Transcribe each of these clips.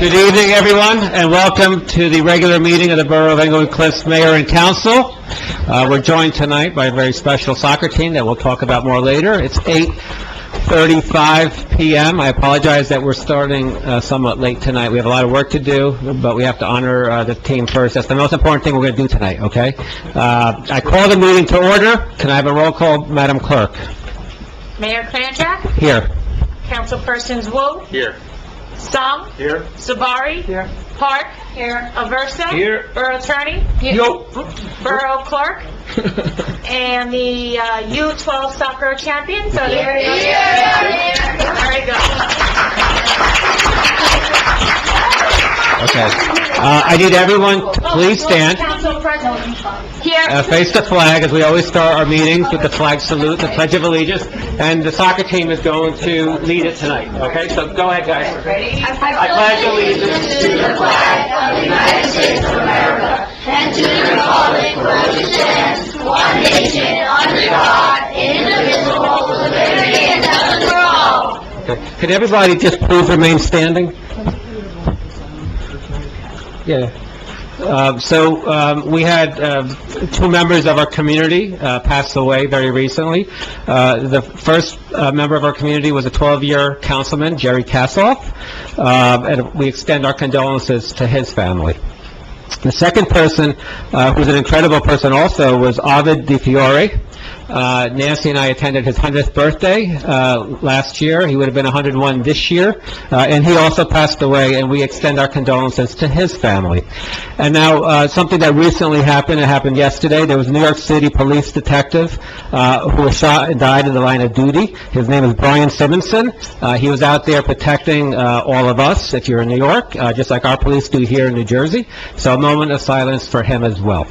Good evening, everyone, and welcome to the regular meeting of the Borough of Englewood Cliffs Mayor and Council. We're joined tonight by a very special soccer team that we'll talk about more later. It's 8:35 p.m. I apologize that we're starting somewhat late tonight. We have a lot of work to do, but we have to honor the team first. That's the most important thing we're going to do tonight, okay? I call the meeting to order. Can I have a roll call, Madam Clerk? Mayor Kranjak? Here. Councilpersons Wu? Here. Song? Here. Sabari? Here. Park? Here. Aversa? Here. Borough Attorney? Yo. Borough Clerk? And the U12 soccer champion? So there you go. Very good. Okay. I need everyone to please stand. Council President. Here. Face the flag, as we always start our meetings with the flag salute, the Pledge of Allegiance, and the soccer team is going to lead it tonight, okay? So go ahead, guys. Ready? I pledge allegiance to the flag of the United States of America and to the republic for which it stands, one nation, under God, indivisible, with liberty and justice for all. Okay. Can everybody just please remain standing? Yeah. We had two members of our community pass away very recently. The first member of our community was a 12-year councilman, Jerry Kassoff, and we extend our condolences to his family. The second person, who's an incredible person also, was Ovid Di Fiore. Nancy and I attended his 100th birthday last year. He would have been 101 this year, and he also passed away, and we extend our condolences to his family. And now, something that recently happened, it happened yesterday. There was a New York City police detective who was shot and died in the line of duty. His name is Brian Simonson. He was out there protecting all of us, if you're in New York, just like our police do here in New Jersey. So a moment of silence for him as well.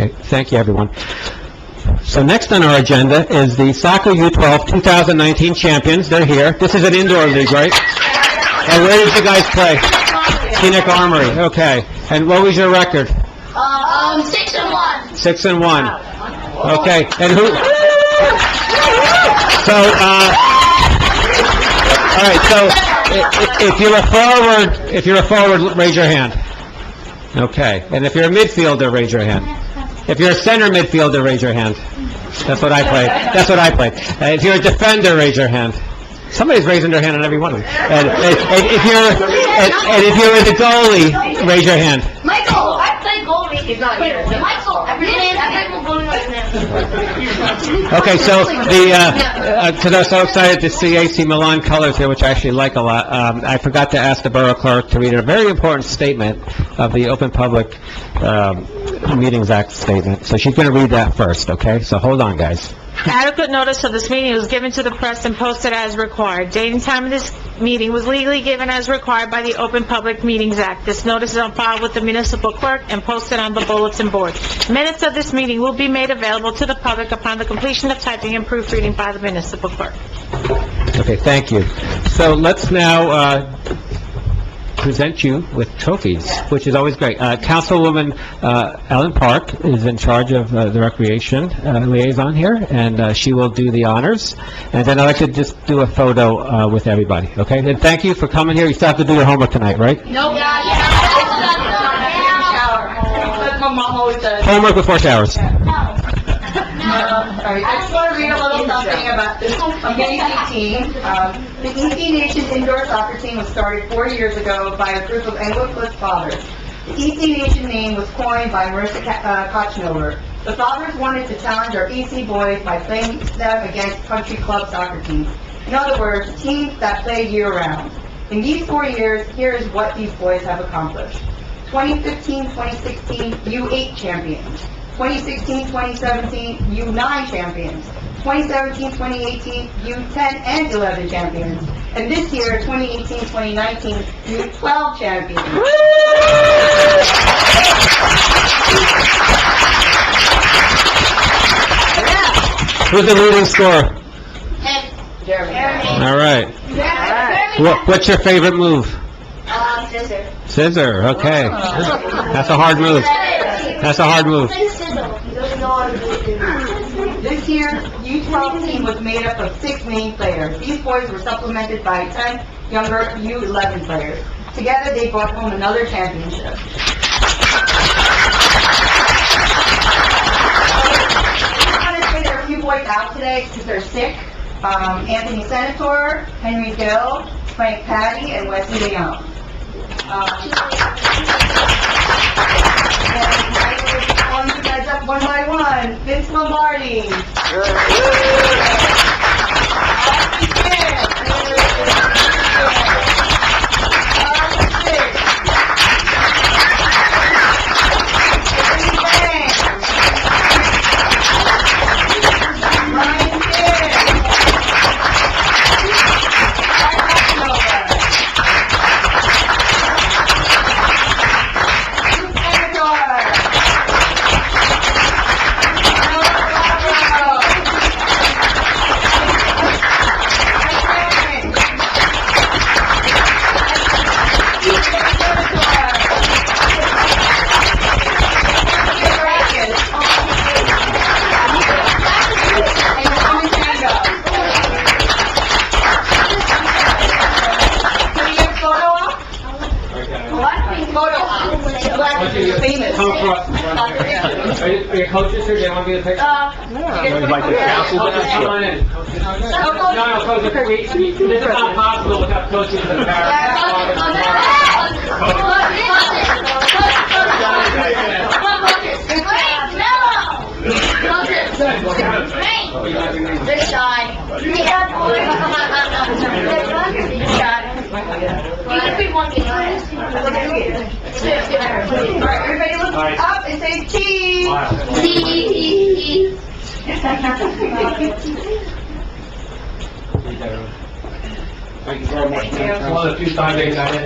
Okay, thank you, everyone. So next on our agenda is the Soccer U12 2019 champions. They're here. This is an indoor league, right? And where did you guys play? Scenic Armory. Okay. And what was your record? 6-1. 6-1. Okay. And who? So, all right. So, if you're a forward, raise your hand. Okay. And if you're a midfielder, raise your hand. If you're a center midfielder, raise your hand. That's what I played. That's what I played. If you're a defender, raise your hand. Somebody's raising their hand on every one of them. And if you're the goalie, raise your hand. Michael, I play goalie. He's not here. Michael, I play goalie right now. Okay, so because I was so excited to see AC Milan colors here, which I actually like a lot, I forgot to ask the Borough Clerk to read a very important statement of the Open Public Meetings Act statement. So she's going to read that first, okay? So hold on, guys. Adequate notice of this meeting was given to the press and posted as required. Date and time of this meeting was legally given as required by the Open Public Meetings Act. This notice is on file with the municipal clerk and posted on the bulletin board. Minutes of this meeting will be made available to the public upon the completion of typing and proofreading by the municipal clerk. Okay, thank you. So let's now present you with trophies, which is always great. Councilwoman Ellen Park is in charge of the recreation liaison here, and she will do the honors. And then I'd like to just do a photo with everybody, okay? And thank you for coming here. You still have to do your homework tonight, right? No, Homework before showers. I just want to read a little something about this EC team. The EC Nation indoor soccer team was started 4 years ago by a group of Englewood Cliffs fathers. The EC Nation name was coined by Marissa Kochnover. The fathers wanted to challenge our EC boys by playing them against country club soccer teams. In other words, teams that play year-round. In these 4 years, here is what these boys have accomplished. 2015-2016 U8 champions. 2016-2017 U9 champions, 2017-2018 U10 and 11 champions, and this year, 2018-2019 U12 champions. Who's the leading scorer? Jeremy. All right. Yeah. What's your favorite move? Scissor. Scissor, okay. That's a hard move. That's a hard move. This year, U12 team was made up of 6 main players. These boys were supplemented by 10 younger U11 players. Together, they brought home another championship. I want to say there are a few boys out today because they're sick. Anthony Senator, Henry Gill, Frank Patty, and Wesley DeYoung. And I will be calling you guys up one by one. Vince Lombardi. Austin Smith. Austin Smith. Tiffany Banks. Ryan Kidd. Mark Hockenova. Luke Senator. Noah Bravo. Famous. Come across. Are your coaches here? Do you want me to take? Like the council Come on in. No, coaches, this is not possible without coaches and This side. You can be one game. Alright, everybody look up and say cheese. Thank you very much. It's one of the few times I got in.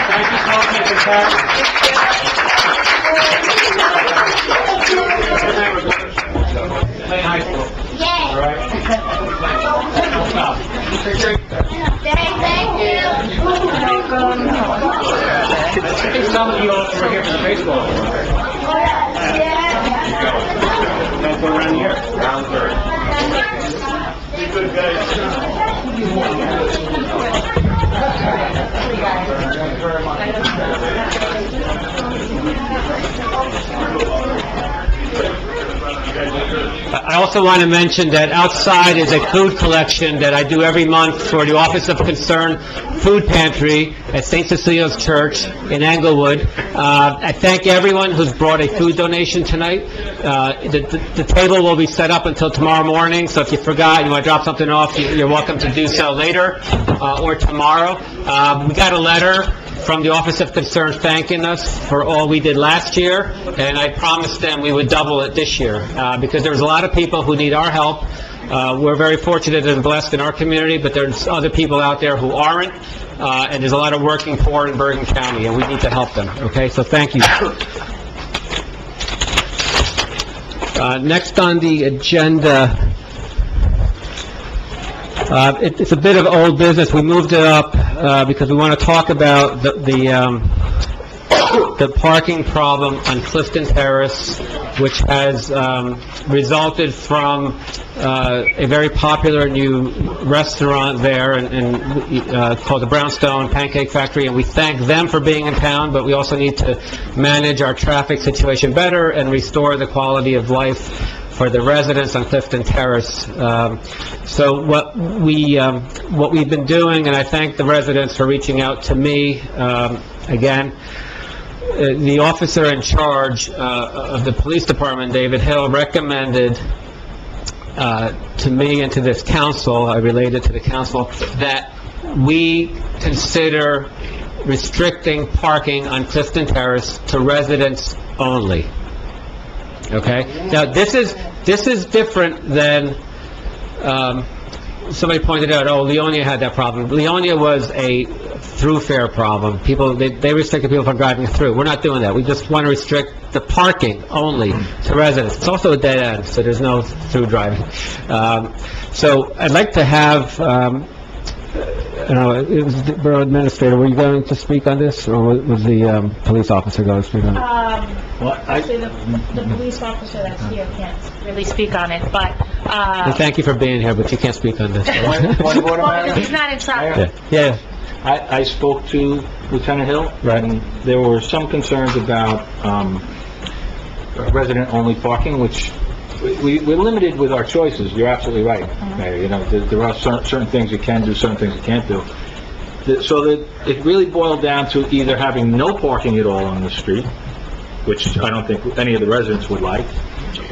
Thank you so much, Mr. Carey. Play high school. All right? Thank you. I think some of you also were here for the baseball. That's around here. Round third. Be good guys. Thank you very much. I also want to mention that outside is a food collection that I do every month for the Office of Concern Food Pantry at St. Cecilia's Church in Englewood. I thank everyone who's brought a food donation tonight. The table will be set up until tomorrow morning, so if you forgot and you want to drop something off, you're welcome to do so later or tomorrow. We got a letter from the Office of Concern thanking us for all we did last year, and I promised them we would double it this year, because there's a lot of people who need our help. We're very fortunate and blessed in our community, but there's other people out there who aren't, and there's a lot of working poor in Bergen County, and we need to help them, okay? So thank you. Next on the agenda, it's a bit of old business. We moved it up because we want to talk about the parking problem on Clifton Terrace, which has resulted from a very popular new restaurant there called the Brownstone Pancake Factory, and we thank them for being in town, but we also need to manage our traffic situation better and restore the quality of life for the residents on Clifton Terrace. So what we've been doing, and I thank the residents for reaching out to me, again, the officer in charge of the police department, David Hill, recommended to me and to this council, I related to the council, that we consider restricting parking on Clifton Terrace to residents only. Okay? Now, this is different than, somebody pointed out, oh, Leonia had that problem. Leonia was a throughfare problem. People, they restricted people from driving through. We're not doing that. We just want to restrict the parking only to residents. It's also a dead end, so there's no through driving. So I'd like to have, it was the Borough Administrator, were you going to speak on this, or was the police officer going to speak on it? Actually, the police officer that's here can't really speak on it, but And thank you for being here, but you can't speak on this. Point of order, Well, Mayor? he's not in traffic. Yeah, I spoke to Lieutenant Hill, Right. and there were some concerns about resident-only parking, which we're limited with our choices. You're absolutely right, Mayor. You know, there are certain things you can do, certain things you can't do. So that it really boiled down to either having no parking at all on the street, which I don't think any of the residents would like,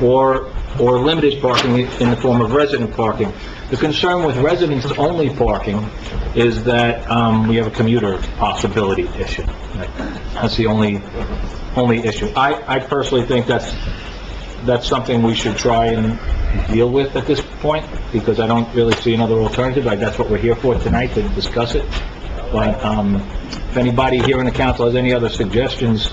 or limited parking in the form of resident parking. The concern with residents-only parking is that we have a commuter possibility issue. That's the only issue. I personally think that's something we should try and deal with at this point, because I don't really see another alternative. That's what we're here for tonight, to discuss it. But if anybody here in the council has any other suggestions,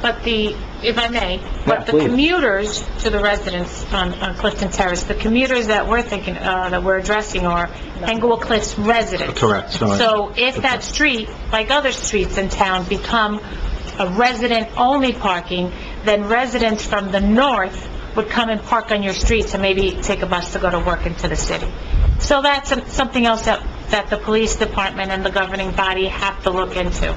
But if I may, but the please. commuters to the residents on Clifton Terrace, the commuters that we're thinking, that we're addressing are Englewood Cliffs residents. correct, sorry. So if that street, like other streets in town, become a resident-only parking, then residents from the north would come and park on your streets and maybe take a bus to go to work into the city. So that's something else that the police department and the governing body have to look into.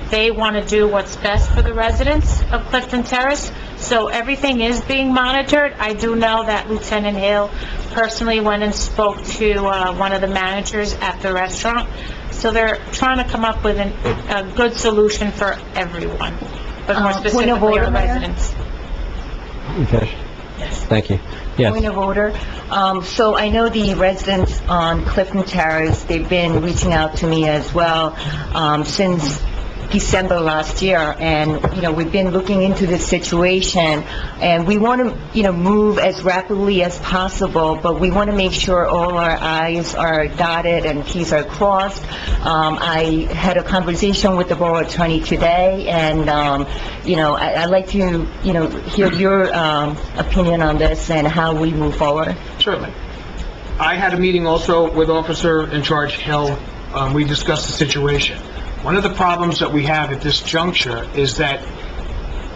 They want to do what's best for the residents of Clifton Terrace, so everything is being monitored. I do know that Lieutenant Hill personally went and spoke to one of the managers at the restaurant, so they're trying to come up with a good solution for everyone, but more Point of specifically order, our Mayor? residents. okay. Thank you. Yes. Point of order. So I know the residents on Clifton Terrace, they've been reaching out to me as well, since December last year, and, we've been looking into this situation, and we want to, move as rapidly as possible, but we want to make sure all our I's are dotted and T's are crossed. I had a conversation with the borough attorney today, and, I'd like to, hear your, opinion on this and how we move forward. Certainly. I had a meeting also with Officer in Charge Hill. We discussed the situation. One of the problems that we have at this juncture is that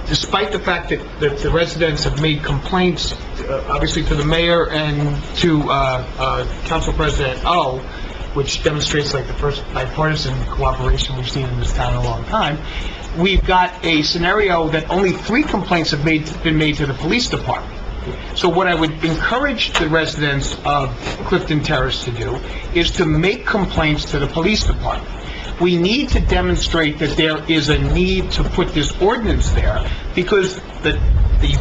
despite the fact that the residents have made complaints, obviously to the mayor and to Council President O, which demonstrates like the first bipartisan cooperation we've seen in this town in a long time, we've got a scenario that only 3 complaints have been made to the police department. So what I would encourage the residents of Clifton Terrace to do is to make complaints to the police department. We need to demonstrate that there is a need to put this ordinance there, because the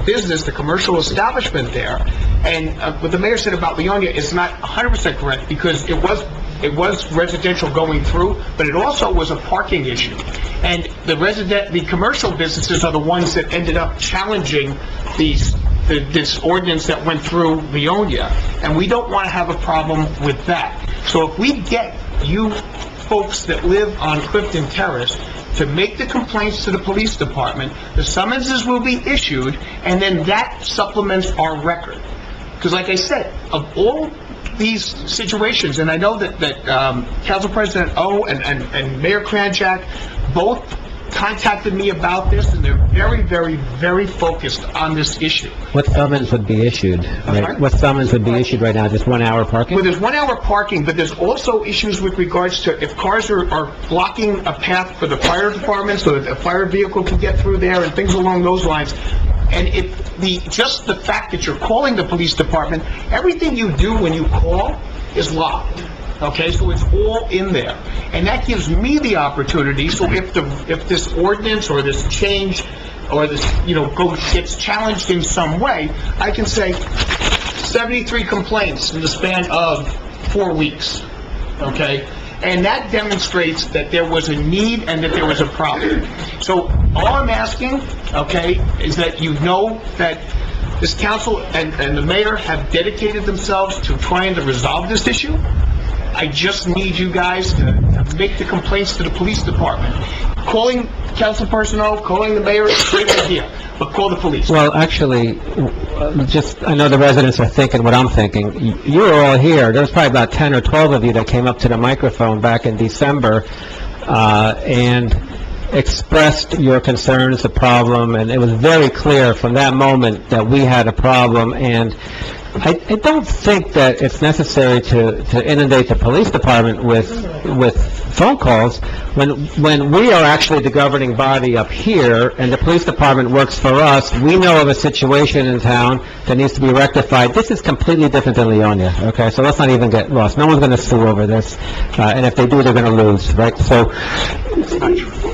business, the commercial establishment there, and what the mayor said about Leonia is not 100% correct, because it was residential going through, but it also was a parking issue. And the commercial businesses are the ones that ended up challenging this ordinance that went through Leonia, and we don't want to have a problem with that. So if we get you folks that live on Clifton Terrace to make the complaints to the police department, the summonses will be issued, and then that supplements our record. Because like I said, of all these situations, and I know that Council President O and Mayor Kranjak both contacted me about this, and they're very, very, very focused on this issue. What summons would be issued? sorry? What summons would be issued right now? Just 1 hour parking? Well, there's 1 hour parking, but there's also issues with regards to if cars are blocking a path for the fire department so that a fire vehicle can get through there and things along those lines. And just the fact that you're calling the police department, everything you do when you call is logged. Okay, so it's all in there. And that gives me the opportunity, so if this ordinance or this change or this, gets challenged in some way, I can say 73 complaints in the span of 4 weeks. Okay? And that demonstrates that there was a need and that there was a problem. So all I'm asking, okay, is that you know that this council and the mayor have dedicated themselves to trying to resolve this issue. I just need you guys to make the complaints to the police department. Calling council personnel, calling the mayor is a great idea, but call the police. Well, actually, I know the residents are thinking what I'm thinking. You were all here. There was probably about 10 or 12 of you that came up to the microphone back in December, and expressed your concerns, the problem, and it was very clear from that moment that we had a problem, and I don't think that it's necessary to inundate the police department with phone calls when we are actually the governing body up here, and the police department works for us. We know of a situation in town that needs to be rectified. This is completely different than Leonia, okay? So let's not even get lost. No one's going to sue over this, and if they do, they're going to lose, right? So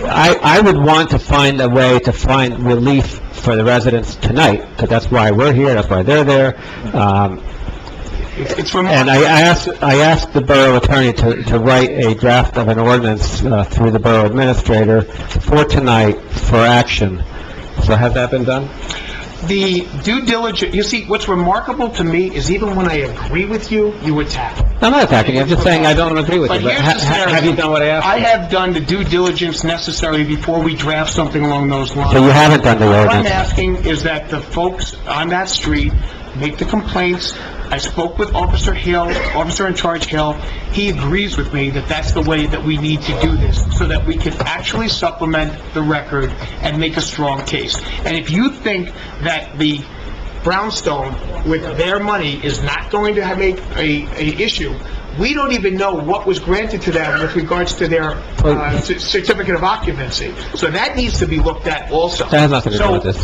I would want to find a way to find relief for the residents tonight, because that's why we're here, that's why they're there. It's And I asked the borough attorney to write a draft of an ordinance through the borough administrator for tonight for action. So has that been done? The due diligence, you see, what's remarkable to me is even when I agree with you, you attack. I'm not attacking you, I'm just saying I don't agree with you. But But here's the scenario. have you done what I asked? I have done the due diligence necessary before we draft something along those lines. So you haven't done the What I'm ordinance? asking is that the folks on that street make the complaints. I spoke with Officer Hill, Officer in Charge Hill. He agrees with me that that's the way that we need to do this, so that we can actually supplement the record and make a strong case. And if you think that the Brownstone, with their money, is not going to have a issue, we don't even know what was granted to them with regards to their certificate of occupancy. So that needs to be looked at also. That has nothing to do with this.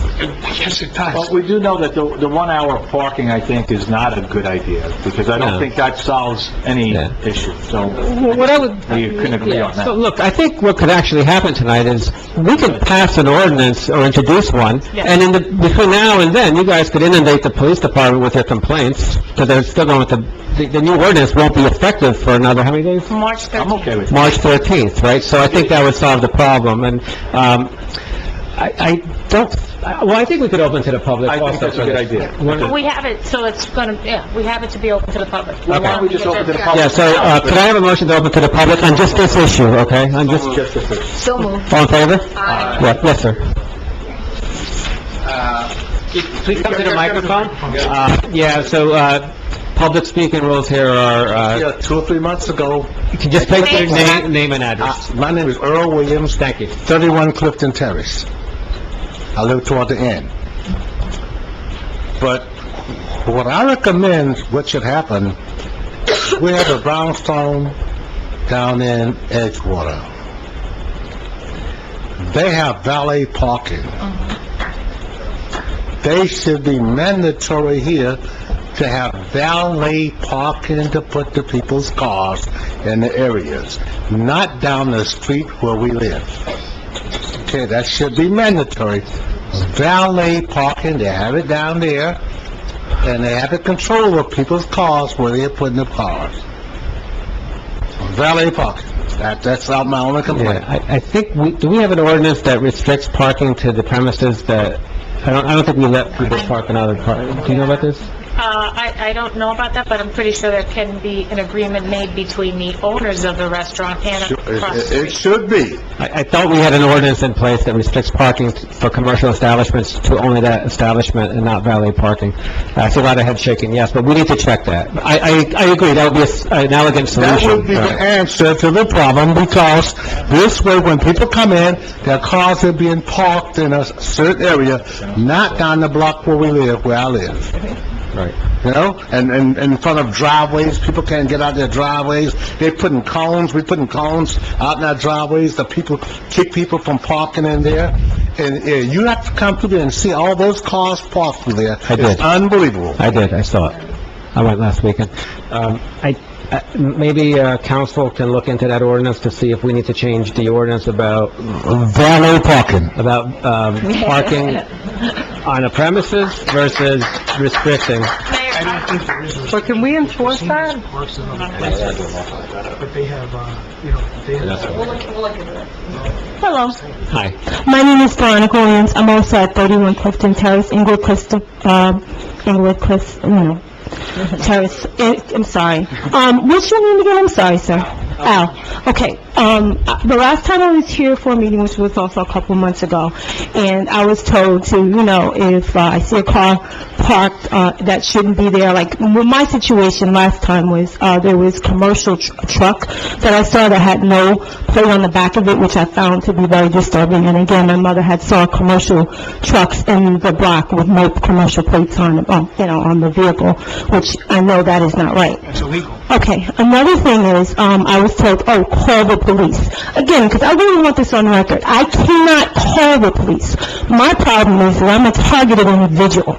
Yes, it does. Well, we do know that the 1 hour parking, I think, is not a good idea, because I No. don't think that solves any Yeah. issue, so Well, what I would... we couldn't agree on So, that. look, I think what could actually happen tonight is, we could pass an ordinance or introduce one, and between now and then, you guys could inundate the police department with your complaints, because they're still going to, the new ordinance won't be effective for another, how many days? March 13th. I'm okay with that. March 13th, right? So I think that would solve the problem, and, I think we could open to the public I think also that's a for good this. idea. We have it, so it's gonna, we have it to be open to the public. Why don't we just open to the public? Yeah, so, could I have a motion to open to the public on just this issue, okay? On just, Just a second. So moved. all in favor? Yeah, yes, sir. Please come to the microphone. Yeah, so, public speaking rules here are, Yeah, 2 or 3 months ago, you can just take your name and address. my name is Earl Williams, Thank you. 31 Clifton Terrace. I live toward the end. But what I recommend, what should happen, we have a brownstone down in Edgewater. They have valet parking. They should be mandatory here to have valet parking to put the people's cars in the areas, not down the street where we live. Okay, that should be mandatory. Valet parking, they have it down there, and they have the control of people's cars where they're putting the cars. Valet parking, that's my only complaint. Yeah, I think, do we have an ordinance that restricts parking to the premises that, I don't think we let people park in other do you know about this? I don't know about that, but I'm pretty sure there can be an agreement made between the owners of the restaurant and across the It street. should be. I thought we had an ordinance in place that restricts parking for commercial establishments to only that establishment and not valet parking. I see a lot of head shaking, yes, but we need to check that. I agree, that would be an elegant That solution. would be the answer to the problem, because this way, when people come in, their cars are being parked in a certain area, not down the block where we live, where I live. Right. You know, and in front of driveways, people can't get out their driveways. They're putting cones, we're putting cones out in our driveways, the people, keep people from parking in there. And you have to come through there and see all those cars parked through there. I did. It's unbelievable. I did, I saw it. I went last weekend. Maybe council can look into that ordinance to see if we need to change the ordinance about Valet parking. parking on a premises versus restricting. I don't think there is. But can we enforce that? Works in other places, but they have, they have... Hello. Hi. My name is Veronica Williams. I'm also at 31 Clifton Terrace, Inglewood Cliffs, Terrace. I'm sorry. What's your name again? I'm sorry, sir. Al. Okay. The last time I was here for a meeting, which was also a couple months ago, and I was told to, if I see a car parked, that shouldn't be there. Like, my situation last time was, there was commercial truck that I saw that had no plate on the back of it, which I found to be very disturbing. And again, my mother had saw commercial trucks in the block with no commercial plates on, on the vehicle, which I know that is not right. It's illegal. Okay, another thing is, I was told, oh, call the police. Again, because I really want this on record, I cannot call the police. My problem is that I'm a targeted individual.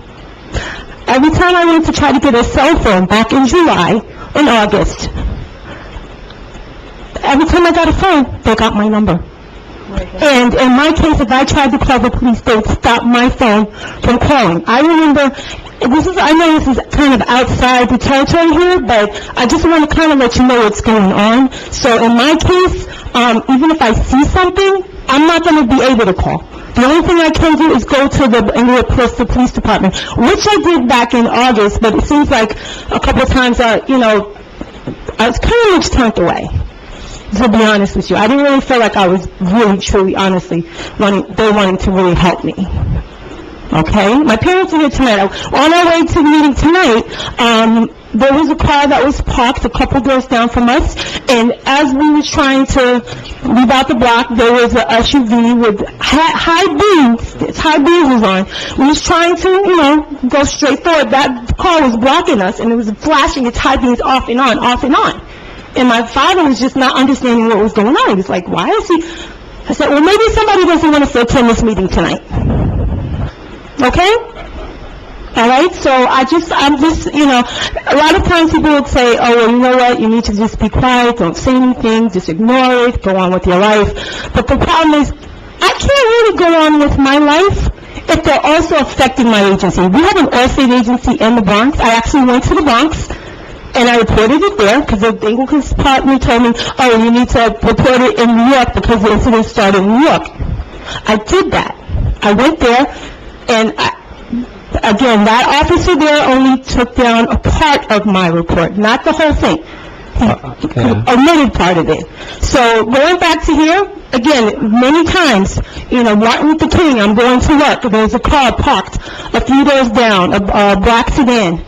Every time I went to try to get a cell phone back in July and August, every time I got a phone, they got my number. And in my case, if I tried to call the police, they would stop my phone from calling. I remember, I know this is kind of outside the territory here, but I just want to kind of let you know what's going on. So in my case, even if I see something, I'm not going to be able to call. The only thing I can do is go to and report the police department, which I did back in August, but it seems like a couple of times, I was kind of much turned away, to be honest with you. I didn't really feel like I was really, truly, honestly, wanting to really help me. Okay? My parents are here tonight. On our way to the meeting tonight, there was a car that was parked a couple doors down from us, and as we were trying to leave out the block, there was a SUV with high beams. Its high beams was on. We was trying to, go straight forward. That car was blocking us, and it was flashing its high beams off and on, off and on. And my father was just not understanding what was going on. He was like, why is he... I said, well, maybe somebody doesn't want us to attend this meeting tonight. Okay? All right? So I'm just, a lot of times people would say, oh, well, you know what? You need to just be quiet. Don't say anything. Just ignore it. Go on with your life. But the problem is, I can't really go on with my life if they're also affecting my agency. We have an Allstate agency in the Bronx. I actually went to the Bronx, and I reported it there, because the legal department told me, oh, you need to report it in New York because the incident started in New York. I did that. I went there, and again, that officer there only took down a part of my report, not the whole thing. He omitted part of it. So going back to here, again, many times, Martin Luther King, I'm going to work, there's a car parked a few doors down, a black sedan.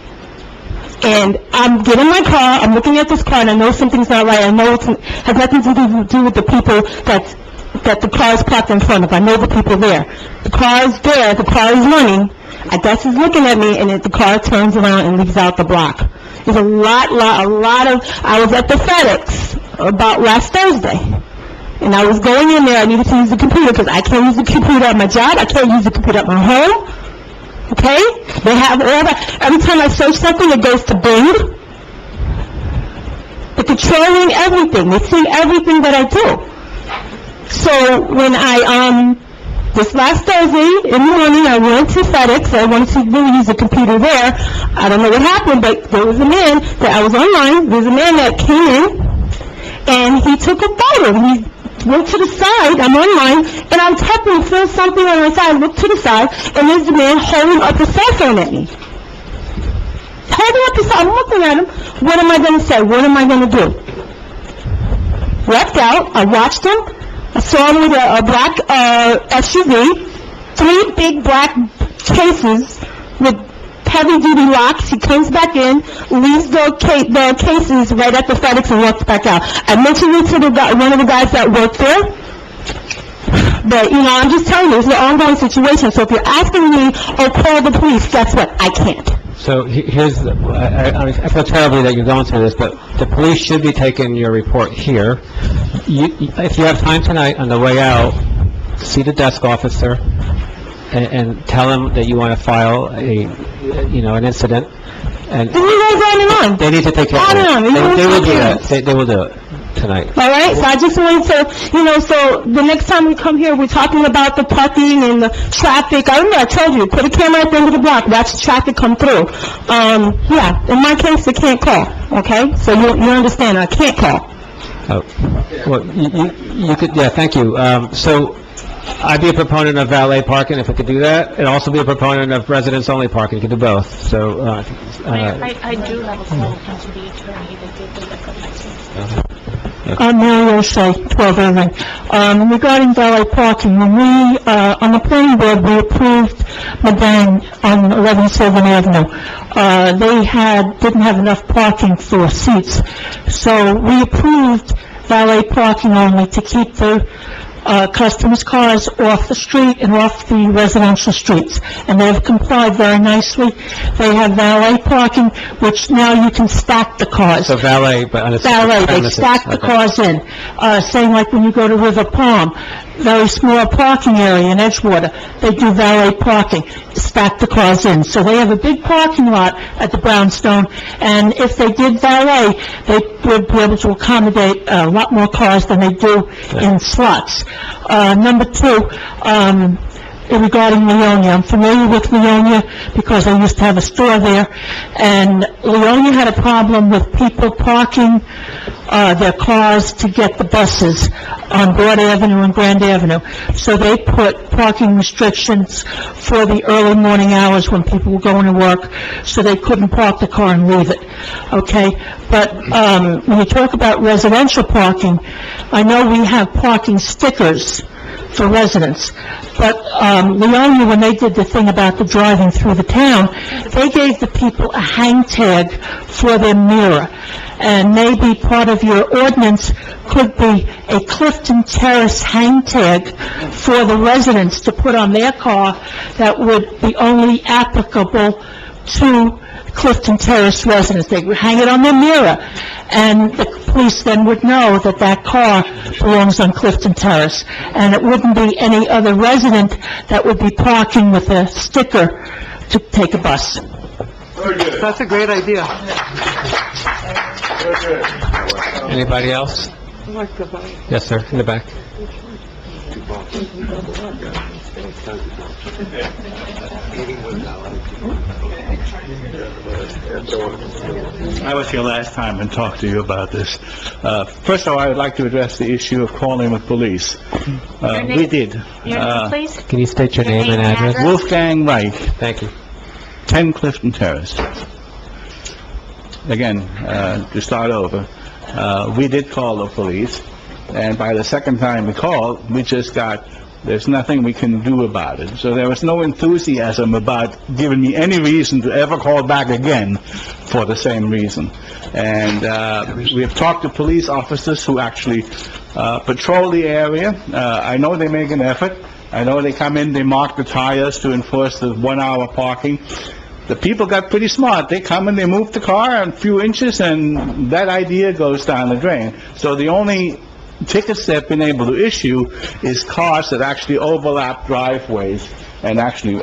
And I'm getting my car, I'm looking at this car, and I know something's not right. I know it has nothing to do with the people that the car is parked in front of. I know the people there. The car is there, the car is running. I guess he's looking at me, and the car turns around and leaves out the block. There's a lot of... I was at the FedEx about last Thursday, and I was going in there. I needed to use the computer, because I can't use the computer at my job. I can't use the computer at my home. Okay? They have all that. Every time I search something, it goes to Bing. They're controlling everything. They see everything that I do. So when this last Thursday in the morning, I went to FedEx. I wanted to really use the computer there. I don't know what happened, but there was a man that I was online. There's a man that came in, and he took a photo. He went to the side. I'm online, and I'm tapping, feel something on my side. I look to the side, and there's the man holding up a cell phone at me. Holding up his phone. I'm looking at him. What am I going to say? What am I going to do? Left out. I watched him. I saw him with a black SUV, 3 big black cases with heavy-duty locks. He comes back in, leaves the cases right at the FedEx, and walks back out. I mentioned it to one of the guys that worked there, but, I'm just telling you, it's an ongoing situation. So if you're asking me, call the police, guess what? I can't. So here's, I feel terribly that you're going through this, but the police should be taking your report here. If you have time tonight on the way out, see the desk officer and tell him that you want to file an incident. And It goes on and on. they need to take care of it. On and on. They will do that. They will do it tonight. All right, so I just wanted to, so the next time we come here, we're talking about the parking and the traffic. I remember I told you, put a camera at the end of the block, watch the traffic come through. In my case, they can't call, okay? So you understand, I can't call. Well, you could, thank you. So I'd be a proponent of valet parking if it could do that, and also be a proponent of residents-only parking. You can do both. So, I do have a call to the attorney that did the liquor license. Mary O'Shea, 12 Irving. Regarding valet parking, when we, on the planning board, we approved Madang on 11 Sylvan Avenue. They didn't have enough parking for seats, so we approved valet parking only to keep the customers' cars off the street and off the residential streets, and they have complied very nicely. They have valet parking, which now you can stack the cars. So valet, but on a Valet, they premises. stack the Okay. cars in. Same like when you go to River Palm, very small parking area in Edgewater, they do valet parking, stack the cars in. So they have a big parking lot at the Brownstone, and if they did valet, they would be able to accommodate a lot more cars than they do in slots. Number two, regarding Leonia, I'm familiar with Leonia because I used to have a store there, and Leonia had a problem with people parking their cars to get the buses on Broad Avenue and Grand Avenue. So they put parking restrictions for the early morning hours when people were going to work, so they couldn't park the car and leave it, okay? But when you talk about residential parking, I know we have parking stickers for residents, but Leonia, when they did the thing about the driving through the town, they gave the people a hang tag for their mirror. And maybe part of your ordinance could be a Clifton Terrace hang tag for the residents to put on their car that would be only applicable to Clifton Terrace residents. They would hang it on their mirror, and the police then would know that that car belongs on Clifton Terrace, and it wouldn't be any other resident that would be parking with a sticker to take a bus. That's a great idea. Anybody else? Yes, sir, in the back. I was here last time and talked to you about this. First of all, I would like to address the issue of calling the police. We did. Your name, please? Can you state your name and address? Wolfgang Reich, Thank you. 10 Clifton Terrace. Again, to start over, we did call the police, and by the second time we called, we just got, there's nothing we can do about it. So there was no enthusiasm about giving me any reason to ever call back again for the same reason. And we have talked to police officers who actually patrol the area. I know they make an effort. I know they come in, they mark the tires to enforce the 1 hour parking. The people got pretty smart. They come and they move the car a few inches, and that idea goes down the drain. So the only tickets they've been able to issue is cars that actually overlap driveways and actually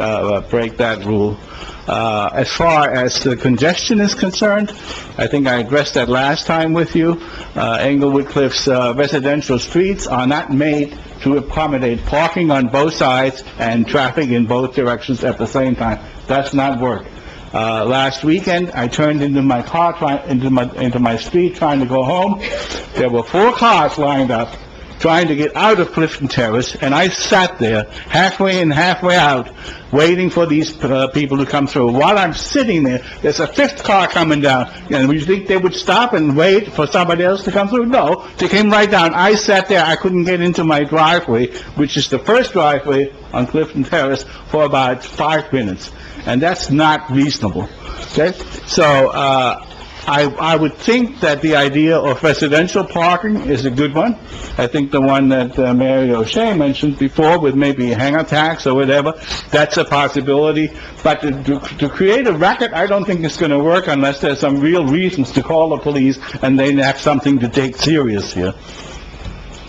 break that rule. As far as the congestion is concerned, I think I addressed that last time with you. Englewood Cliffs residential streets are not made to accommodate parking on both sides and traffic in both directions at the same time. Does not work. Last weekend, I turned into my car, into my street, trying to go home. There were 4 cars lined up, trying to get out of Clifton Terrace, and I sat there, halfway in, halfway out, waiting for these people to come through. While I'm sitting there, there's a 5th car coming down, and would you think they would stop and wait for somebody else to come through? No, they came right down. I sat there, I couldn't get into my driveway, which is the first driveway on Clifton Terrace, for about 5 minutes. And that's not reasonable, okay? So, I would think that the idea of residential parking is a good one. I think the one that Mary O'Shea mentioned before, with maybe a hangar tax or whatever, that's a possibility. But to create a racket, I don't think it's going to work unless there's some real reasons to call the police and they have something to take serious here.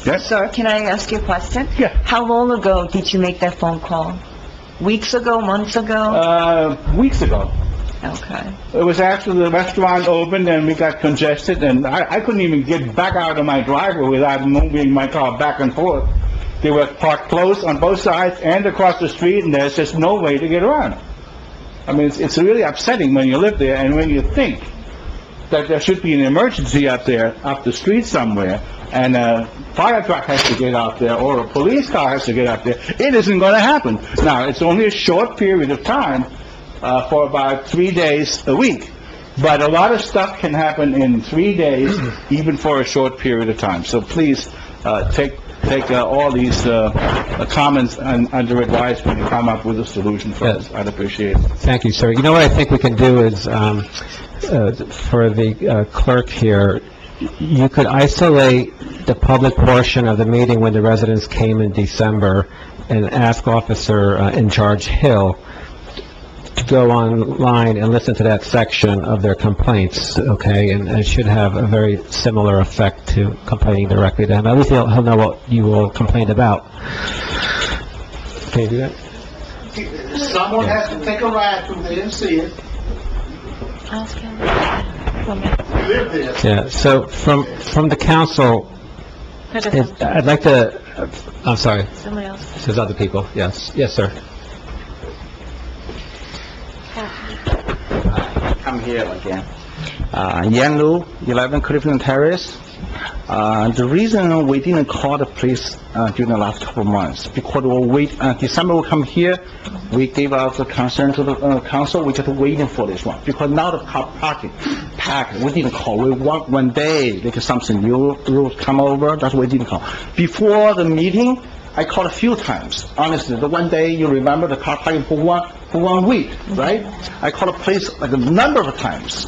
Yes? Sir, can I ask you a question? Yeah. How long ago did you make that phone call? Weeks ago, months ago? Weeks ago. Okay. It was after the restaurant opened and we got congested, and I couldn't even get back out of my driveway without moving my car back and forth. They were parked close on both sides and across the street, and there's just no way to get around. I mean, it's really upsetting when you live there, and when you think that there should be an emergency up there, up the street somewhere, and a fire truck has to get out there, or a police car has to get up there, it isn't going to happen. Now, it's only a short period of time, for about 3 days a week. But a lot of stuff can happen in 3 days, even for a short period of time. So please, take all these comments under advisement and come up with a solution for us. I'd appreciate it. Thank you, sir. You know what I think we can do is, for the clerk here, you could isolate the public portion of the meeting when the residents came in December and ask Officer in Charge Hill to go online and listen to that section of their complaints, okay? And it should have a very similar effect to complaining directly to him. At least he'll know what you will complain about. Can you do that? Someone has to take a ride through there and see it. Ask him. Live there. Yeah, so from the council, I'd like to, I'm sorry, Somebody else. there's other people, yes. Yes, sir. Come here again. Yan Lu, 11 Clifton Terrace. The reason we didn't call the police during the last couple of months, because December we come here, we gave out the concern to the council, we just waiting for this one. Because now the car parking packed, we didn't call. We want one day, like something new rules come over, that's why we didn't call. Before the meeting, I called a few times. Honestly, the one day, you remember the car parking for one week, right? I called the police like a number of times.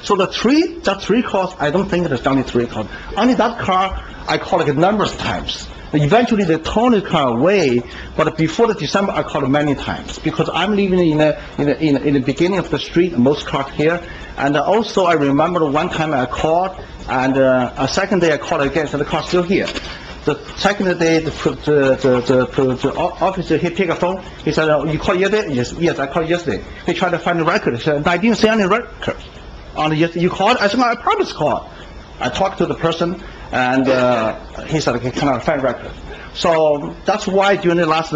So the three calls, I don't think there's only 3 calls. Only that car, I called like a number of times. Eventually, they turned the car away, but before the December, I called many times, because I'm living in the beginning of the street, most cars here. And also, I remember one time I called, and a second day I called again, so the car's still here. The second day, the officer, he picked a phone. He said, you called yesterday? Yes, I called yesterday. He tried to find the record. He said, I didn't see any record. You called? I said, no, I promised call. I talked to the person, and he said, he cannot find record. So that's why during the last,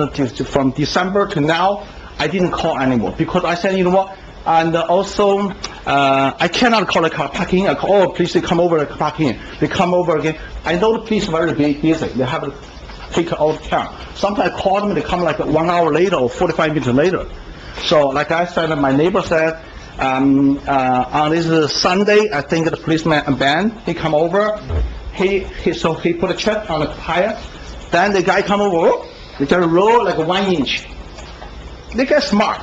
from December to now, I didn't call anymore, because I said, you know what? And also, I cannot call the car parking. I call, oh, please come over the parking. They come over again. I know the police are very busy. They have to take all the care. Sometimes I call them, they come like 1 hour later or 45 minutes later. So like I said, my neighbor said, on this Sunday, I think the policeman Ben, he come over. He put a check on the tire. Then the guy come over, they just roll like 1 inch. They get smart.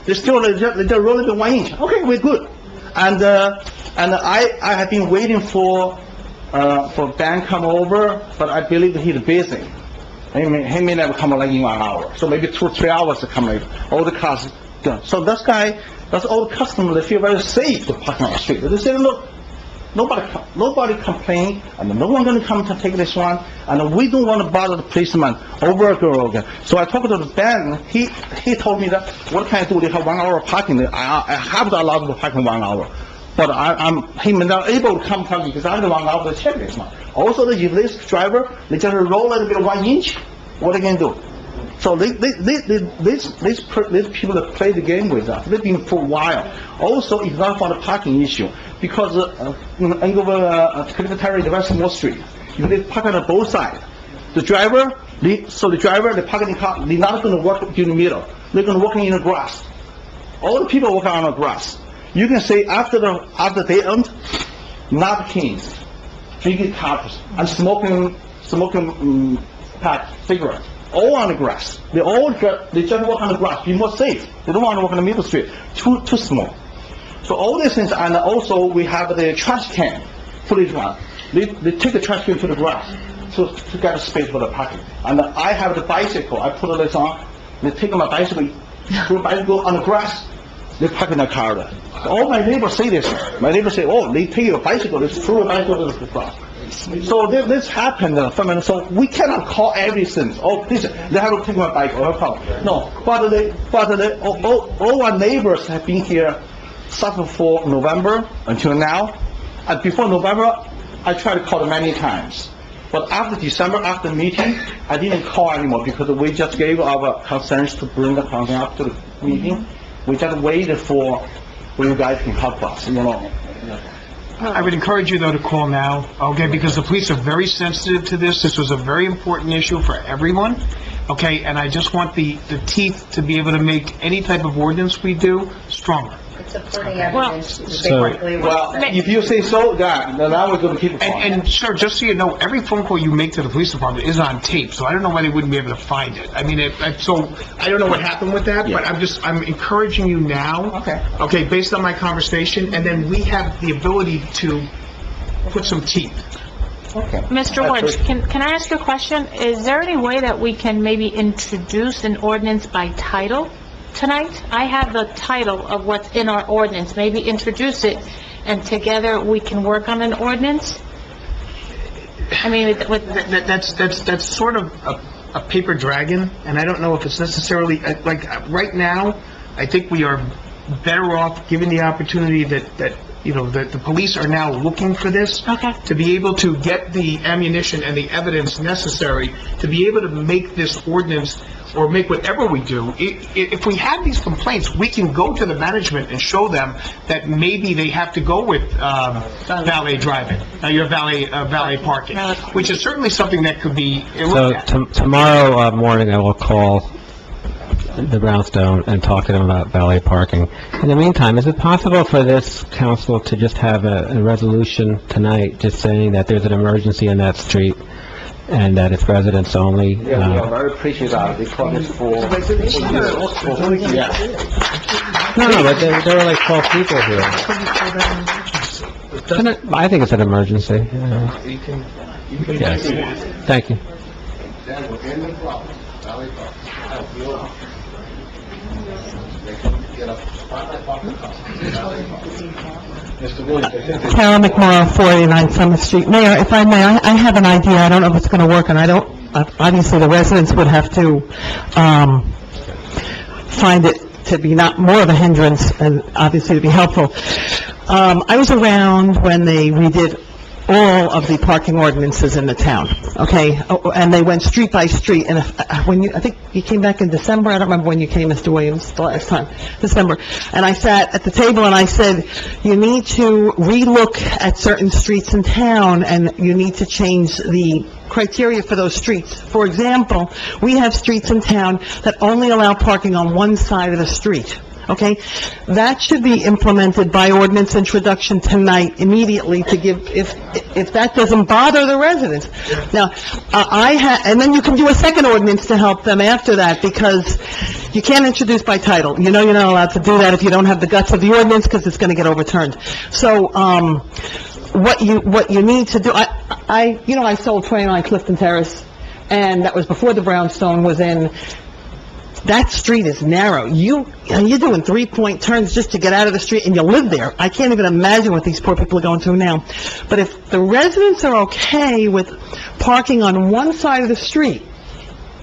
They just roll it 1 inch. Okay, we're good. And I have been waiting for Ben come over, but I believe he's busy. He may never come like in 1 hour. So maybe 2 or 3 hours to come later. All the cars done. So that's all the customers, they feel very safe to park on the street. They say, look, nobody complain, and no one going to come to take this one, and we don't want to bother the policeman over and over again. So I talked to Ben, he told me that, what can I do? They have 1 hour parking. I have to allow them to park in 1 hour. But he may not able to come because I'm the 1 hour to check this one. Also, the this driver, they just roll a little bit 1 inch, what they can do? So these people that play the game with us, they've been for a while. Also, it's not for the parking issue, because Englewood, Clifton Terrace, the West Wall Street, they park on both sides. The driver, they park in the car, they're not going to work in the middle. They're going to work in the grass. All the people work on the grass. You can say after they end, napkins, drinking cups, and smoking pack cigarettes. All on the grass. They just walk on the grass, be more safe. They don't want to walk on the middle street, too small. So all these things, and also we have the trash can, police one. They take the trash can to the grass to get a space for the parking. And I have the bicycle, I put this on, they take my bicycle, put bicycle on the grass, they park in the car there. All my neighbors say this. My neighbors say, oh, they take your bicycle, they throw a bicycle to the grass. So this happened, so we cannot call everything. Oh, please, they have to take my bike or car. No, but all our neighbors have been here, suffer for November until now. And before November, I tried to call them many times. But after December, after meeting, I didn't call anymore, because we just gave our concerns to bring the concern up to the meeting. We just waited for you guys can help us, you know. I would encourage you, though, to call now, okay, because the police are very sensitive to this. This was a very important issue for everyone, okay, and I just want the teeth to be able to make any type of ordinance we do stronger. supporting evidence basically Well, if you say so, then I was gonna keep it quiet. And sir, just so you know, every phone call you make to the police department is on tape, so I don't know why they wouldn't be able to find it. I mean, so, I don't know what happened with that, but I'm encouraging you now. Okay, based on my conversation, and then we have the ability to put some teeth. Mr. Woods, can I ask you a question? Is there any way that we can maybe introduce an ordinance by title tonight? I have the title of what's in our ordinance, maybe introduce it, and together we can work on an ordinance? I mean, with... That's sort of a paper dragon, and I don't know if it's necessarily, like, right now, I think we are better off given the opportunity that the police are now looking for this. Okay. To be able to get the ammunition and the evidence necessary to be able to make this ordinance or make whatever we do. If we have these complaints, we can go to the management and show them that maybe they have to go with valet driving, your valet parking, which is certainly something that could be looked So at. tomorrow morning, I will call the Brownstone and talk to them about valet parking. In the meantime, is it possible for this council to just have a resolution tonight, just saying that there's an emergency in that street and that it's residents only? Yeah, we are very appreciative of it, because it's for No, but there are like 12 people here. I think it's an emergency. Yes. Thank you. Carol McMorro, 489 Summer Street. Mayor, if I may, I have an idea. I don't know if it's going to work, and obviously the residents would have to find it to be not more of a hindrance and obviously to be helpful. I was around when they redid all of the parking ordinances in the town, okay? And they went street by street, and I think you came back in December, I don't remember when you came, Mr. Williams, the last time, December. And I sat at the table and I said, you need to relook at certain streets in town, and you need to change the criteria for those streets. For example, we have streets in town that only allow parking on one side of the street. Okay? That should be implemented by ordinance introduction tonight immediately to give, if that doesn't bother the residents. Now, and then you can do a second ordinance to help them after that, because you can't introduce by title. You know you're not allowed to do that if you don't have the guts of the ordinance, because it's going to get overturned. So, what you need to do, I sold 29 Clifton Terrace, and that was before the Brownstone was in. That street is narrow. You're doing three-point turns just to get out of the street, and you live there. I can't even imagine what these poor people are going through now. But if the residents are okay with parking on one side of the street,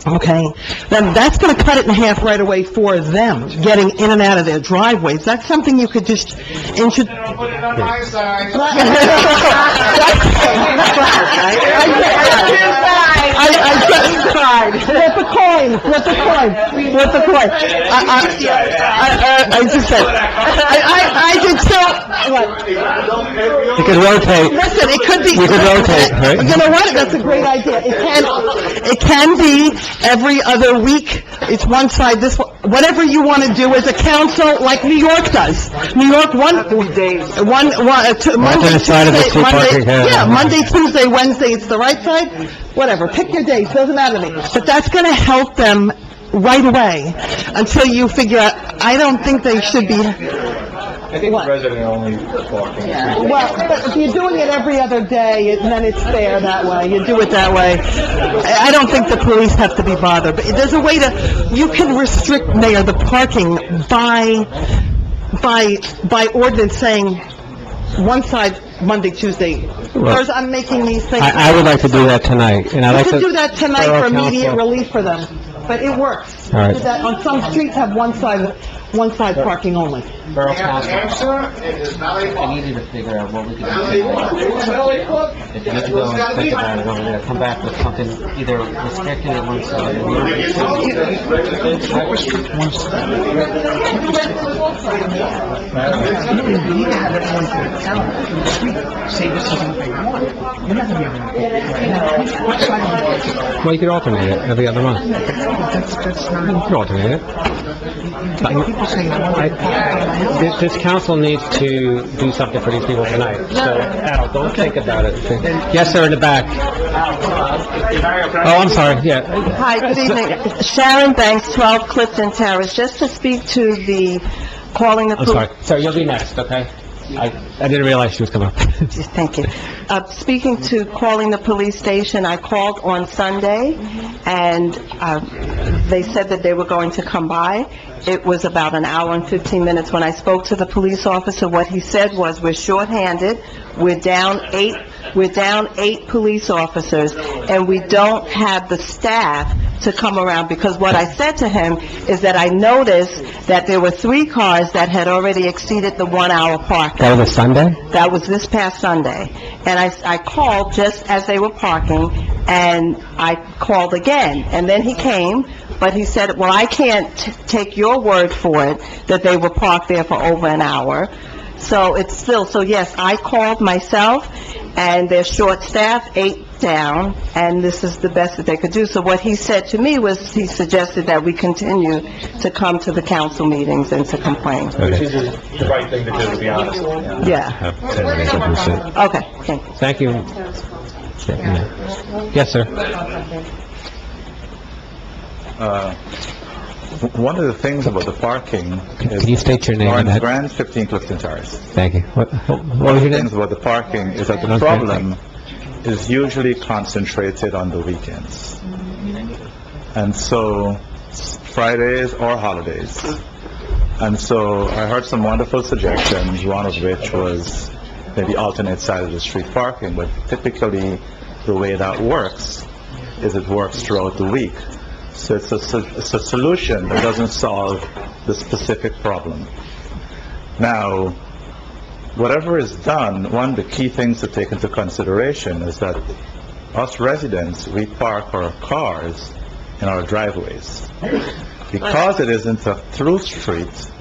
okay, then that's going to cut it in half right away for them, getting in and out of their driveways. That's something you could just introduce. Put it on my side. I just tried. Flip a coin. I just said, I did so, what? You could rotate. Listen, it could be. You could rotate, right? You know what? That's a great idea. It can be every other week. It's one side, this one. Whatever you want to do as a council, like New York does. New York, Monday, side of the street parking, yeah. Monday, Tuesday, Wednesday, it's the right side. Whatever, pick your days, doesn't matter to me. But that's going to help them right away until you figure out, I don't think they should be... I think resident-only parking. Well, but if you're doing it every other day, then it's fair that way. You do it that way. I don't think the police have to be bothered. But there's a way you can restrict, Mayor, the parking by ordinance saying one side Monday, Tuesday. Whereas I'm making these things... I would like to do that tonight, and I'd like You to... could do that tonight for immediate Council. relief for them, but it works. All right. Do that on some streets have one side parking only. Borough Council. I needed to figure out what we could do tonight. If you have to go and think about it, we're going to come back with something either restricted at one side or the other. Restrict one side. You need to have everyone from the town, the street, say this is what they want. You're not going to be able to do it. What side Well, you could alternate it every other month. that's You not... could alternate it. People say, I want to park This council needs to do something for these people tonight. So, Al, don't think about it. Yes, sir, in the back. Oh, I'm sorry, yeah. Hi, good evening. Sharon Banks, 12 Clifton Terrace. Just to speak to the calling the I'm police... sorry. Sir, you'll be next, okay? I didn't realize she was coming up. Thank you. Speaking to calling the police station, I called on Sunday, and they said that they were going to come by. It was about an hour and 15 minutes. When I spoke to the police officer, what he said was, we're shorthanded, we're down eight police officers, and we don't have the staff to come around, because what I said to him is that I noticed that there were 3 cars that had already exceeded the 1-hour parking. That was a Sunday? That was this past Sunday. And I called just as they were parking, and I called again. And then he came, but he said, well, I can't take your word for it that they were parked there for over an hour. So it's still, so yes, I called myself, and they're short-staffed, 8 down, and this is the best that they could do. So what he said to me was, he suggested that we continue to come to the council meetings and to complain. Which is the right thing to do, to be honest. Yeah. Okay, thank you. Thank you. Yes, sir. One of the things about the parking is... Can you state your name? Lawrence Grant, 15 Clifton Terrace. Thank you. What One was of your the name? things about the parking is that the problem is usually concentrated on the weekends. And so, Fridays or holidays. And so, I heard some wonderful suggestions, one of which was maybe alternate side of the street parking, but typically, the way that works is it works throughout the week. So it's a solution that doesn't solve the specific problem. Now, whatever is done, one of the key things to take into consideration is that us residents, we park our cars in our driveways. Because it isn't a through street,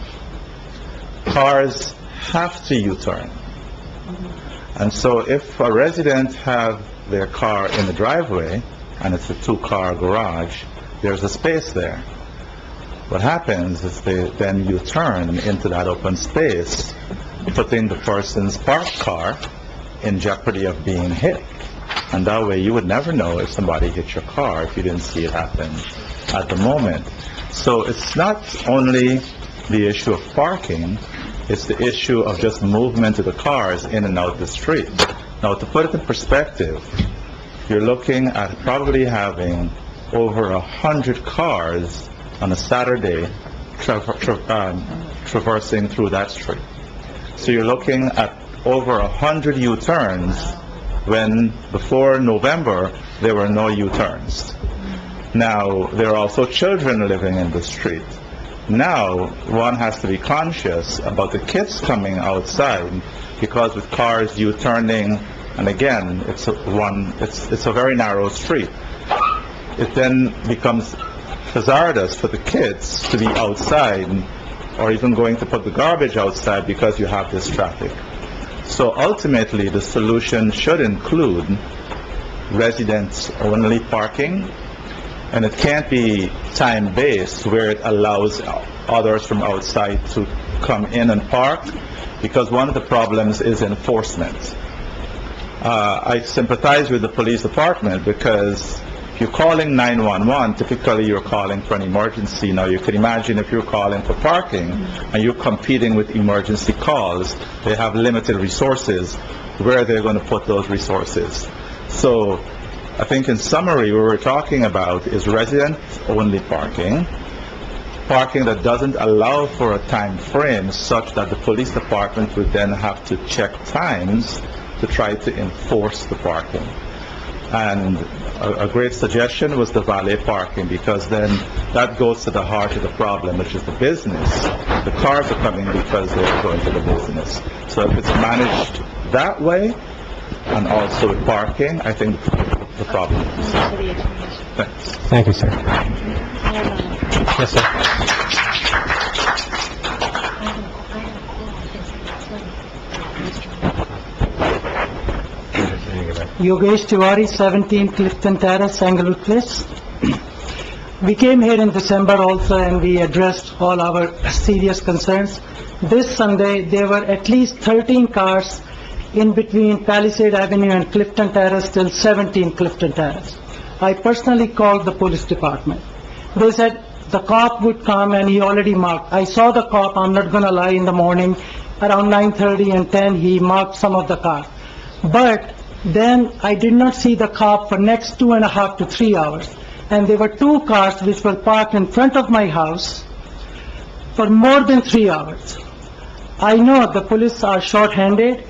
cars have to U-turn. And so if a resident have their car in the driveway, and it's a 2-car garage, there's a space there. What happens is they then U-turn into that open space, putting the person's parked car in jeopardy of being hit. And that way you would never know if somebody hit your car if you didn't see it happen at the moment. So it's not only the issue of parking, it's the issue of just movement of the cars in and out the street. Now, to put it in perspective, you're looking at probably having over 100 cars on a Saturday traversing through that street. So you're looking at over 100 U-turns when before November there were no U-turns. Now, there are also children living in the street. Now, one has to be conscious about the kids coming outside, because with cars U-turning, and again, it's a very narrow street. It then becomes hazardous for the kids to be outside, or even going to put the garbage outside because you have this traffic. So ultimately, the solution should include residents-only parking, and it can't be time-based where it allows others from outside to come in and park, because one of the problems is enforcement. I sympathize with the police department, because if you're calling 911, typically you're calling for an emergency. Now, you can imagine if you're calling for parking and you're competing with emergency calls, they have limited resources. Where they're going to put those resources? So, I think in summary, what we're talking about is resident-only parking, parking that doesn't allow for a time frame such that the police department would then have to check times to try to enforce the parking. And a great suggestion was the valet parking, because then that goes to the heart of the problem, which is the business. The cars are coming because they're going to the business. So if it's managed that way, and also with parking, I think the problem is. Thanks. Thank you, sir. Yes, sir. Yogesh Tiwari, 17 Clifton Terrace, Englewood Place. We came here in December also, and we addressed all our serious concerns. This Sunday, there were at least 13 cars in between Palisade Avenue and Clifton Terrace till 17 Clifton Terrace. I personally called the police department. They said the cop would come and he already marked. I saw the cop, I'm not gonna lie, in the morning, around 9:30 and 10, he marked some of the cars. But then I did not see the cop for next 2.5 to 3 hours. And there were 2 cars which were parked in front of my house for more than 3 hours. I know the police are short-handed.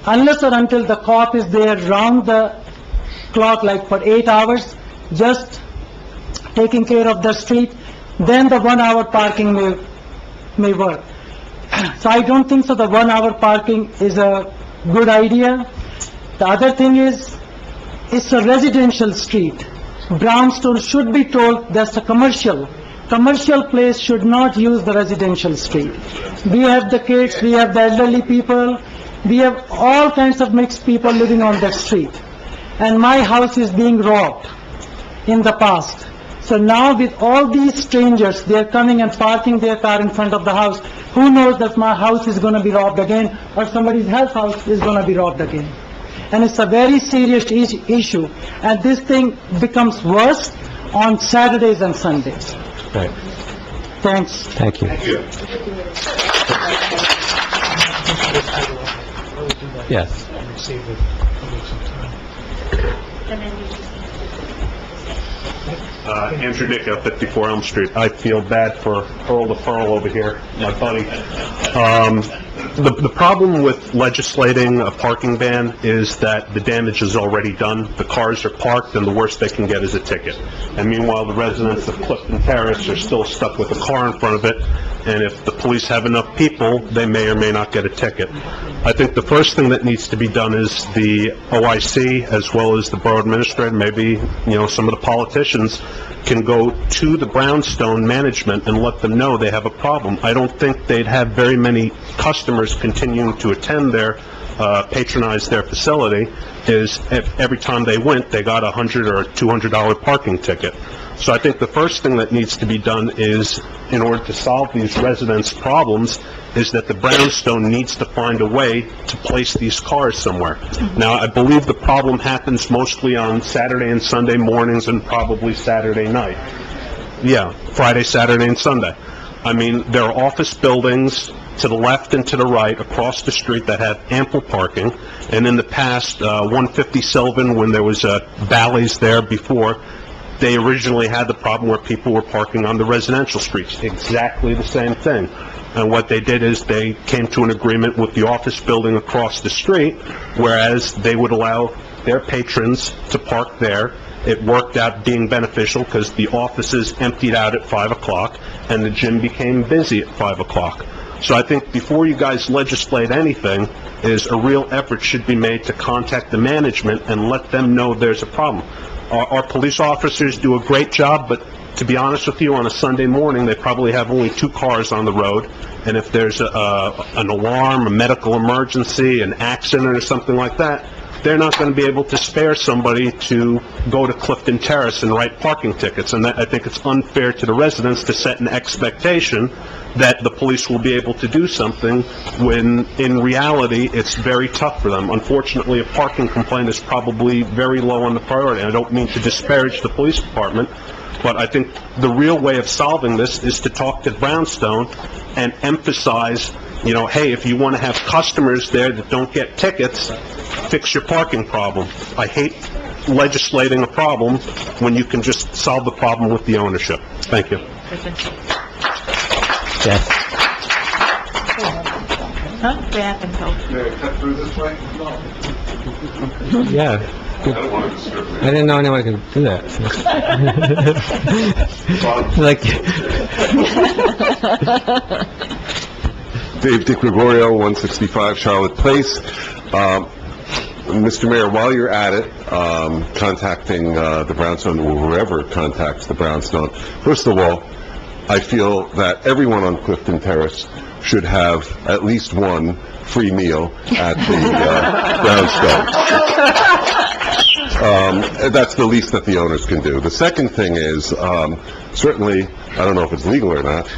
Unless or until the cop is there round the clock, like for 8 hours, just taking care of the street, then the 1 hour parking may work. So I don't think so the 1 hour parking is a good idea. The other thing is, it's a residential street. Brownstone should be told that's a commercial. Commercial place should not use the residential street. We have the kids, we have the elderly people, we have all kinds of mixed people living on that street. And my house is being robbed in the past. So now with all these strangers, they're coming and parking their car in front of the house. Who knows that my house is gonna be robbed again, or somebody else's house is gonna be robbed again. And it's a very serious issue. And this thing becomes worse on Saturdays and Sundays. Right. Thanks. Thank you. Yes. Andrew Nicka, 54 Elm Street. I feel bad for Earl the Pearl over here, my buddy. The problem with legislating a parking ban is that the damage is already done. The cars are parked, and the worst they can get is a ticket. And meanwhile, the residents of Clifton Terrace are still stuck with a car in front of it, and if the police have enough people, they may or may not get a ticket. I think the first thing that needs to be done is the OIC, as well as the borough administrator, maybe, some of the politicians, can go to the Brownstone management and let them know they have a problem. I don't think they'd have very many customers continuing to attend their, patronize their facility, is if every time they went, they got a $100 or $200 parking ticket. So I think the first thing that needs to be done is, in order to solve these residents' problems, is that the Brownstone needs to find a way to place these cars somewhere. Now, I believe the problem happens mostly on Saturday and Sunday mornings and probably Saturday night. Yeah, Friday, Saturday, and Sunday. I mean, there are office buildings to the left and to the right across the street that have ample parking, and in the past, 150 Sylvan, when there was Bally's there before, they originally had the problem where people were parking on the residential streets. Exactly the same thing. And what they did is they came to an agreement with the office building across the street, whereas they would allow their patrons to park there. It worked out being beneficial because the offices emptied out at 5 o'clock and the gym became busy at 5 o'clock. So I think before you guys legislate anything, is a real effort should be made to contact the management and let them know there's a problem. Our police officers do a great job, but to be honest with you, on a Sunday morning, they probably have only 2 cars on the road, and if there's an alarm, a medical emergency, an accident or something like that, they're not going to be able to spare somebody to go to Clifton Terrace and write parking tickets. And I think it's unfair to the residents to set an expectation that the police will be able to do something when, in reality, it's very tough for them. Unfortunately, a parking complaint is probably very low on the priority. I don't mean to disparage the police department, but I think the real way of solving this is to talk to Brownstone and emphasize, hey, if you want to have customers there that don't get tickets, fix your parking problem. I hate legislating a problem when you can just solve the problem with the ownership. Thank you. Yes. Huh? They haven't told. May I cut through this way? Yeah. I don't want to disturb you. I didn't know anyone could do that. Like... Dave DiGregorio, 165 Charlotte Place. Mr. Mayor, while you're at it, contacting the Brownstone, or whoever contacts the Brownstone, first of all, I feel that everyone on Clifton Terrace should have at least one free meal at the Brownstone. That's the least that the owners can do. The second thing is, certainly, I don't know if it's legal or not,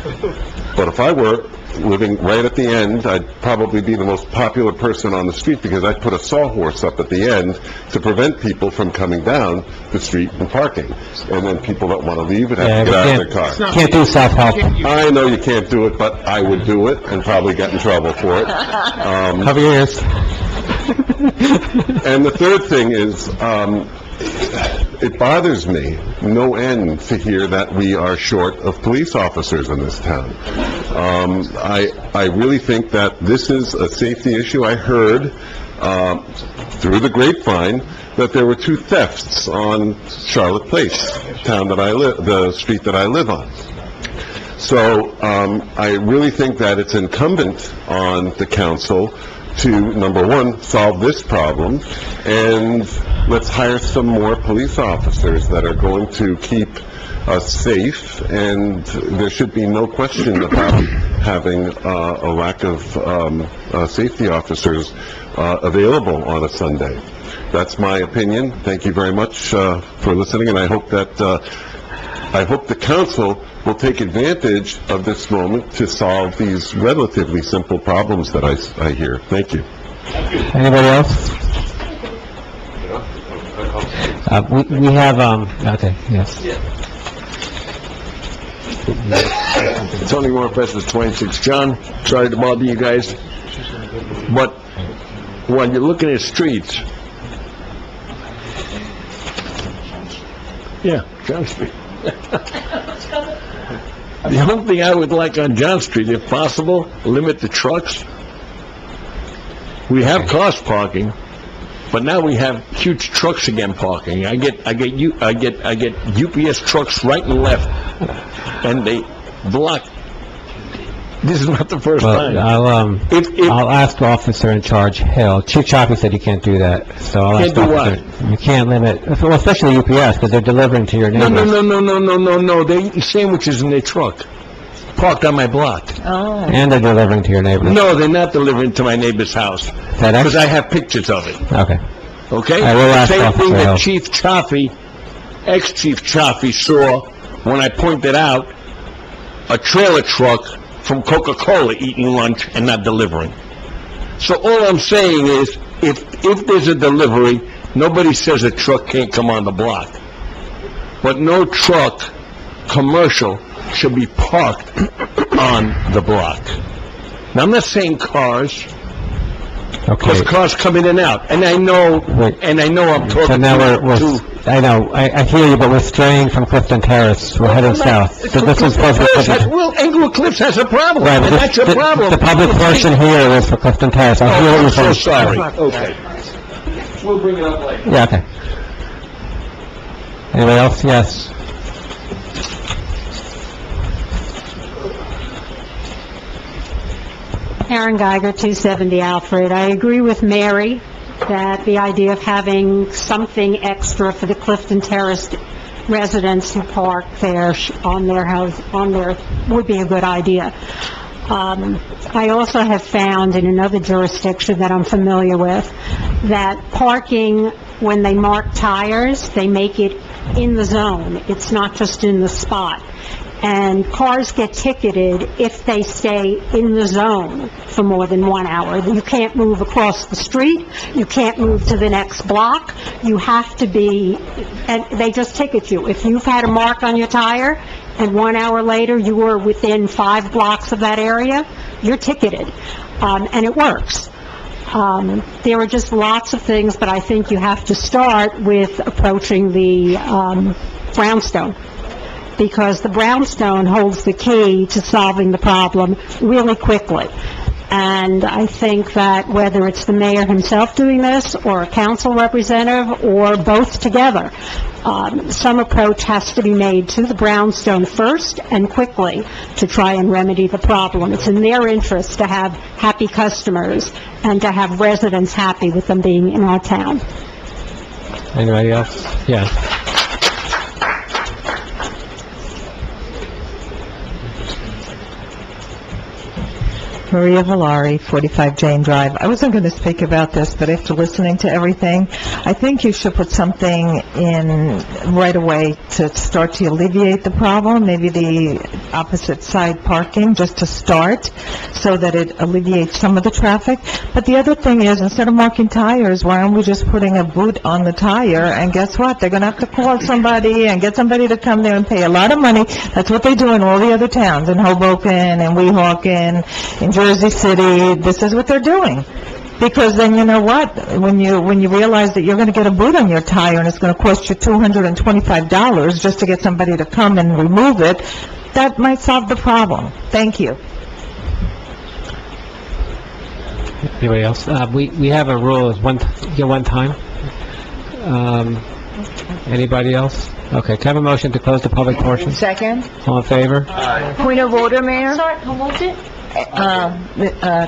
but if I were living right at the end, I'd probably be the most popular person on the street because I'd put a sawhorse up at the end to prevent people from coming down the street and parking. And then people that want to leave would have to get out of their car. Can't do self-help. I know you can't do it, but I would do it and probably get in trouble for it. Cover your ears. And the third thing is, it bothers me no end to hear that we are short of police officers in this town. I really think that this is a safety issue. I heard through the grapevine that there were 2 thefts on Charlotte Place, the street that I live on. So I really think that it's incumbent on the council to, number one, solve this problem, and let's hire some more police officers that are going to keep us safe, and there should be no question about having a lack of safety officers available on a Sunday. That's my opinion. Thank you very much for listening, and I hope that the council will take advantage of this moment to solve these relatively simple problems that I hear. Thank you. Anybody else? We have, okay, yes. Tony Moore, President 26 John. Sorry to bother you guys, but when you're looking at streets, yeah, John Street. The only thing I would like on John Street, if possible, limit the trucks. We have cars parking, but now we have huge trucks again parking. I get UPS trucks right and left, and they block. This is not the first time. I'll ask Officer in Charge Hill. Chief Chaffee said you can't do that, so I'll ask Officer. You can't limit, well, especially UPS, because they're delivering to your neighbors. No. They eat sandwiches in their truck, parked on my block. Oh. And they're delivering to your neighbors. No, they're not delivering to my neighbor's house, FedEx? because I have pictures of it. Okay. Okay? I will ask Same Officer thing Hill. that Chief Chaffee, ex-Chief Chaffee saw when I pointed out a trailer truck from Coca-Cola eating lunch and not delivering. So all I'm saying is, if there's a delivery, nobody says a truck can't come on the block. But no truck, commercial, should be parked on the block. Now, I'm not saying cars, because cars come in and out, and I know I'm talking So now to... I know, I hear you, but we're straying from Clifton Terrace, we're heading south. So this is supposed to be... Well, Englewood Cliffs has a problem, Right, and but that's your problem. the public portion here is for Clifton Terrace. I hear what you're I'm saying. so sorry. Okay. We'll bring it up later. Yeah, okay. Anybody else? Yes. Aaron Geiger, 270 Alfred. I agree with Mary that the idea of having something extra for the Clifton Terrace residents who park there on their house, would be a good idea. I also have found in another jurisdiction that I'm familiar with, that parking, when they mark tires, they make it in the zone. It's not just in the spot. And cars get ticketed if they stay in the zone for more than 1 hour. You can't move across the street, you can't move to the next block, you have to be, and they just ticket you. If you've had a mark on your tire, and 1 hour later you were within 5 blocks of that area, you're ticketed. And it works. There are just lots of things, but I think you have to start with approaching the brownstone, because the brownstone holds the key to solving the problem really quickly. And I think that whether it's the mayor himself doing this, or a council representative, or both together, some approach has to be made to the brownstone first and quickly to try and remedy the problem. It's in their interest to have happy customers and to have residents happy with them being in our town. Anybody else? Yeah. Maria Valari, 45 Jane Drive. I wasn't going to speak about this, but after listening to everything, I think you should put something in right away to start to alleviate the problem, maybe the opposite side parking, just to start, so that it alleviates some of the traffic. But the other thing is, instead of marking tires, why aren't we just putting a boot on the tire? And guess what? They're going to have to call somebody and get somebody to come there and pay a lot of money. That's what they do in all the other towns, in Hoboken and Weehawken, in Jersey City. This is what they're doing. Because then, you know what? When you realize that you're going to get a boot on your tire and it's going to cost you $225 just to get somebody to come and remove it, that might solve the problem. Thank you. Anybody else? We have a rule, is one time. Anybody else? Okay, can I have a motion to close the public portion? Second. All in favor? Point of order, Mayor? Sorry, who moved it?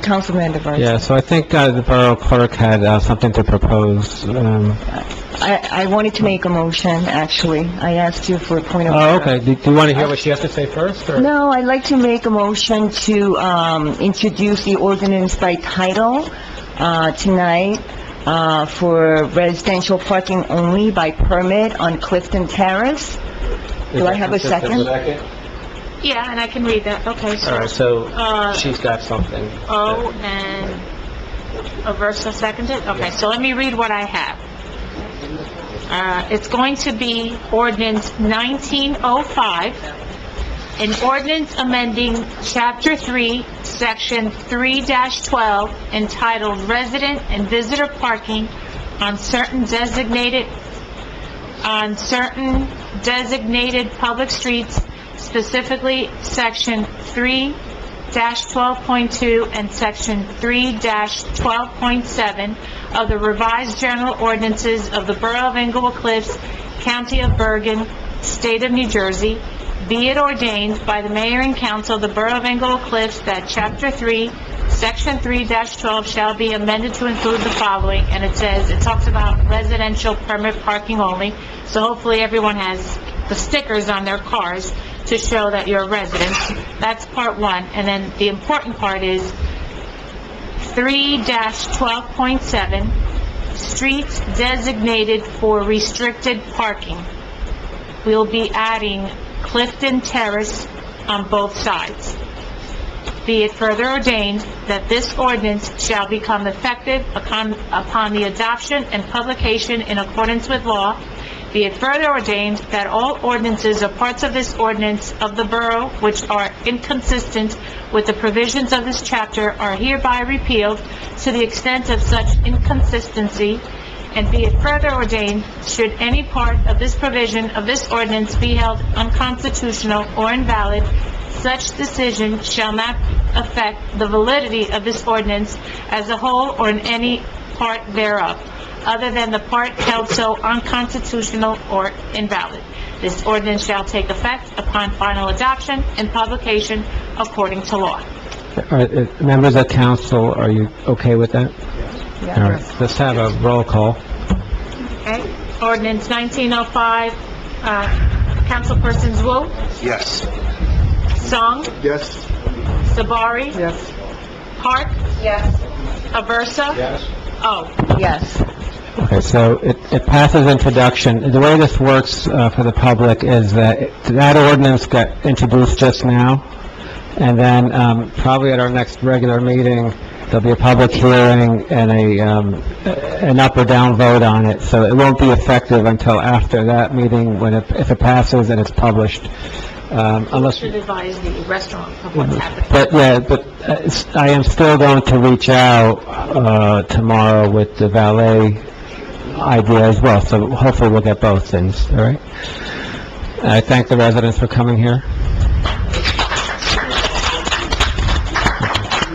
Councilman DeVarsa. Yeah, so I think the borough clerk had something to propose. I wanted to make a motion, actually. I asked you for a point of order. Oh, okay. Do you want to hear what she has to say first, or? No, I'd like to make a motion to introduce the ordinance by title tonight for residential parking only by permit on Clifton Terrace. Do I have a second? Yeah, and I can read that. Okay, so... All right, so she's got something. Oh, and Aversa seconded? Okay, so let me read what I have. It's going to be ordinance 1905, an ordinance amending Chapter 3, Section 3-12, entitled Resident and Visitor Parking on certain designated public streets, specifically Section 3-12.2 and Section 3-12.7 of the revised general ordinances of the Borough of Englewood Cliffs, County of Bergen, State of New Jersey. Be it ordained by the Mayor and Council of the Borough of Englewood Cliffs that Chapter 3, Section 3-12 shall be amended to include the following, and it talks about residential permit parking only, so hopefully everyone has the stickers on their cars to show that you're a resident. That's part one. And then the important part is 3-12.7, streets designated for restricted parking. We'll be adding Clifton Terrace on both sides. Be it further ordained that this ordinance shall become effective upon the adoption and publication in accordance with law. Be it further ordained that all ordinances or parts of this ordinance of the borough which are inconsistent with the provisions of this chapter are hereby repealed to the extent of such inconsistency. And be it further ordained, should any part of this provision of this ordinance be held unconstitutional or invalid, such decision shall not affect the validity of this ordinance as a whole or in any part thereof, other than the part held so unconstitutional or invalid. This ordinance shall take effect upon final adoption and publication according to law. Members of council, are you okay with that? Yeah. All right, let's have a roll call. Okay? Ordinance 1905, Councilpersons Wu, Yes. Song, Yes. Sabari, Yes. Park, Yes. Aversa, Yes. Oh. Yes. Okay, so it passes introduction. The way this works for the public is that ordinance got introduced just now, and then probably at our next regular meeting, there'll be a public hearing and an up or down vote on it, so it won't be effective until after that meeting, if it passes and it's published. Unless... should advise the restaurant of what's happening. But I am still going to reach out tomorrow with the valet idea as well, so hopefully we'll get both things, all right? I thank the residents for coming here.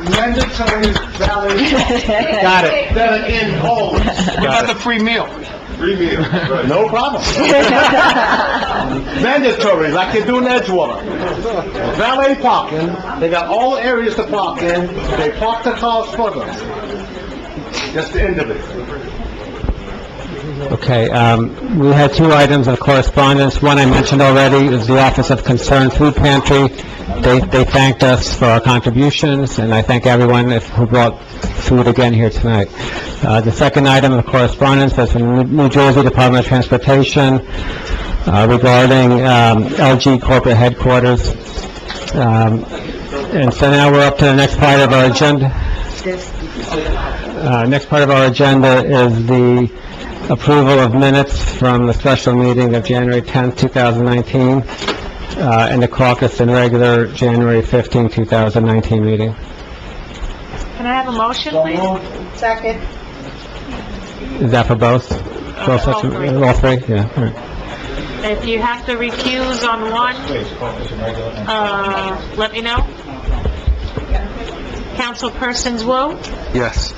Mandatory valet. Got it. That are in homes. About the free meal. No problem. Mandatory, like they do in Edgewater. Valet parking, they got all areas to park in, they park the cars for them. That's the end of it. Okay, we had two items of correspondence. One I mentioned already is the Office of Concerned Food Pantry. They thanked us for our contributions, and I thank everyone who brought food again here tonight. The second item of correspondence was from New Jersey Department of Transportation regarding LG corporate headquarters. And so now we're up to the next part of our agenda. Next part of our agenda is the approval of minutes from the special meeting of January 10th, 2019, and the caucus and regular January 15th, 2019 meeting. Can I have a motion, please? Second. Is that for both? All three. All three? Yeah, all right. If you have to recuse on one, let me know. Councilpersons Wu, Yes.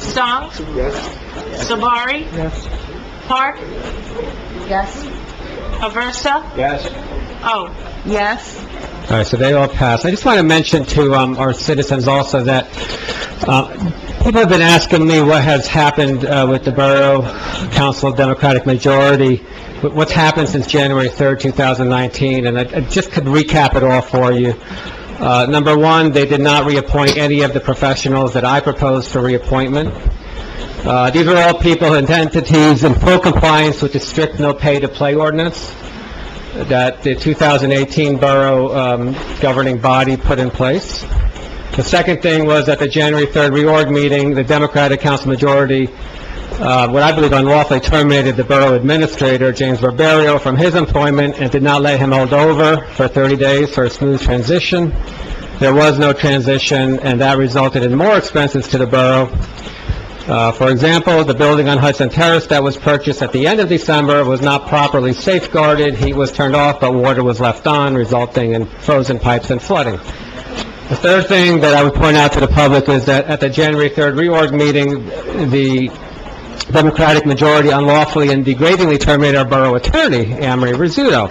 Song, Yes. Sabari, Yes. Park, Yes. Aversa, Yes. Oh. Yes. All right, so they all passed. I just want to mention to our citizens also that people have been asking me what has happened with the Borough Council Democratic majority, what's happened since January 3rd, 2019, and I just could recap it all for you. Number one, they did not reappoint any of the professionals that I proposed for reappointment. These are all people and entities in full compliance with the strict no-pay-to-play ordinance that the 2018 Borough governing body put in place. The second thing was at the January 3rd reorg meeting, the Democratic Council majority, what I believe unlawfully terminated the Borough Administrator, James Barbario, from his employment and did not let him hold over for 30 days for a smooth transition. There was no transition, and that resulted in more expenses to the Borough. For example, the building on Hudson Terrace that was purchased at the end of December was not properly safeguarded. Heat was turned off, but water was left on, resulting in frozen pipes and flooding. The third thing that I would point out to the public is that at the January 3rd reorg meeting, the Democratic majority unlawfully and degradingly terminated our borough attorney, Amory Rizzuto,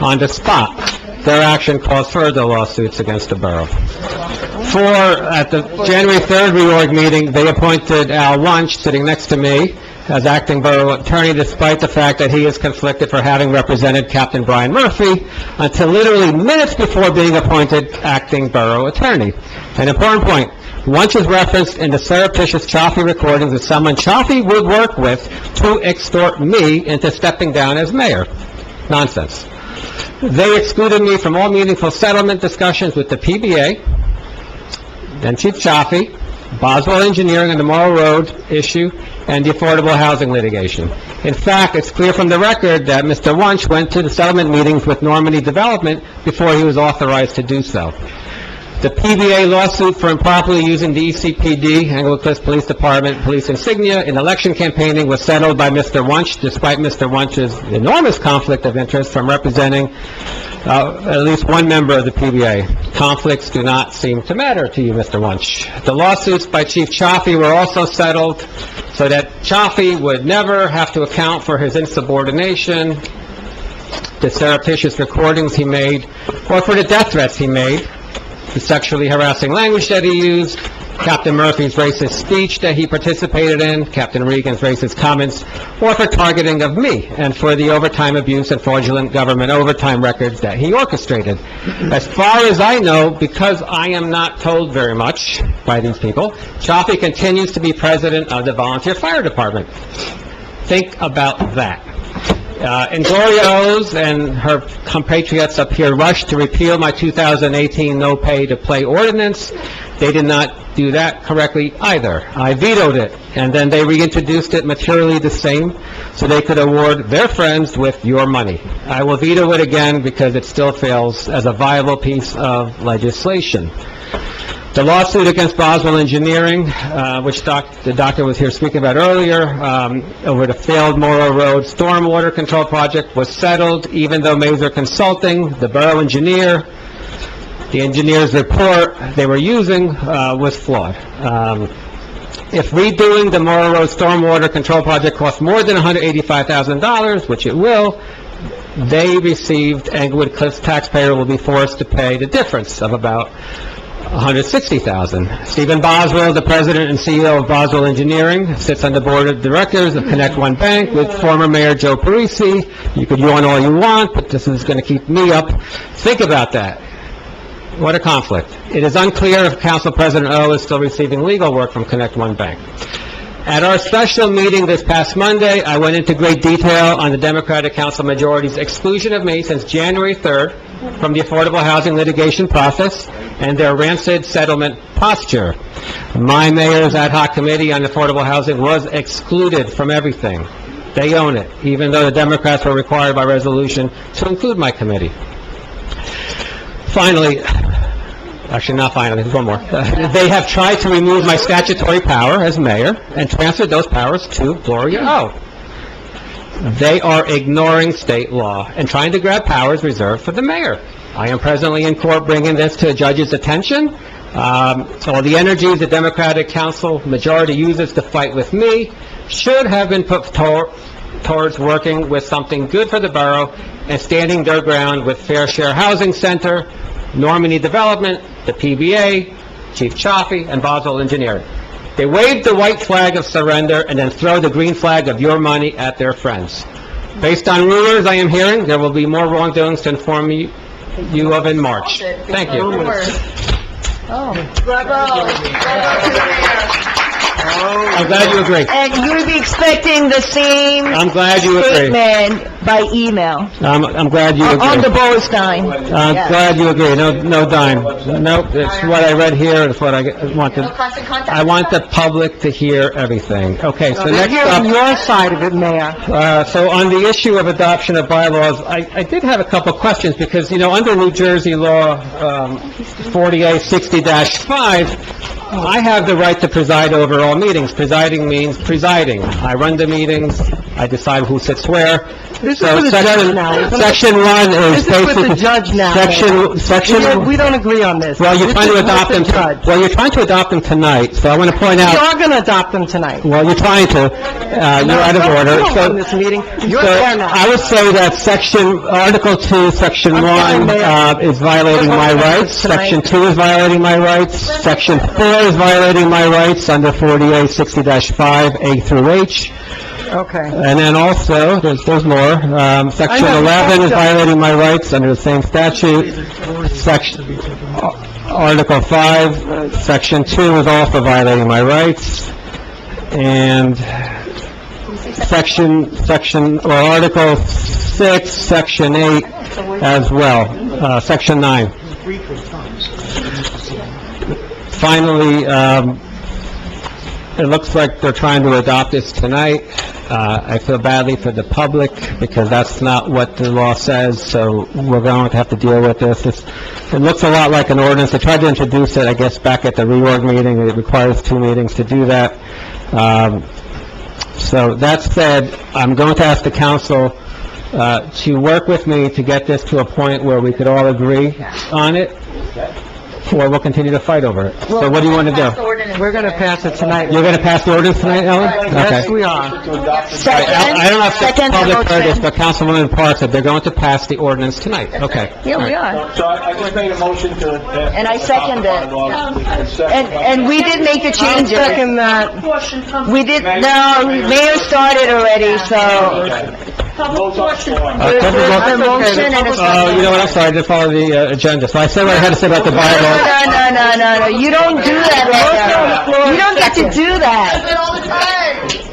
on the spot. Their action caused further lawsuits against the borough. At the January 3rd reorg meeting, they appointed Al Wunsch, sitting next to me, as acting borough attorney, despite the fact that he is conflicted for having represented Captain Brian Murphy until literally minutes before being appointed acting borough attorney. An important point, Wunsch is referenced in the surreptitious Chaffee recordings as someone Chaffee would work with to extort me into stepping down as mayor. Nonsense. They excluded me from all meaningful settlement discussions with the PBA, then Chief Chaffee, Boswell Engineering on the Morrow Road issue, and the affordable housing litigation. In fact, it's clear from the record that Mr. Wunsch went to the settlement meetings with Normandy Development before he was authorized to do so. The PBA lawsuit for improperly using the ECPD, Englewood Cliffs Police Department, police insignia in election campaigning was settled by Mr. Wunsch, despite Mr. Wunsch's enormous conflict of interest from representing at least one member of the PBA. Conflicts do not seem to matter to you, Mr. Wunsch. The lawsuits by Chief Chaffee were also settled so that Chaffee would never have to account for his insubordination, the surreptitious recordings he made, or for the death threats he made, the sexually harassing language that he used, Captain Murphy's racist speech that he participated in, Captain Regan's racist comments, or for targeting of me, and for the overtime abuse and fraudulent government overtime records that he orchestrated. As far as I know, because I am not told very much by these people, Chaffee continues to be president of the Volunteer Fire Department. Think about that. And Gloria O's and her compatriots up here rushed to repeal my 2018 no-pay-to-play ordinance. They did not do that correctly either. I vetoed it, and then they reintroduced it materially the same, so they could award their friends with your money. I will veto it again because it still fails as a viable piece of legislation. The lawsuit against Boswell Engineering, which the doctor was here speaking about earlier, over the failed Morrow Road stormwater control project was settled, even though Mazer Consulting, the borough engineer, the engineer's report they were using was flawed. If redoing the Morrow Road stormwater control project costs more than $185,000, which it will, they received, Englewood Cliffs taxpayer will be forced to pay the difference of about $160,000. Stephen Boswell, the president and CEO of Boswell Engineering, sits on the board of directors of Connect One Bank with former Mayor Joe Parisi. You could yawn all you want, but this is going to keep me up. Think about that. What a conflict. It is unclear if Council President O is still receiving legal work from Connect One Bank. At our special meeting this past Monday, I went into great detail on the Democratic Council majority's exclusion of me since January 3rd from the affordable housing litigation process and their rancid settlement posture. My mayor's ad hoc committee on affordable housing was excluded from everything. They own it, even though the Democrats were required by resolution to include my committee. Finally, actually not finally, there's one more. They have tried to remove my statutory power as mayor and transferred those powers to Gloria O. They are ignoring state law and trying to grab powers reserved for the mayor. I am presently in court bringing this to a judge's attention. All the energies the Democratic Council majority uses to fight with me should have been put towards working with something good for the borough and standing their ground with Fair Share Housing Center, Normandy Development, the PBA, Chief Chaffee, and Boswell Engineering. They wave the white flag of surrender and then throw the green flag of your money at their friends. Based on rumors I am hearing, there will be more wrongdoings to inform you of in March. Thank you. I'm glad you agree. And you would be expecting the same I'm glad you agree. statement by email I'm glad you agree. on the Bolstein. I'm glad you agree. No dime. Nope, it's what I read here, it's what I want the public to hear everything. Okay, so next up... your side of it, Mayor. So on the issue of adoption of bylaws, I did have a couple questions, because, under New Jersey law 4860-5, I have the right to preside over all meetings. Presiding means presiding. I run the meetings, I decide who sits where. This is with the judge now. isn't it? Section 1 is This is with basically... the judge now. Section... We don't agree on this. Well, you're This trying to is adopt with them... the judge. Well, you're trying to adopt them tonight, so I want to point You out... are going to adopt them tonight. Well, you're trying to. You're out of order. You don't run this meeting. You're So there now. I would say that Article 2, Section 1 is violating my rights. Section 2 is violating my rights. Section 4 is violating my rights under 4860-5, A through H. Okay. And then also, there's more. Section 11 is violating my rights under the same statute. Article 5, Section 2 is also violating my rights. And Article 6, Section 8 as well, Section 9. Finally, it looks like they're trying to adopt this tonight. I feel badly for the public, because that's not what the law says, so we're going to have to deal with this. It looks a lot like an ordinance. They tried to introduce it, I guess, back at the reorg meeting. It requires 2 meetings to do that. So that said, I'm going to ask the council to work with me to get this to a point where we could all agree on it, or we'll continue to fight over it. So what do you want to do? We're going to pass it tonight. You're going to pass the ordinance tonight, Ellen? Yes, Okay. we are. I don't know if the public heard this, but Councilwoman Park said they're going to pass the ordinance tonight. Okay. Yeah, we are. So I just made a motion to... And I second it. And we did make the changes. Second that. We did, no, Mayor started already, so... There's a motion and a second. You know what, I'm sorry, I didn't follow the agenda, so I said what I had to say about the bylaws. No, you don't do that, Mayor. You don't get to do that.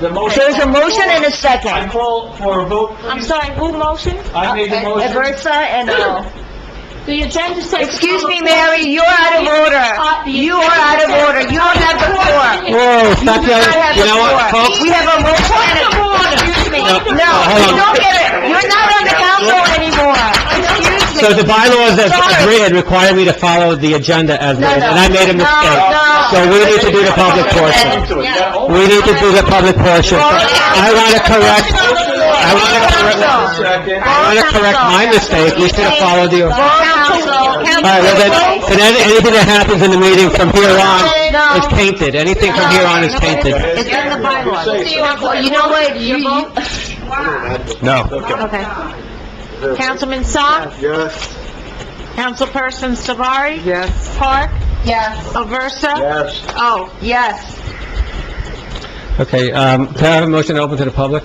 There's a motion and a I second. call for a vote. I'm sorry, who motion? I made the motion. Aversa and, The agenda says... excuse me, Mary, you're out of order. You are out of order. You don't have the floor. Whoa, stop You do not yelling. have You the know what, floor. folks? We have a motion and a... Excuse me. No, hold you on. don't get it. You're not on the council anymore. Excuse me. So the bylaws as Sorry. read require me to follow the agenda as No, read, no. and I made a mistake. No. So we need to do the public portion. We need to do the public portion. I want to correct my mistake. We should have followed the... All right, well then anything that happens in the meeting from here on is tainted. Anything from here on is tainted. It's in the bylaws. You know what? No. Okay. Councilman Socks? Yes. Councilperson Savari? Yes. Park? Yes. Aversa? Yes. Oh, Yes. Okay, can I have a motion to open to the public?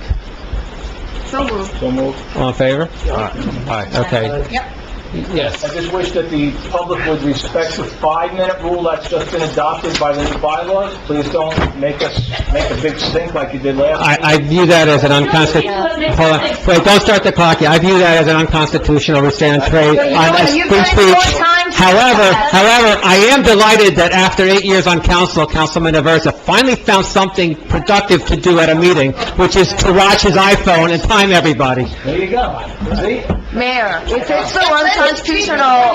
So moved. So moved. All in favor? Aye. Okay. Yep. Yes. I just wish that the public would respect the 5-minute rule that's just been adopted by the new bylaws. Please don't make us make a big stink like you did last week. I view that as an unconstitutional, hold on, wait, don't start the clock yet. I view that as an unconstitutional restraint on trade, on You've free done it 4 speech. times. However, I am delighted that after 8 years on council, Councilman Aversa finally found something productive to do at a meeting, which is to watch his iPhone and time everybody. There you go. See? Mayor, if it's so unconstitutional,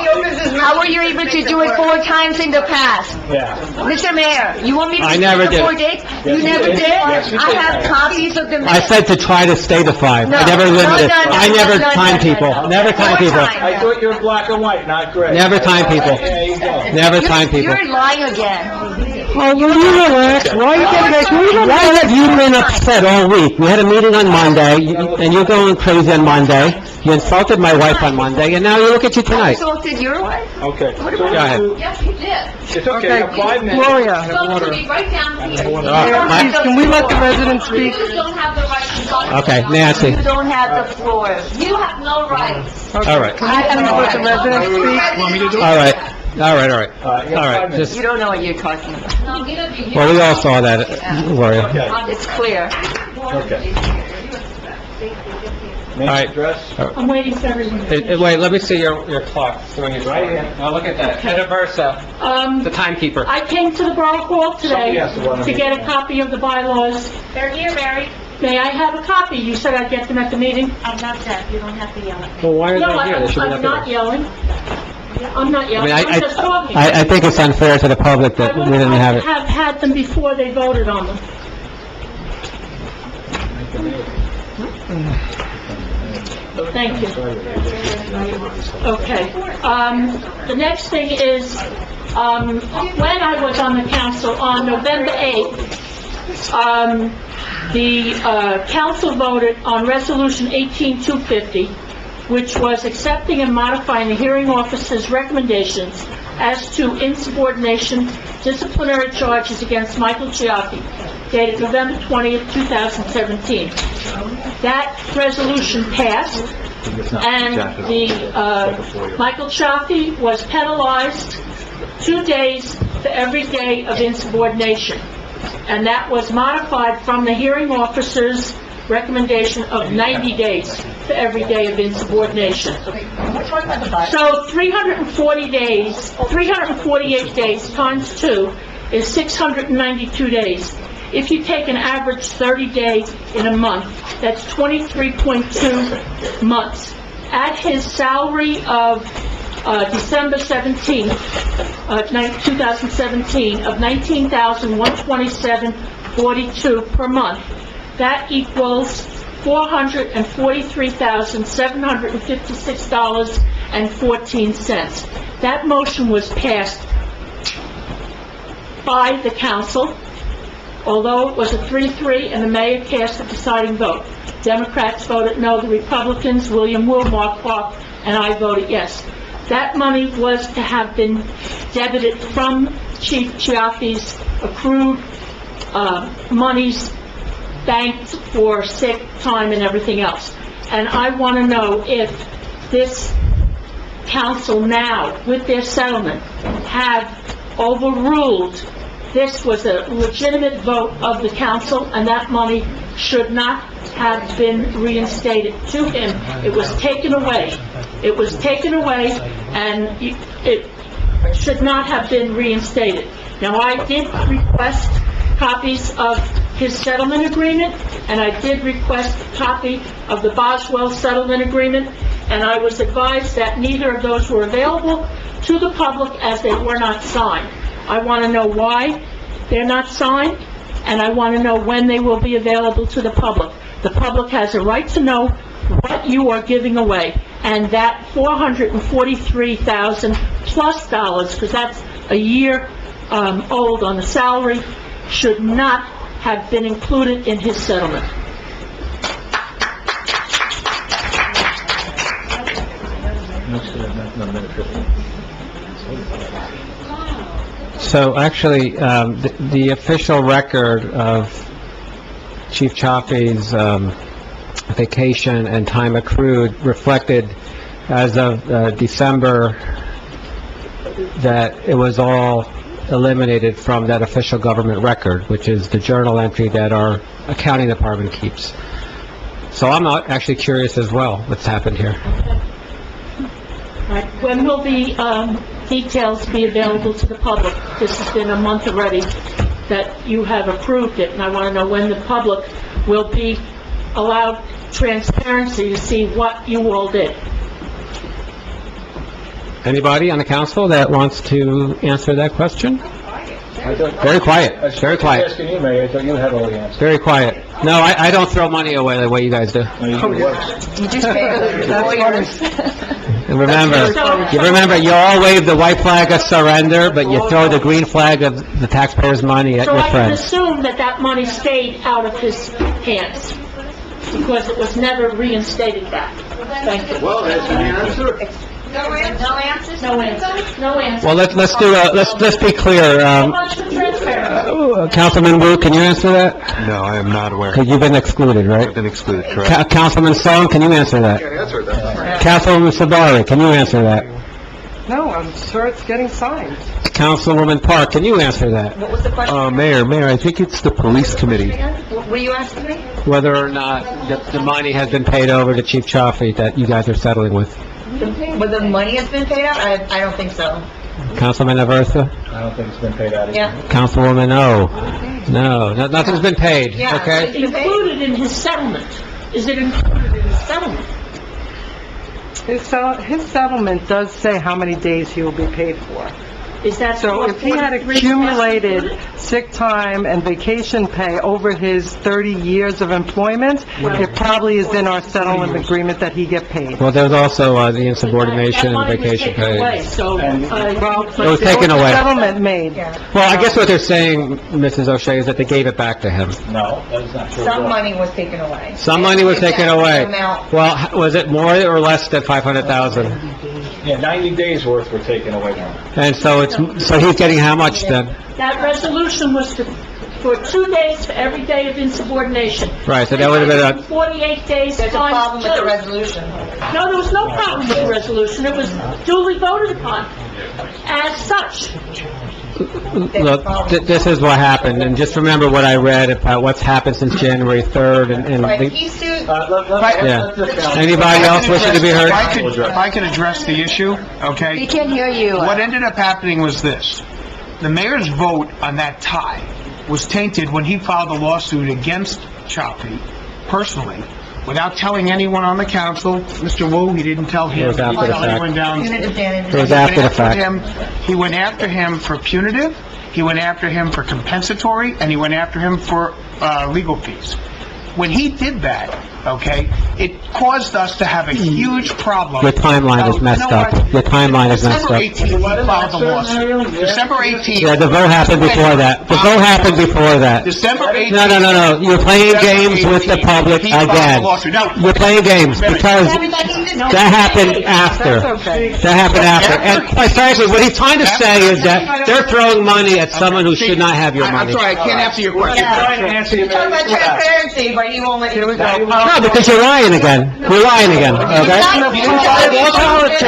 how were you able to do it 4 times in the past? Yeah. Mr. Mayor, you want me to... I never do did. 4 days? You you never did. did? Yes, you I did. have copies of the I minutes. said to try to stay to 5. No, I never no, limited. no, no, I never no, no, time no, people. no. Never time 4 people. times. I thought you were black and white, not gray. Never time people. There you go. Never time people. You're lying again. Oh, will you relax? Why have you been upset all week? We had a meeting on Monday, and you're going crazy on Monday. You insulted my wife on Monday, and now you look at you I tonight. insulted your wife? Okay. Go ahead. Yes, you did. It's okay, you have 5 minutes. Gloria. Supposed to be right down here. You Mike? Can we let the residents speak? don't have the right to talk. Okay, Nancy. You don't have the floor. You have no rights. All right. Can we let the residents speak? All right. All right, all right. You have All 5 right, minutes. just, You don't know what you're talking about. well, we all saw that, Gloria. Okay. It's clear. Okay. Name All right. and address? I'm waiting for everyone. Wait, let me see your clock. So when you- Right here. Oh, look at that. Ed Aversa, the timekeeper. I came to the Borough Hall today Somebody has to run a to get a copy of the bylaws. they're here, Mary. May I have a copy? You said I'd get them at the meeting? I'm not deaf, you don't have to yell at me. Well, why are No, they here? They should be I'm up not there. yelling. I'm not I yelling, mean, I'm just talking. I think it's unfair to the public that we didn't have it. have had them before they voted on them. Thank you. Okay. The next thing is, when I was on the council on November 8th, the council voted on Resolution 18250, which was accepting and modifying the hearing officer's recommendations as to insubordination disciplinary charges against Michael Chiaffi, dated November 20th, 2017. That resolution passed, and Michael Chiaffi was penalized 2 days for every day of insubordination. And that was modified from the hearing officer's recommendation of 90 days for every day of insubordination. So 340 days, 348 days times 2 is 692 days. If you take an average 30 days in a month, that's 23.2 months. At his salary of December 17th, 2017, of $19,127.42 per month, that equals $443,756.14. That motion was passed by the council, although it was a 3-3 and the mayor cast the deciding vote. Democrats voted no, the Republicans, William Will, Mark Clark, and I voted yes. That money was to have been debited from Chief Chiaffi's accrued monies banked for sick time and everything else. And I want to know if this council now, with their settlement, have overruled. This was a legitimate vote of the council, and that money should not have been reinstated to him. It was taken away. It was taken away, and it should not have been reinstated. Now, I did request copies of his settlement agreement, and I did request a copy of the Boswell settlement agreement, and I was advised that neither of those were available to the public as they were not signed. I want to know why they're not signed, and I want to know when they will be available to the public. The public has a right to know what you are giving away, and that $443,000 plus dollars, because that's a year old on the salary, should not have been included in his settlement. So actually, the official record of Chief Chaffee's vacation and time accrued reflected as of December that it was all eliminated from that official government record, which is the journal entry that our accounting department keeps. So I'm not actually curious as well what's happened here. Right. When will the details be available to the public? This has been a month already that you have approved it, and I want to know when the public will be allowed transparency to see what you all did. Anybody on the council that wants to answer that question? Very quiet, very quiet. Asking you, Mayor, I thought you had all the answers. Very quiet. No, I don't throw money away the way you guys do. You just paid the lawyers. And remember, you all wave the white flag of surrender, but you throw the green flag of the taxpayers' money at So your I can friends. assume that that money stayed out of his hands, because it was never reinstated back. Thank you. Well, that's an answer. No answers? No answers. No answers. Well, let's be clear. So much for transparency. Councilman Wu, can you answer that? No, I am not aware. Because you've been excluded, right? I've been excluded, correct. Councilman Song, can you answer that? Answer that. Councilwoman Sabari, can you answer that? No, I'm sure it's getting signed. Councilwoman Park, can you answer that? What was the question? Mayor, I think it's the police committee. What were you asking me? Whether or not the money has been paid over to Chief Chaffee that you guys are settling with. Whether the money has been paid out? I don't think so. Councilman Aversa? I don't think it's been paid out. Yeah. Councilwoman No, nothing's been paid, Yeah. okay? Is it included in his settlement? Is it included in his settlement? His settlement does say how many days he will be paid for. Is that... So if he had accumulated sick time and vacation pay over his 30 years of employment, it probably is in our settlement agreement that he get paid. Well, there's also the insubordination and vacation pay. It It was taken away. Settlement made. Well, I guess what they're saying, Mrs. O'Shea, is that they gave it back to him. No, that's not true. Some money was taken away. Some money was taken away. Amount. Well, was it more or less than 500,000? Yeah, 90 days worth were taken away from him. And so he's getting how much then? That resolution was for 2 days for every day of insubordination. Right, so that would have been 48 days There's a times problem with the 2. resolution. No, there was no problem with the resolution. It was duly voted upon as such. Look, this is what happened, and just remember what I read about what's happened since January 3rd, and Right, the- he sued... yeah. Anybody else wishing to be heard? If I could address the issue, okay? He can't hear you. What ended up happening was this. The mayor's vote on that tie was tainted when he filed a lawsuit against Chaffee personally, without telling anyone on the council. Mr. Wu, he didn't tell him. It was after He didn't the tell fact. anyone down. Unit advantage. It was after the fact. He went after him for punitive, he went after him for compensatory, and he went after him for legal fees. When he did that, okay, it caused us to have a huge problem. Your timeline is messed up. Your timeline is messed December up. 18th, he filed the lawsuit. December 18th. Yeah, the vote happened before that. The vote happened before that. December 18th. No. You're playing games with the public He filed the again. lawsuit. No. You're playing games because that happened after. That happened after. And quite frankly, what he's trying to say is that they're throwing money at someone who should not have your I'm money. sorry, I can't answer your question. You're talking about transparency, but you won't let you... No, because you're lying again. You're lying again, okay?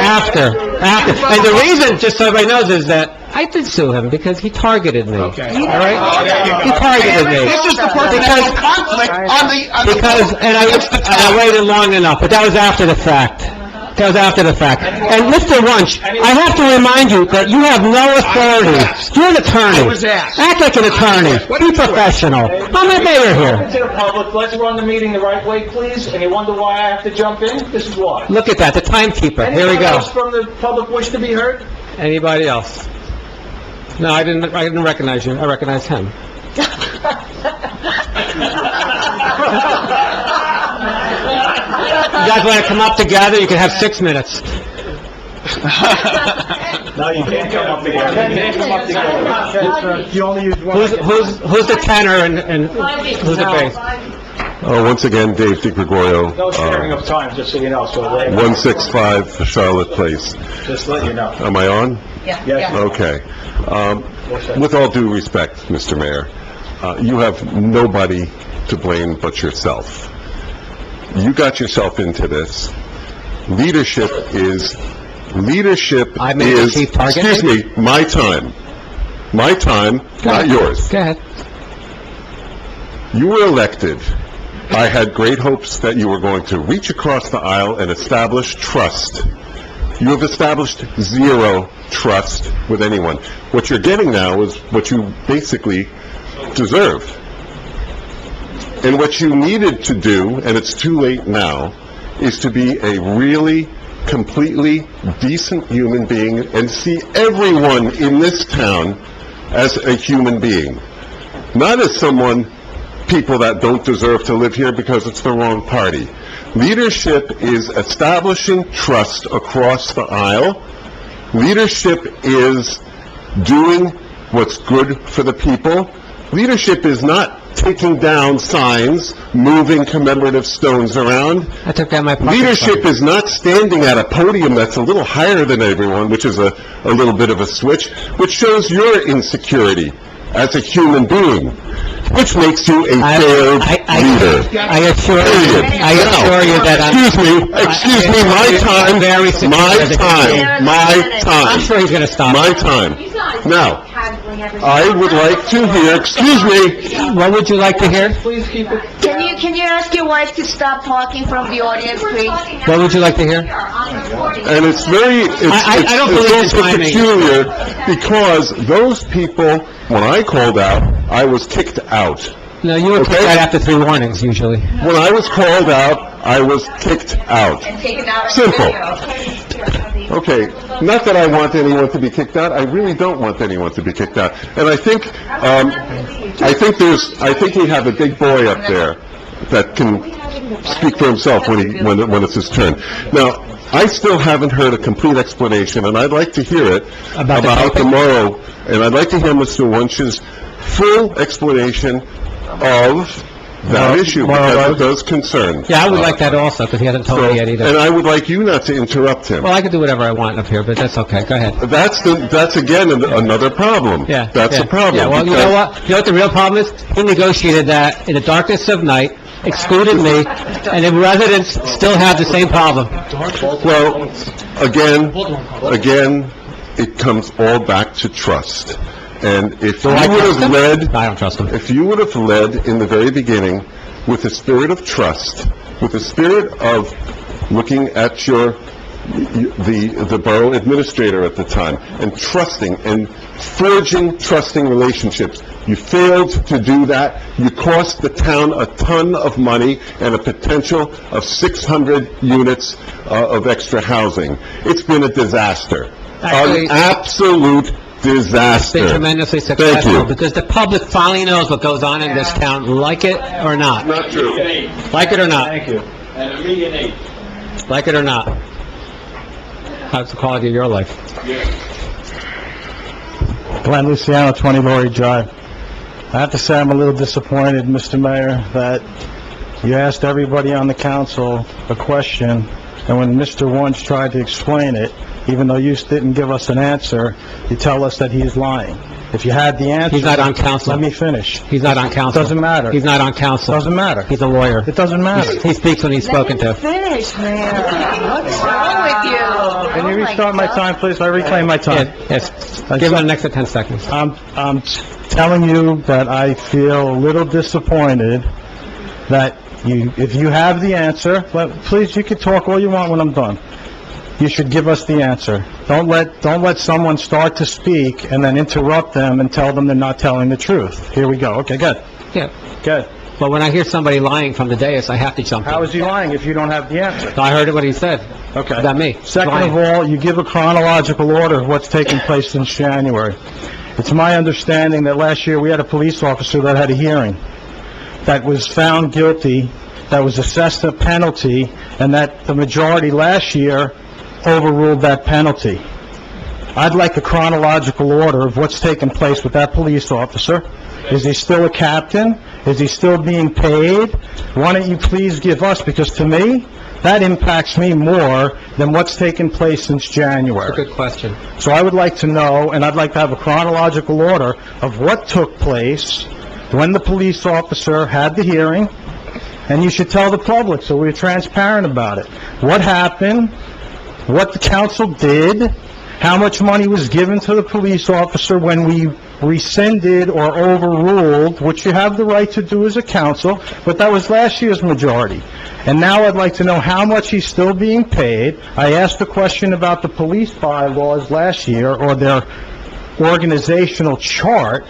After. And the reason, just so everybody knows, is that I did sue him because he targeted me. Okay. All right? He targeted me. This is the Because, conflict on the... because, and I waited long enough, but that was after the fact. That was after the fact. And Mr. Wunsch, I have to remind you that you have no authority. You're an attorney. I was asked. Act like an attorney. Be professional. I'm the mayor here. To the public, let's run the meeting the right way, please, and you wonder why I have to jump in? This is why. Look at that, the timekeeper. Here we Anyone go. else from the public wish to be heard? Anybody else? No, I didn't recognize you. I recognized him. You guys want to come up together? You can have 6 minutes. No, you can't come up together. You can't come up together. Who's the tenor and who's the bass? Once again, Dave DiGregorio, No sharing of time, just so you know, so... 165 Charlotte Place. Just let you know. Am I on? Yes. Okay. With all due respect, Mr. Mayor, you have nobody to blame but yourself. You got yourself into this. Leadership is, I made the chief target? excuse me, my time. My time, not yours. Go ahead. You were elected. I had great hopes that you were going to reach across the aisle and establish trust. You have established zero trust with anyone. What you're getting now is what you basically deserve. And what you needed to do, and it's too late now, is to be a really completely decent human being and see everyone in this town as a human being. Not as people that don't deserve to live here because it's the wrong party. Leadership is establishing trust across the aisle. Leadership is doing what's good for the people. Leadership is not taking down signs, moving commemorative stones around. I took down my parking Leadership sign. is not standing at a podium that's a little higher than everyone, which is a little bit of a switch, which shows your insecurity as a human being, which makes you a failed leader. I assure you that Excuse me, my time. I'm sure he's going to stop. My time. Now, I would like to hear, excuse me. What would you like to hear? Can you ask your wife to stop talking from the audience, please? What would you like to hear? And it's very, I don't believe it's in also timing. peculiar, because those people, when I called out, I was kicked out. No, you were kicked out after 3 warnings, usually. When I was called out, I was kicked out. Simple. Okay, not that I want anyone to be kicked out, I really don't want anyone to be kicked out. And I think we have a big boy up there that can speak for himself when it's his turn. Now, I still haven't heard a complete explanation, and I'd like to hear it about tomorrow, and I'd like to hear Mr. Wunsch's full explanation of that issue, because it does concern. Yeah, I would like that also, because he hasn't told me yet either. And I would like you not to interrupt him. Well, I can do whatever I want up here, but that's okay. Go ahead. That's again another problem. Yeah. That's a problem. Yeah, well, you know what? You know what the real problem is? He negotiated that in the darkness of night, excluded me, and the residents still have the same problem. Well, again, it comes all back to trust. And if you would have led... I don't trust him. If you would have led in the very beginning with a spirit of trust, with a spirit of looking at the borough administrator at the time, and trusting, and forging trusting relationships, you failed to do that. You cost the town a ton of money and a potential of 600 units of extra housing. It's been a disaster. Actually, An absolute disaster. It's been tremendously Thank successful, you. because the public finally knows what goes on in this town, like it or not. Not true. Like it or not. Thank you. And a million eight. Like it or not. How's the quality of your life? Glenn Luciano, 20 Laurie Drive. I have to say I'm a little disappointed, Mr. Mayor, that you asked everybody on the council a question, and when Mr. Wunsch tried to explain it, even though you didn't give us an answer, you tell us that he's lying. If you had the answer... He's not on council. Let me finish. He's not on council. Doesn't matter. He's not on council. Doesn't matter. He's a lawyer. It doesn't matter. He speaks when he's spoken to. Finish, Mayor. What's wrong with you? Can you restart my time, please? I reclaim my time. Yes. Give him an extra 10 seconds. I'm telling you that I feel a little disappointed that if you have the answer, please, you can talk all you want when I'm done. You should give us the answer. Don't let someone start to speak and then interrupt them and tell them they're not telling the truth. Here we go. Okay, good. Yeah. Good. But when I hear somebody lying from the dais, I have to jump in. How is he lying if you don't have the answer? I heard what he said. Okay. About me. Second of all, you give a chronological order of what's taken place since January. It's my understanding that last year we had a police officer that had a hearing, that was found guilty, that was assessed a penalty, and that the majority last year overruled that penalty. I'd like a chronological order of what's taken place with that police officer, Is he still a captain? Is he still being paid? Why don't you please give us, because to me, that impacts me more than what's taken place since January. That's a good question. So I would like to know, and I'd like to have a chronological order of what took place when the police officer had the hearing, and you should tell the public so we're transparent about it. What happened, what the council did, how much money was given to the police officer when we rescinded or overruled, which you have the right to do as a council, but that was last year's majority. And now I'd like to know how much he's still being paid. I asked a question about the police bylaws last year, or their organizational chart,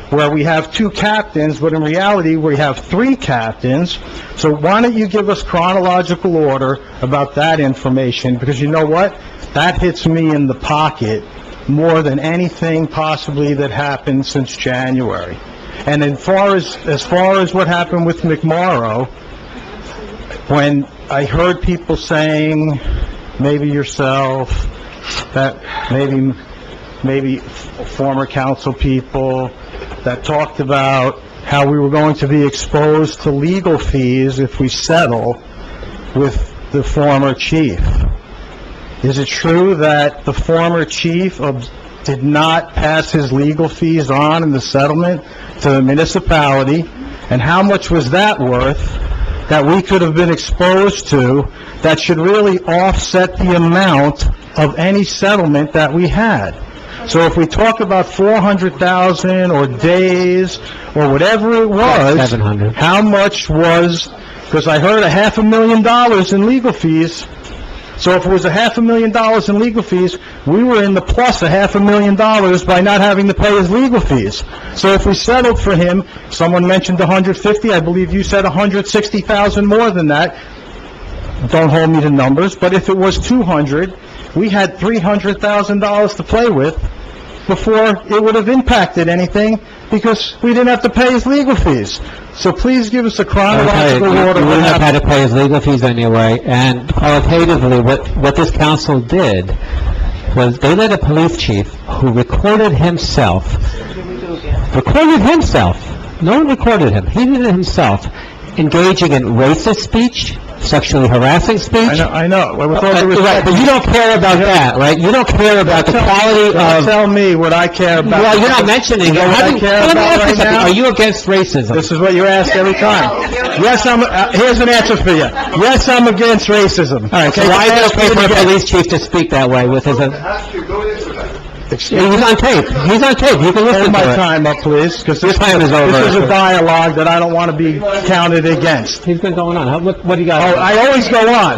where we have 2 captains, but in reality, we have 3 captains. So why don't you give us chronological order about that information? Because you know what? That hits me in the pocket more than anything possibly that happened since January. And as far as what happened with McMorrow, when I heard people saying, maybe yourself, that maybe former council people, that talked about how we were going to be exposed to legal fees if we settle with the former chief. Is it true that the former chief did not pass his legal fees on in the settlement to the municipality? And how much was that worth that we could have been exposed to that should really offset the amount of any settlement that we had? So if we talk about 400,000 or days or whatever it was, 700. how much was, because I heard $500,000 in legal fees. So if it was $500,000 in legal fees, we were in the plus $500,000 by not having to pay his legal fees. So if we settled for him, someone mentioned 150, I believe you said 160,000 more than that. Don't hold me to numbers, but if it was 200, we had $300,000 to play with before it would have impacted anything, because we didn't have to pay his legal fees. So please give us a chronological order. You wouldn't have had to pay his legal fees anyway, and qualitatively, what this council did was they let a police chief who recorded himself, no one recorded him, he did it himself, engaging in racist speech, sexually harassing speech. I know. With all due respect, right, but you don't care about that, right? You don't care about the quality of... Tell me what I care about. Well, you're not mentioning it. You know what I care about right now? Are you against racism? This is what you ask every time. Yes, here's an answer for you. Yes, I'm against racism. All right, so why is it okay for a police chief to speak that way with his... He's on tape. He's on tape. You can listen to it. Hold my time up, please, because this time is over. This is a dialogue that I don't want to be counted against. He's been going on. What do you got? Oh, I always go on.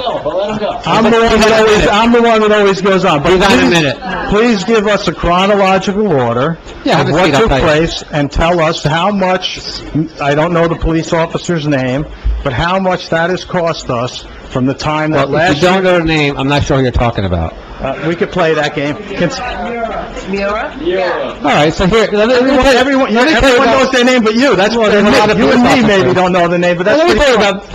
I'm the one that always goes on. But you got a minute. Please give us a chronological order of what took place and tell us how much, I don't know the police officer's name, but how much that has cost us from the time that last year... If you don't know the name, I'm not sure who you're talking about. We could play that game. All right, so here, everyone knows their name but you. That's what you and me maybe don't know the name, but that's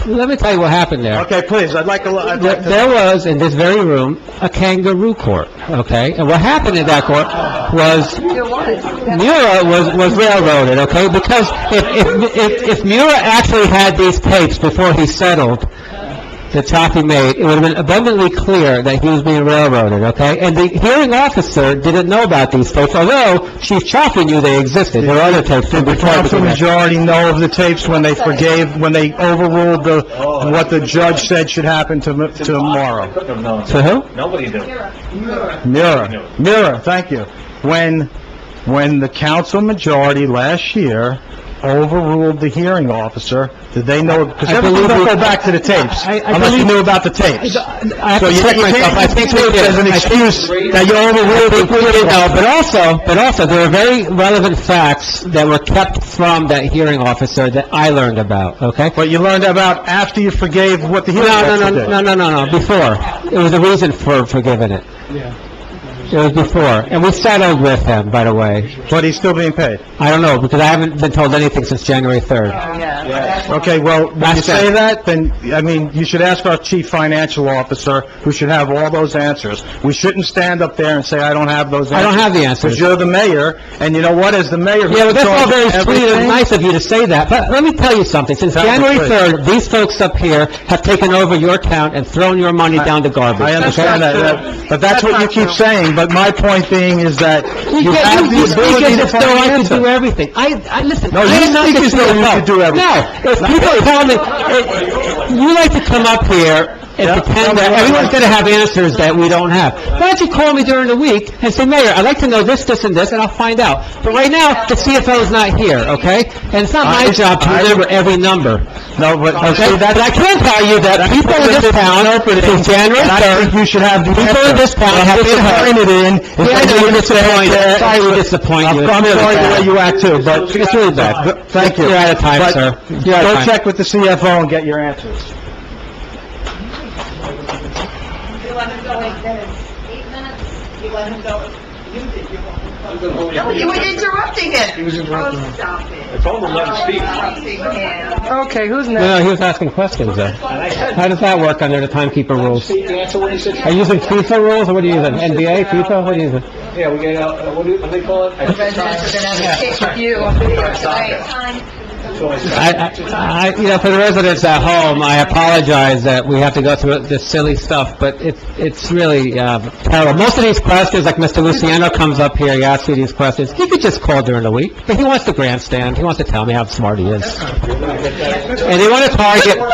let me tell you what happened there. Okay, please, I'd like to... There was, in this very room, a kangaroo court, okay? And what happened in that court was Mura was railroaded, okay? Because if Mura actually had these tapes before he settled, that Chaffee made, it would have been abundantly clear that he was being railroaded, okay? And the hearing officer didn't know about these tapes, although Chief Chaffee knew they existed. There were other tapes. Did the council majority know of the tapes when they overruled what the judge said should happen to Morrow? To who? Nobody knew. Mira, thank you. When the council majority last year overruled the hearing officer, did they know? Because everything don't go back to the tapes, unless you knew about the tapes. So you can't take it as an excuse that you overruled it. But also, there are very relevant facts that were kept from that hearing officer that I learned about, okay? But you learned about after you forgave what the hearing officer did. No, before. It was the reason for forgiving it. It was before, and we settled with him, by the way. But he's still being paid. I don't know, because I haven't been told anything since January 3rd. Okay, well, when you That's say it. that, then, I mean, you should ask our chief financial officer, who should have all those answers. We shouldn't stand up there and say, I don't have those answers. I don't have the answers. Because you're the mayor, and you know what, as the mayor... Yeah, well, that's all very sweet and everything- nice of you to say that, but let me tell you something. Since Tell me, January please. 3rd, these folks up here have taken over your town and thrown your money down the garbage. I understand okay? that, but that's what you keep saying, but my point being is that you have the You speak ability as to if though find I an could do answer. everything. Listen, No, I you am not speak the as though you CFO. could do everything. No, if people tell me, you like to come up here and pretend that everyone's going to have answers that we don't have. Why don't you call me during the week and say, Mayor, I'd like to know this, this, and this, and I'll find out. But right now, the CFO is not here, okay? And it's not my job to remember every number. No, but, Okay, but I can tell you that people in this town, since January and I 3rd, think you should have the people answer. in this town What have I'm been hurt. disappointed in is Yeah, I that know you're you're disappointed. Sorry we disappoint you. I'm It's really sorry the bad. way you act too, but... It's really bad. Thank you. You're out of time, But sir. You're out of Go time. check with the CFO and get your answers. You let him go like this. 8 minutes, you let him go. You did, No, you were interrupting him. He was interrupting him. Stop it. I told him let him speak. Okay, who's next? No, he was asking questions there. How does that work under the timekeeper rules? Answer what he said. Are you using FIFA rules, or what are you using? NBA, FIFA, what are you using? Yeah, we get, what do they call it? Residents are gonna have to kick you on video tonight. You know, for the residents at home, I apologize that we have to go through this silly stuff, but it's really terrible. Most of these questions, like Mr. Luciano comes up here, he asks me these questions, he could just call during the week, but he wants to grandstand, he wants to tell me how smart he is. And they want to target people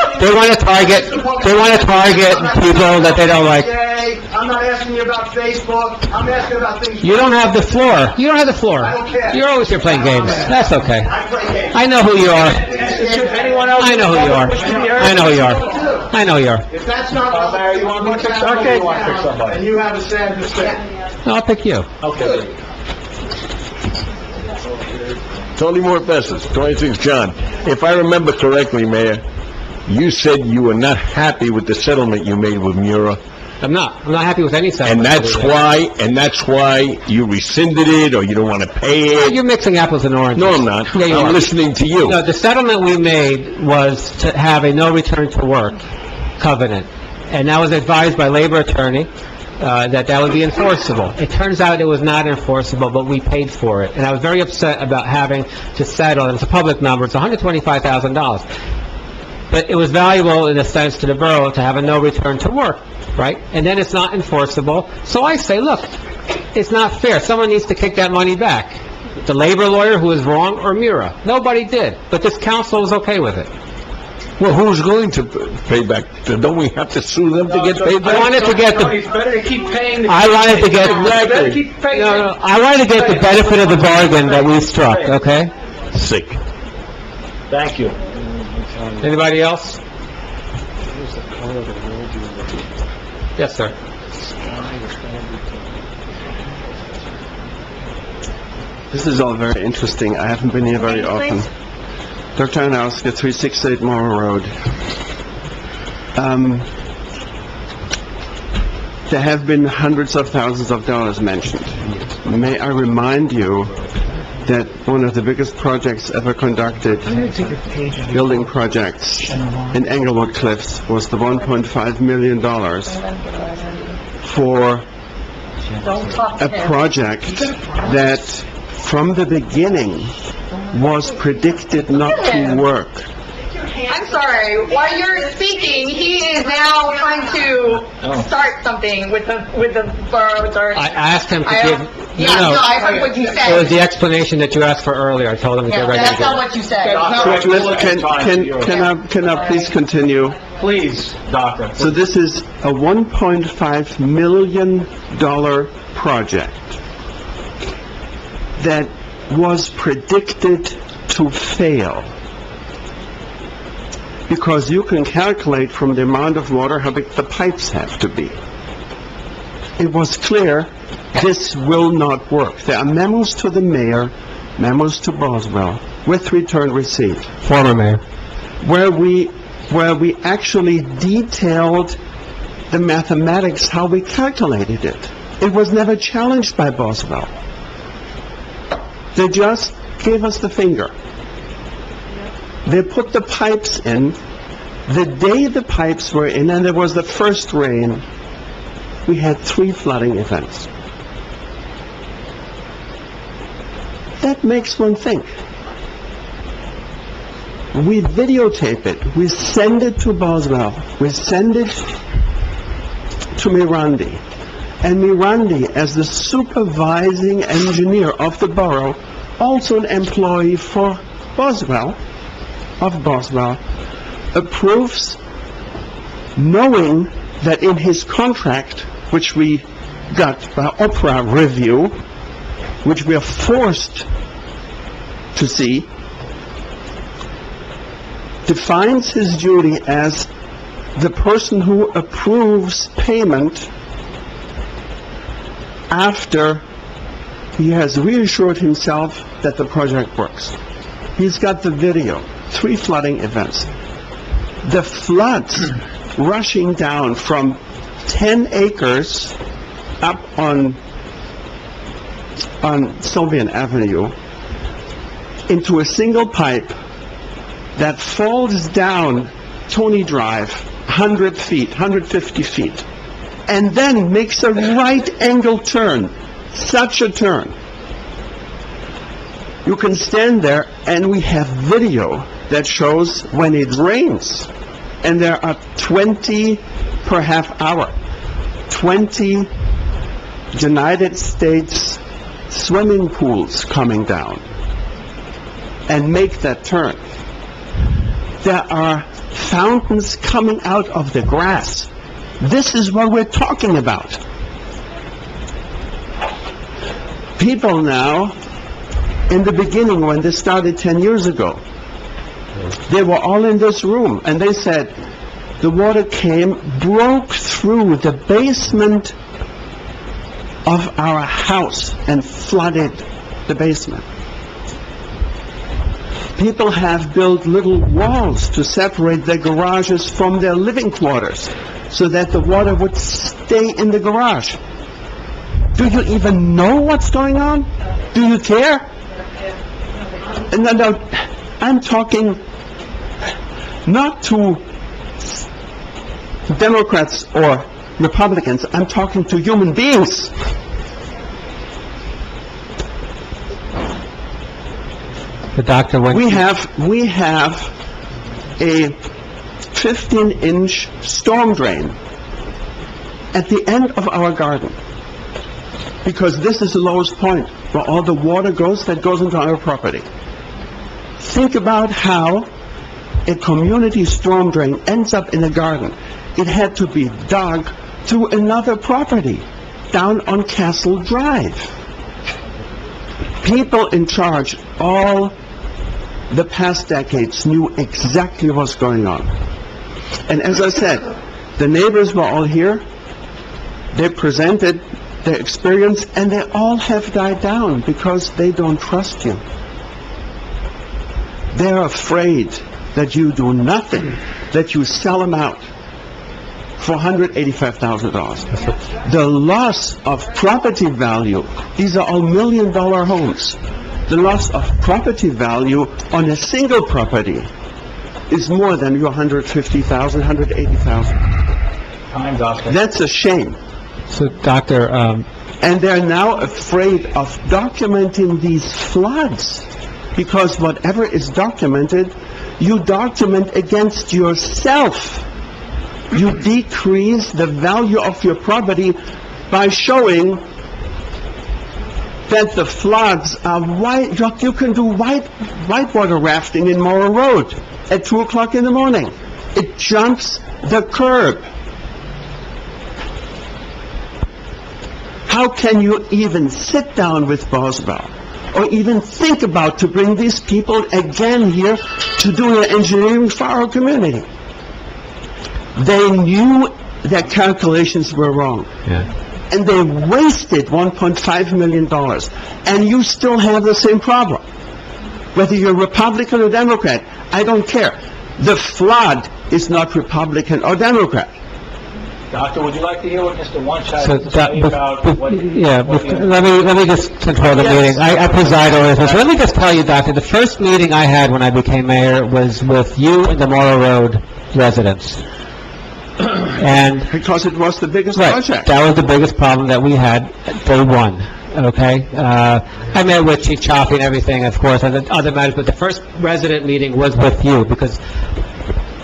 that they don't like. I'm not asking you about Facebook, I'm asking about things... You don't have the floor. You don't have the floor. I don't care. You're always here playing games. That's okay. I play games. I know who you are. Anyone else? I know who you are. I know who you are. I know who you are. If that's not... Mayor, you want me to pick somebody? Okay. You want to pick somebody? And you have a sad mistake. No, I'll pick you. Okay. Tony Morpessis, 26 John. If I remember correctly, Mayor, you said you were not happy with the settlement you made with Mura, I'm not happy with any and settlement. that's why you rescinded it, or you don't want to pay it? You're mixing apples and oranges. No, I'm not. Yeah, you I'm are. listening to you. No, the settlement we made was to have a no return to work covenant, and that was advised by labor attorney, that would be enforceable. It turns out it was not enforceable, but we paid for it, and I was very upset about having to settle, and it's a public number, it's $125,000. But it was valuable in a sense to the borough to have a no return to work, right? And then it's not enforceable, so I say, look, it's not fair, someone needs to kick that money back. The labor lawyer who was wrong, or Mura. Nobody did, but this council was okay with it. Well, who's going to pay back? Don't we have to sue them to get paid I back? wanted to get It's better to keep paying the... I wanted to get, Better keep paying... I wanted to get the benefit of the bargain that we struck, okay? Sick. Thank you. Anybody else? Yes, sir. This is all very interesting. I haven't been here very often. Dr. Anowska, 368 Morrow Road. There have been hundreds of thousands of dollars mentioned. May I remind you that one of the biggest projects ever conducted, building projects in Englewood Cliffs, was the $1.5 million for a project that, from the beginning, was predicted not to work. I'm sorry, while you're speaking, he is now trying to start something with the borough authority. I asked him to give, Yeah, no, I heard what you it was said. the explanation that you asked for earlier. I told him to Yeah, get ready to that's not go. what you said. Can I please continue? Please, Doctor. So this is a $1.5 million project that was predicted to fail. Because you can calculate from the amount of water how big the pipes have to be. It was clear this will not work. There are memos to the mayor, memos to Boswell, with return receipt, Former mayor. where we actually detailed the mathematics, how we calculated it. It was never challenged by Boswell. They just gave us the finger. They put the pipes in. The day the pipes were in, and there was the first rain, we had 3 flooding events. That makes one think. We videotape it. We send it to Boswell. We send it to Mirandi. And Mirandi, as the supervising engineer of the borough, also an employee for Boswell, approves, knowing that in his contract, which we got by Opera Review, which we are forced to see, defines his duty as the person who approves payment after he has reassured himself that the project works. He's got the video, 3 flooding events. The floods rushing down from 10 acres up on Sylvian Avenue into a single pipe that falls down Tony Drive 100 feet, 150 feet, and then makes a right-angle turn, such a turn. You can stand there, and we have video that shows when it rains, and there are 20 per half hour, 20 United States swimming pools coming down and make that turn. There are fountains coming out of the grass. This is what we're talking about. People now, in the beginning when this started 10 years ago, they were all in this room and they said the water broke through the basement of our house and flooded the basement. People have built little walls to separate their garages from their living quarters so that the water would stay in the garage. Do you even know what's going on? Do you care? No, I'm talking not to Democrats or Republicans, I'm talking to human beings. Dr. We have a 15-inch storm drain at the end of our garden, because this is the lowest point where all the water goes that goes into our property. Think about how a community storm drain ends up in a garden. It had to be dug to another property down on Castle Drive. People in charge all the past decades knew exactly what's going on. And as I said, the neighbors were all here. They presented their experience, and they all have died down because they don't trust you. They're afraid that you do nothing, that you sell them out for $185,000. The loss of property value, these are all million-dollar homes. The loss of property value on a single property is more than your $150,000, $180,000. Time, Doctor. That's a shame. So, Doctor, And they're now afraid of documenting these floods, because whatever is documented, you document against yourself. You decrease the value of your property by showing that the floods are white. You can do whitewater rafting in Morrow Road at 2 o'clock in the morning. It jumps the curb. How can you even sit down with Boswell or even think about to bring these people again here to do the engineering for our community? They knew their calculations were wrong. yeah. And they wasted $1.5 million. And you still have the same problem. Whether you're Republican or Democrat, I don't care. The flood is not Republican or Democrat. Doctor, would you like to hear what Mr. Wunsch has So, to say about what... let me just control the meeting. I preside over this. Let me just tell you, Doctor, the first meeting I had when I became mayor was with you and the Morrow Road residents. And... Because it was the biggest Right, project. that was the biggest problem that we had day one, okay? I met with Chief Chaffee and everything, of course, and the other matters, but the first resident meeting was with you, because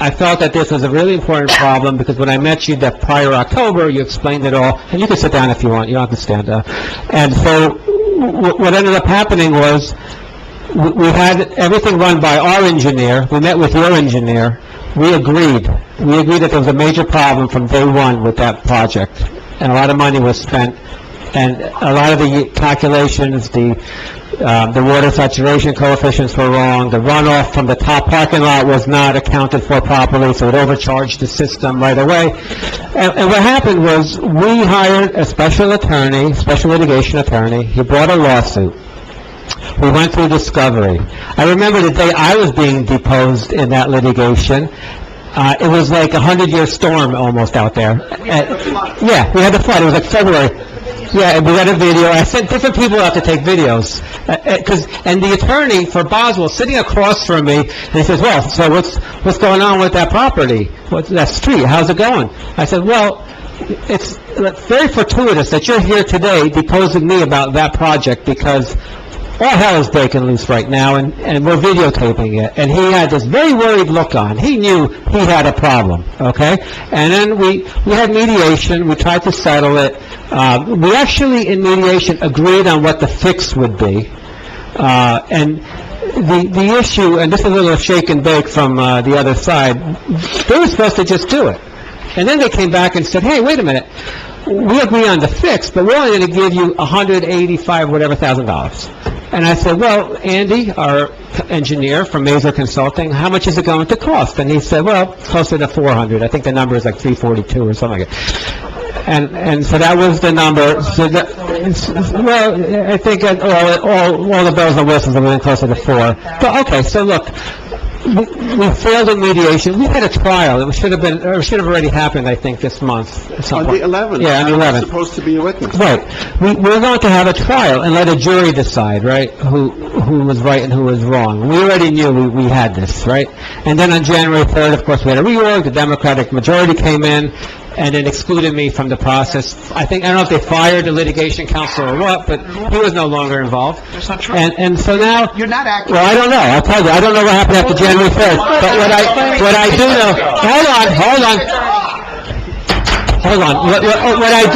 I felt that this was a really important problem, because when I met you that prior October, you explained it all, and you can sit down if you want, you don't have to stand up. And so, what ended up happening was, we had everything run by our engineer, we met with your engineer, we agreed that there was a major problem from day one with that project, and a lot of money was spent, and a lot of the calculations, the water saturation coefficients were wrong, the runoff from the top parking lot was not accounted for properly, so it overcharged the system right away. And what happened was, we hired a special litigation attorney, he brought a lawsuit. We went through discovery. I remember the day I was being deposed in that litigation, it was like a 100-year storm almost out there. Yeah, we had the flood, it was like February. Yeah, and we had a video. I sent different people out to take videos. And the attorney for Boswell sitting across from me, and he says, well, so what's going on with that property? What's that street? How's it going? I said, well, it's very fortuitous that you're here today deposing me about that project, because all hell is breaking loose right now, and we're videotaping it. And he had this very worried look on. He knew he had a problem, okay? And then we had mediation, we tried to settle it. We actually, in mediation, agreed on what the fix would be. And the issue, and this is a little shake and bake from the other side, they were supposed to just do it. And then they came back and said, hey, wait a minute, we agree on the fix, but we're only going to give you $185,000. And I said, well, Andy, our engineer from Mazer Consulting, how much is it going to cost? And he said, well, it's closer to 400. I think the number is like 342 or something like that. And so that was the number. So well, I think all the bells and whistles are really closer to 4. But, okay, so look, we failed in mediation. We had a trial. It should have already happened, I think, this month. At some On point. the 11th. Yeah, on the 11th. I was supposed to be a witness. Right. We're going to have a trial and let a jury decide, right, who was right and who was wrong. We already knew we had this, right? And then on January 3rd, of course, we had a reorg, the Democratic majority came in, and it excluded me from the process. I don't know if they fired the litigation counsel or what, but he was no longer involved. That's not true. And so now... You're not accurate. Well, I don't know. I'll tell you. I don't know what happened after January 3rd. But what I do know... Hold on. What I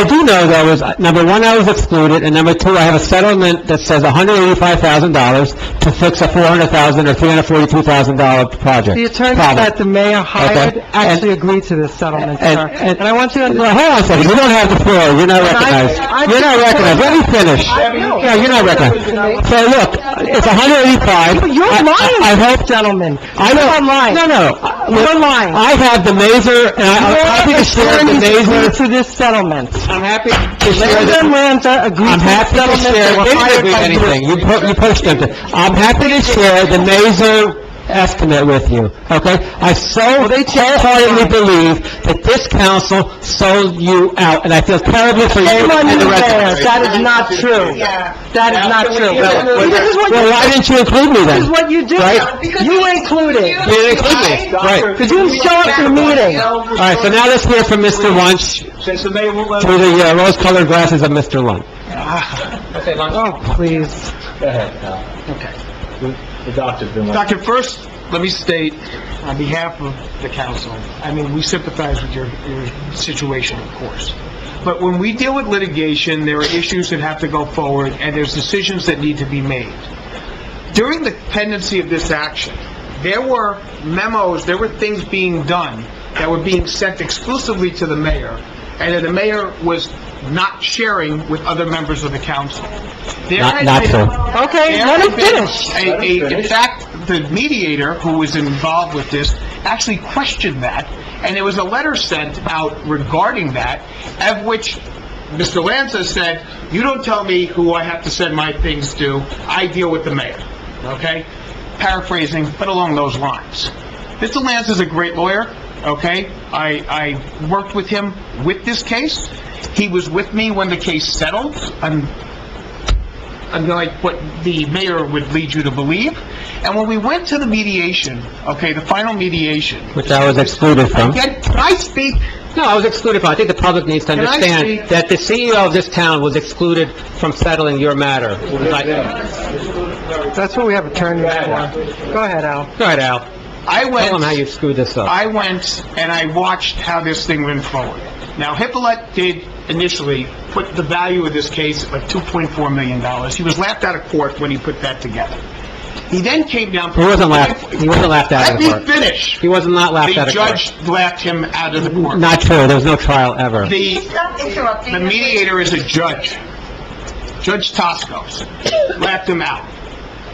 do know, though, is, number one, I was excluded, and number two, I have a settlement that says $185,000 to fix a $400,000 or $342,000 project. The attorney that the mayor hired actually agreed to this settlement, sir. And I want you to Well, hold on a second. You don't have the floor. You're not recognized. You're not recognized. Let me finish. Yeah, you're not recognized. So, look, it's $185,000. You're lying, I hope... gentlemen. I know. You're lying. No. You're lying. I have the Mazer, and I'm happy to share the Mazer... to this settlement. I'm happy to share Mazer and the... Lanza agreed I'm to happy the to settlement. share... They were They didn't hired agree to by anything. You pushed them to... I'm happy to share the Mazer estimate with you, okay? I wholeheartedly believe that this council sold you out, and I feel terribly for you and the residents. That is not true. That is not true. Well, why didn't you include me then? This is what you do. Right? You included. You didn't include me, right. Because you didn't show up to the meeting. All right, so now let's hear from Mr. Wunsch Since the mayor won't let through the rose-colored glasses of Mr. Lund. Oh, please. Go ahead, Al. Okay. The doctor's been... Doctor, first, let me state, on behalf of the council, I mean, we sympathize with your situation, of course. But when we deal with litigation, there are issues that have to go forward, and there's decisions that need to be made. During the pendency of this action, there were memos, there were things being done that were being sent exclusively to the mayor, and that the mayor was not sharing with other members of the council. Not so. Okay, let him finish. In fact, the mediator who was involved with this actually questioned that, and there was a letter sent out regarding that, of which Mr. Lanza said, you don't tell me who I have to send my things to, I deal with the mayor, okay? Paraphrasing, but along those lines. Mr. Lanza is a great lawyer. okay? I worked with him with this case. He was with me when the case settled, unlike what the mayor would lead you to believe. And when we went to the mediation, okay, the final mediation... Which I was excluded from. Again, can I speak? No, I was excluded from. I think the public needs to Can I speak? understand that the CEO of this town was excluded from settling your matter. That's what we have attorneys for. Go ahead, Al. Go ahead, Al. I went... Tell them how you screwed this up. I went and I watched how this thing went forward. Now, Hippolyte did initially put the value of this case at like $2.4 million. He was laughed out of court when he put that together. He then came down... He wasn't laughed out of Let court. me finish. He was not laughed out The of court. judge laughed him out of the court. Not true. There was no trial ever. The mediator is a judge. Judge Toscos laughed him out.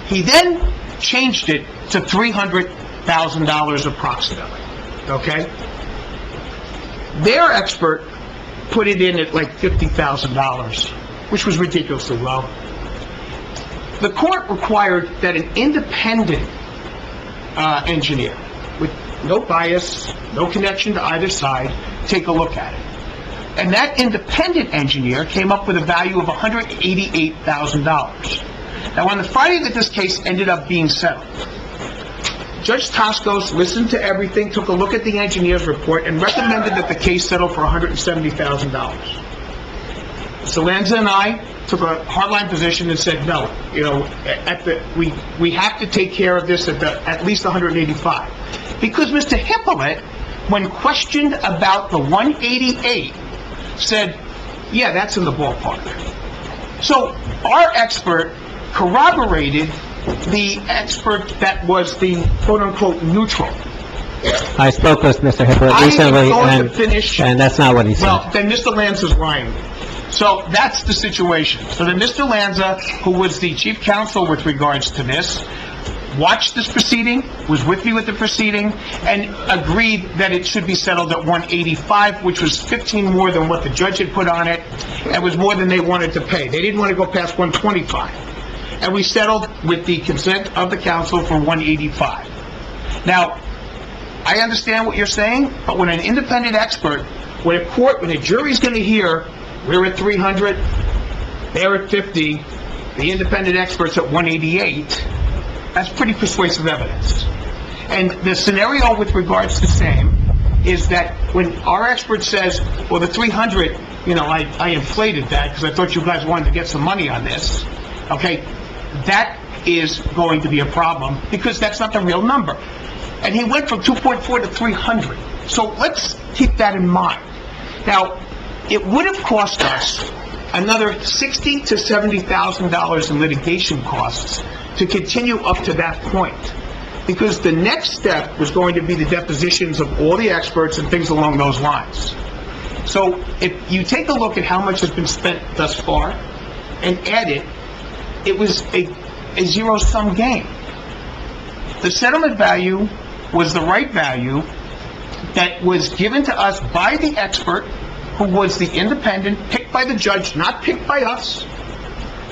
He then changed it to $300,000 approximately, okay? Their expert put it in at like $50,000, which was ridiculously low. The court required that an independent engineer with no bias, no connection to either side, take a look at it. And that independent engineer came up with a value of $188,000. Now, on the Friday that this case ended up being settled, Judge Toscos listened to everything, took a look at the engineer's report, and recommended that the case settle for $170,000. Mr. Lanza and I took a hardline position and said, no, you know, we have to take care of this at least $185,000. Because Mr. Hippolyte, when questioned about the $188,000, said, yeah, that's in the ballpark. So our expert corroborated the expert that was the quote-unquote neutral. I spoke with Mr. Hippolyte recently, and that's not what he said. Well, then Mr. Lanza's lying. So that's the situation. So then Mr. Lanza, who was the chief counsel with regards to this, watched this proceeding, was with me with the proceeding, and agreed that it should be settled at $185,000, which was 15 more than what the judge had put on it, and was more than they wanted to pay. They didn't want to go past $125,000. And we settled with the consent of the council for $185,000. Now, I understand what you're saying, but when an independent expert, when a jury's going to hear, we're at 300, they're at 50, the independent expert's at 188, that's pretty persuasive evidence. And the scenario with regards to same is that when our expert says, well, the 300, you know, I inflated that because I thought you guys wanted to get some money on this, okay, that is going to be a problem because that's not the real number. And he went from 2.4 to 300. So let's keep that in mind. Now, it would have cost us another $60,000 to $70,000 in litigation costs to continue up to that point, because the next step was going to be the depositions of all the experts and things along those lines. So if you take a look at how much has been spent thus far and add it, it was a zero-sum game. The settlement value was the right value that was given to us by the expert, who was the independent, picked by the judge, not picked by us,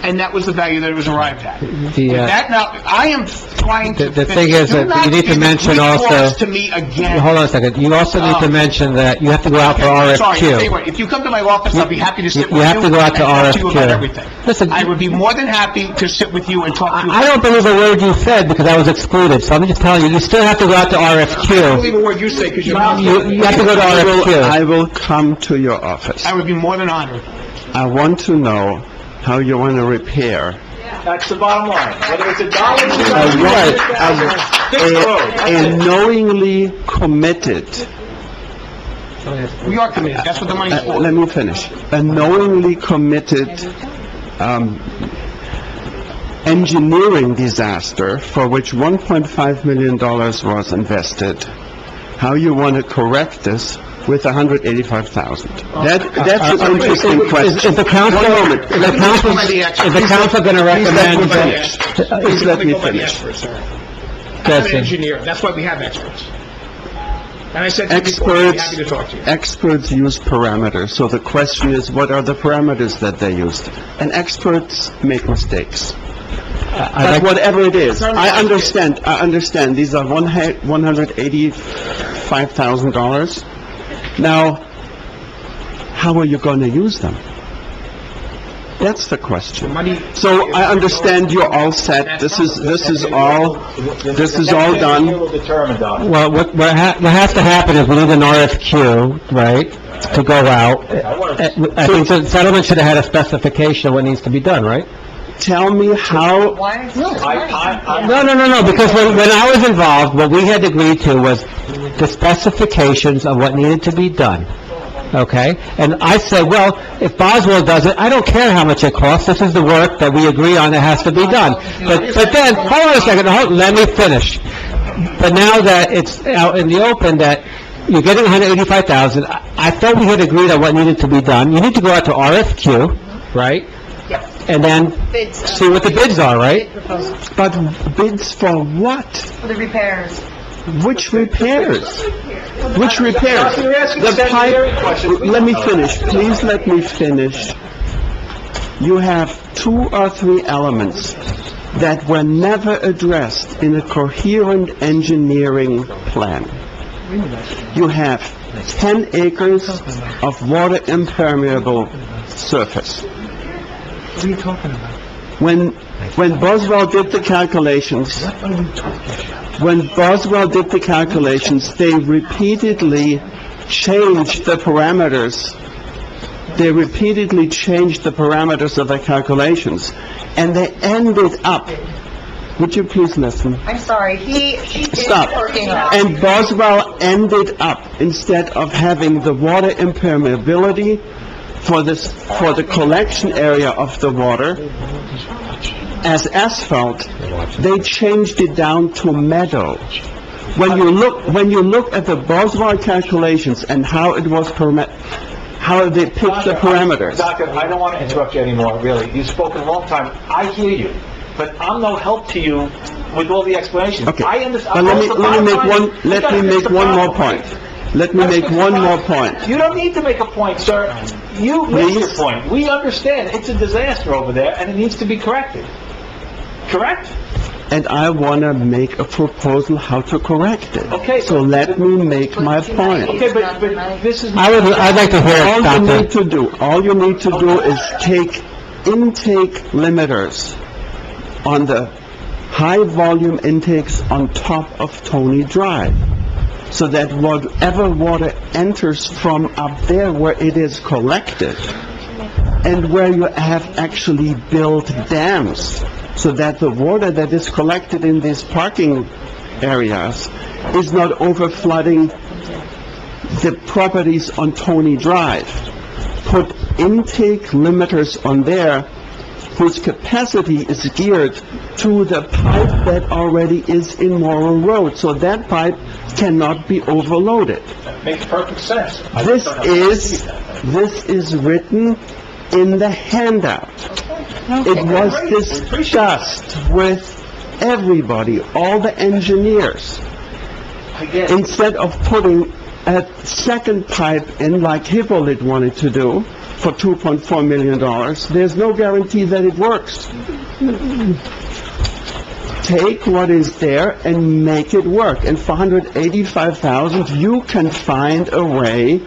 and that was the value that it was arrived at. With that, now, I am trying to... The thing is that you need to mention also... to me again. Hold on a second. You also need to mention that you have to go out for RFQ. Sorry, tell you what, if you come to my office, I'll be happy to sit with you. You have to go out to and talk to you RFQ. about everything. Listen, I would be more than happy to sit with you and talk to you. I don't believe a word you said because I was excluded, so I'm just telling you, you still have to go out to I don't RFQ. believe a word you say because you're... You have to go to RFQ. I will come to your office. I would be more than honored. I want to know how you want to repair That's the bottom line. Whether it's $1, a knowingly committed, We are committed, that's what the money's for. let me finish, a knowingly committed engineering disaster for which $1.5 million was invested, how you want to correct this with $185,000. That's an interesting question. Is the council... One moment. Is the council going to recommend... Please let me finish. I'm an engineer, that's why we have experts. And I said to you before, I'd be happy to talk to you. Experts use parameters, so the question is, what are the parameters that they used? And experts make mistakes. But whatever it is, I understand, these are $185,000. Now, how are you going to use them? That's the question. So I understand you're all set, this is all done. Well, what has to happen is we need an RFQ, right, to go out. I think the settlement should have had a specification of what needs to be done, right? Tell me how... No, because when I was involved, what we had agreed to was the specifications of what needed to be done, okay? And I said, well, if Boswell does it, I don't care how much it costs, this is the work that we agree on that has to be done. But then, hold on a second, let me finish. But now that it's out in the open that you're getting $185,000, I thought we had agreed on what needed to be done. You need to go out to RFQ, right? And then see what the bids are, right? But bids for what? For the repairs. Which repairs? Which repairs? The pipe, let me finish, please let me finish. You have 2 or 3 elements that were never addressed in a coherent engineering plan. You have 10 acres of water impermeable surface. What are you talking about? When Boswell did the calculations, they repeatedly changed the parameters. They repeatedly changed the parameters of the calculations, and they ended up... Would you please listen? I'm sorry, he is Stop. working on... And Boswell ended up, instead of having the water impermeability for the collection area of the water as asphalt, they changed it down to meadow. When you look at the Boswell calculations and how it was how they picked the parameters. Doctor, I don't want to interrupt you anymore, really. You've spoken a long time. I hear you, but I'm no help to you with all the explanations. Okay. I understand. But let me make one more point. Let me make one more point. You don't need to make a point, sir. You made your point. We understand. It's a disaster over there, and it needs to be corrected. Correct? And I want to make a proposal how to correct it. Okay. So let me make my point. Okay, but this is... I'd like to hear it, All you need to do is take intake limiters on the high volume intakes on top of Tony Drive, so that whatever water enters from up there where it is collected, and where you have actually built dams, so that the water that is collected in these parking areas is not overflooding the properties on Tony Drive. Put intake limiters on there whose capacity is geared to the pipe that already is in Morrow Road, so that pipe cannot be overloaded. Makes perfect sense. This is written in the handout. It was discussed with everybody, all the engineers. Instead of putting a second pipe in like Hippolyte wanted to do for $2.4 million, there's no guarantee that it works. Take what is there and make it work. And for $185,000, you can find a way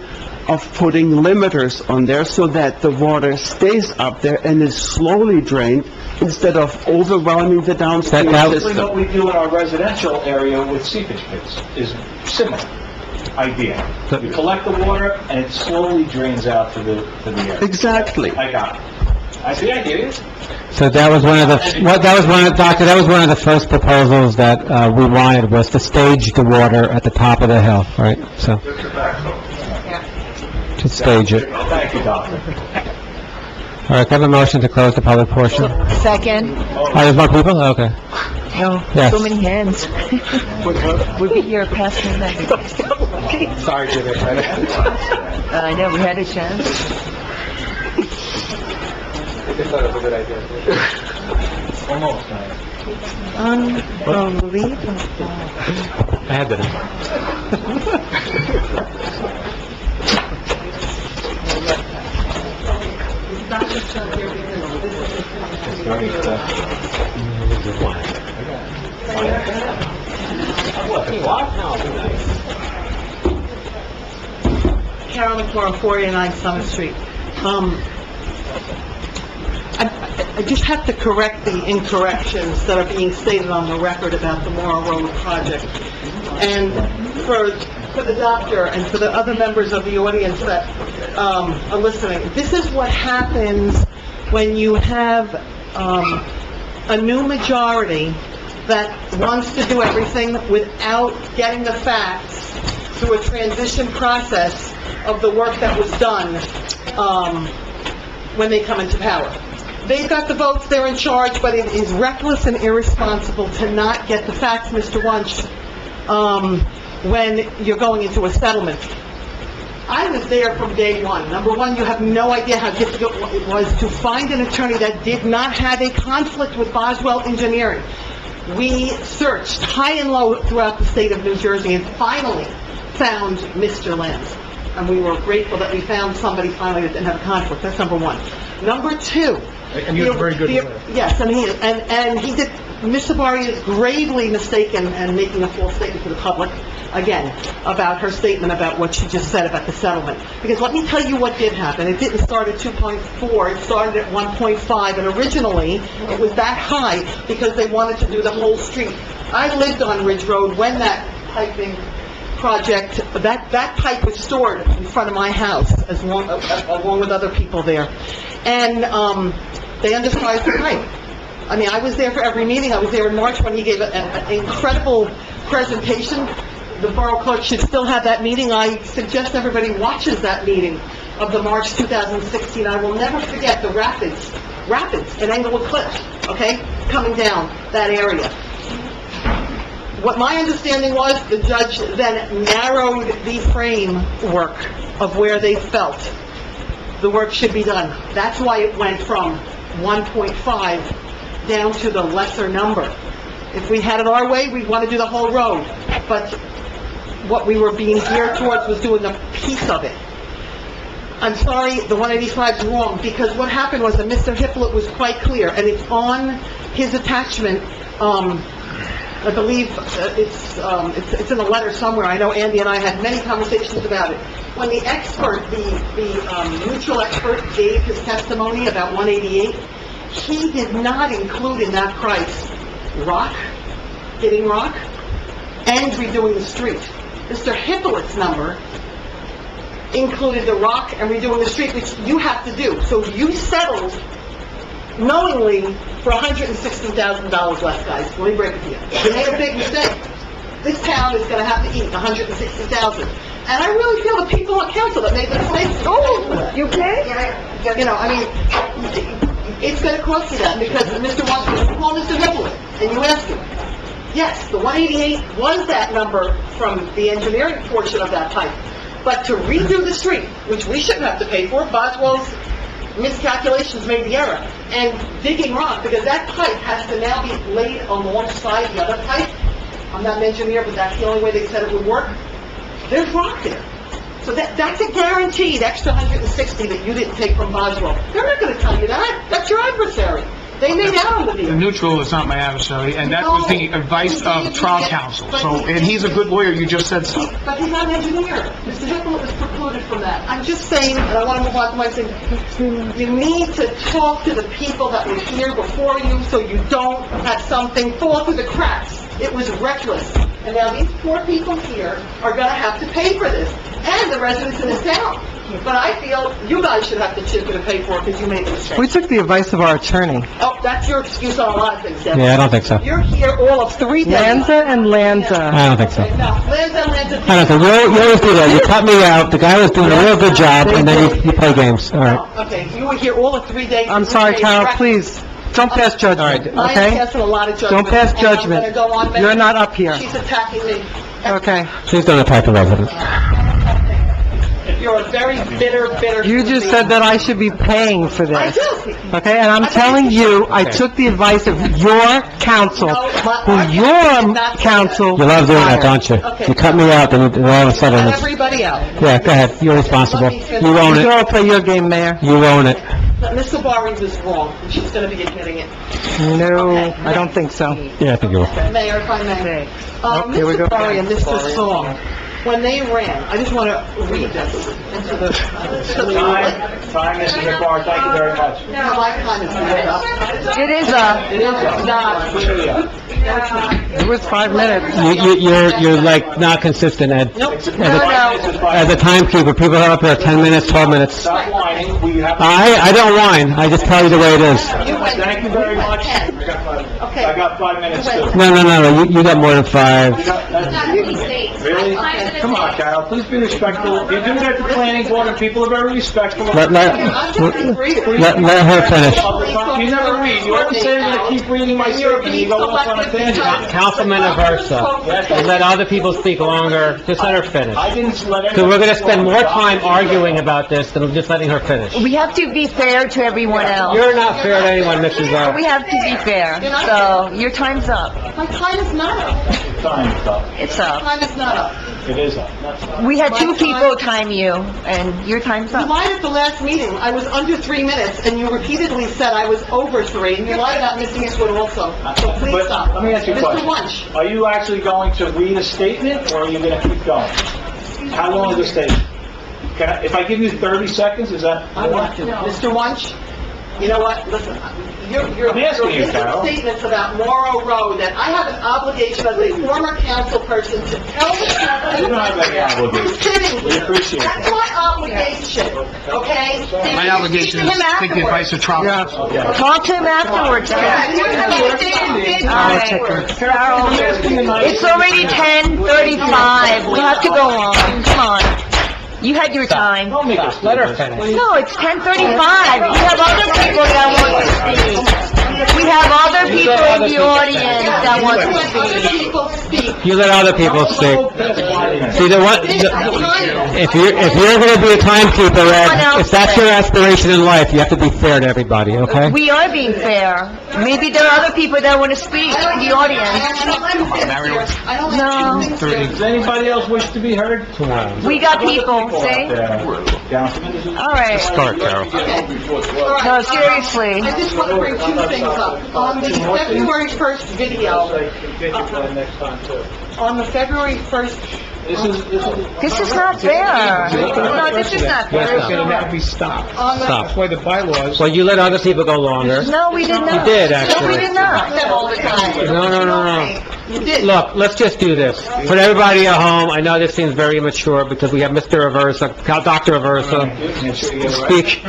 of putting limiters on there so that the water stays up there and is slowly drained instead of overwhelming the downstream Basically, system. what we do in our residential area with seepage pits is similar idea. You collect the water and it slowly drains out to the area. Exactly. I got it. I see, I get it. So that was one of the first proposals that we wanted, was to stage the water at the top of the hill, right? So, to stage it. Thank you, Doctor. All right, can I have a motion to close the public portion? Second. Oh, there's more people? Okay. No, Yes. so many hands. We'll be here past midnight. Sorry, Jimmy. I know, we had a chance. I just thought it was a good idea. Almost. Unbelievable. I had that. Carol McLaurin, 489 Summit Street. I just have to correct the incorrections that are being stated on the record about the Morrow Road project. And for the doctor and for the other members of the audience that are listening, this is what happens when you have a new majority that wants to do everything without getting the facts through a transition process of the work that was done when they come into power. They've got the votes, they're in charge, but it is reckless and irresponsible to not get the facts, Mr. Wunsch, when you're going into a settlement. I was there from day one. Number one, you have no idea how difficult it was to find an attorney that did not have a conflict with Boswell Engineering. We searched high and low throughout the state of New Jersey and finally found Mr. Lenz. And we were grateful that we found somebody finally that didn't have a conflict. That's number one. Number two... And he was a very good lawyer. Yes, and he did... Ms. Sabari is gravely mistaken and making a false statement to the public, again, about her statement about what she just said about the settlement. Because let me tell you what did happen. It didn't start at 2.4, it started at 1.5, and originally it was that high because they wanted to do the whole street. I lived on Ridge Road when that piping project, that pipe was stored in front of my house along with other people there. And they undersized the pipe. I mean, I was there for every meeting. I was there in March when he gave an incredible presentation. The borough clerk should still have that meeting. I suggest everybody watches that meeting of the March 2016. I will never forget the rapids in Englewood Cliffs, okay, coming down that area. What my understanding was, the judge then narrowed the framework of where they felt the work should be done. That's why it went from 1.5 down to the lesser number. If we had it our way, we'd want to do the whole road. But what we were being geared towards was doing a piece of it. I'm sorry, the 185 is wrong, because what happened was that Mr. Hippolyte was quite clear, and it's on his attachment. I believe it's in a letter somewhere. I know Andy and I had many conversations about it. When the expert, the neutral expert, gave his testimony about 188, he did not include in that price getting rock, and redoing the street. Mr. Hippolyte's number included the rock and redoing the street, which you have to do. So you settled knowingly for $160,000 less, guys. Let me break it to you. You made a big mistake. This town is going to have to eat $160,000. And I really feel the people on council that made the mistake. Oh, you okay? You know, I mean, it's going to cost you that, because Mr. Washington, you call Mr. Hippolyte and you ask him. Yes, the 188 was that number from the engineering portion of that pipe. But to redo the street, which we shouldn't have to pay for, Boswell's miscalculations made the error. And digging rock, because that pipe has to now be laid alongside the other pipe. I'm not an engineer, but that's the only way they said it would work. There's rock there. So that's a guaranteed extra 160 that you didn't take from Boswell. They're not going to tell you that. That's your adversary. They made out on the deal. The neutral is not my adversary, and that was the advice of trial counsel. So, and he's a good lawyer, you just said so. But he's not an engineer. Mr. Hippolyte was precluded from that. I'm just saying, and I want to move on to my thing, you need to talk to the people that were here before you so you don't have something fall through the cracks. It was reckless. And now these poor people here are going to have to pay for this, and the residents in this town. But I feel you guys should have to chip in and pay for it because you made a mistake. We took the advice of our attorney. Oh, that's your excuse on a lot of things, Debbie. Yeah, I don't think so. You're here all of 3 days. Lanza and Lanza. I don't think so. Now, Lanza. I don't think, you always do that. You cut me out, the guy was doing a real good job, and then you play games. All right. Okay, you were here all of 3 days. I'm sorry, Carol, please, don't pass judgment, I'm okay? passing a lot of judgment. Don't pass and I'm judgment. gonna go on. You're not up here. She's attacking me. Okay. Please don't attack the resident. You're a very bitter... You just said that I should be paying for this. I do. Okay, and I'm telling you, I took the advice of your counsel, who your counsel... You love doing that, don't you? You cut me out, then all of a sudden Cut it's... everybody out. Yeah, go ahead, you're responsible. You own You it. all play your game, Mayor. You own it. Ms. Sabari was wrong, and she's going to be admitting it. No, I don't think so. Yeah, I think you will. Mayor, if I may. Here we Ms. go. Sabari and Mr. Song, when they ran, I just want to read this into the... Time, Mrs. McMorro, thank you very much. No, my time is up. It is up. It is up. Clearly up. It was 5 minutes. You're like not consistent, Ed. Nope. As a timekeeper, people are up there 10 minutes, 12 minutes. Stop whining, we have... I don't whine, I just tell you the way it is. Thank you very much. I got 5 minutes too. No, you got more than 5. Really? Come on, Carol, please be respectful. You do it at the planning board, and people are very respectful. Let her finish. You never read. You always say you're going to keep reading my script, and you go off on a tangent. Councilman Aversa, let other people speak longer, just let her finish. I didn't let Because we're going to spend more time arguing about this than just letting her finish. We have to be fair to everyone else. You're not fair to anyone, Mrs. Zhao. We have to be fair. So, your time's up. My time is not up. Time's up. It's My up. time is not up. It is up. We had 2 people time you, and your time's You up. lied at the last meeting. I was under 3 minutes, and you repeatedly said I was over 3, and you lied about missing Eastwood also. So please But stop. let me ask you a question. Mr. Wunsch, Are you actually going to read a statement, or are you going to keep going? How long is the statement? If I give you 30 seconds, is that... I want to. Mr. Wunsch, you know what? Listen, you're I'm asking you, making Carol. statements about Morrow Road that I have an obligation as a former council person to tell the council. You don't have any obligation. Who's sitting We here. appreciate That's that. my obligation, okay? My obligation is to take the advice of Trump. Talk to him afterwards, Carol. All right. Carol, it's already 10:35. We have to go on. Come on. You had your time. Let her finish. No, it's 10:35. We have other people that want to speak. We have other people in the audience that want to speak. People speak. You let other people speak. See, if you're going to be a timekeeper, Ed, if that's your aspiration in life, you have to be fair to everybody, okay? We are being fair. Maybe there are other people that want to speak in the audience. No. Does anybody else wish to be heard? We got people, see? Councilman? All right. Start, Carol. No, seriously. I just want to bring 2 things up. On the February 1st video, on the February 1st, This is not fair. No, this is not fair. It's going to have to be stopped. on the... Stop. That's why the bylaws... Well, you let other people go longer. No, we did not. You did, No, we actually. did not. them all the time. No. You did. Look, let's just do this. For everybody at home, I know this seems very immature because we have Mr. Aversa, Dr. Aversa, speak,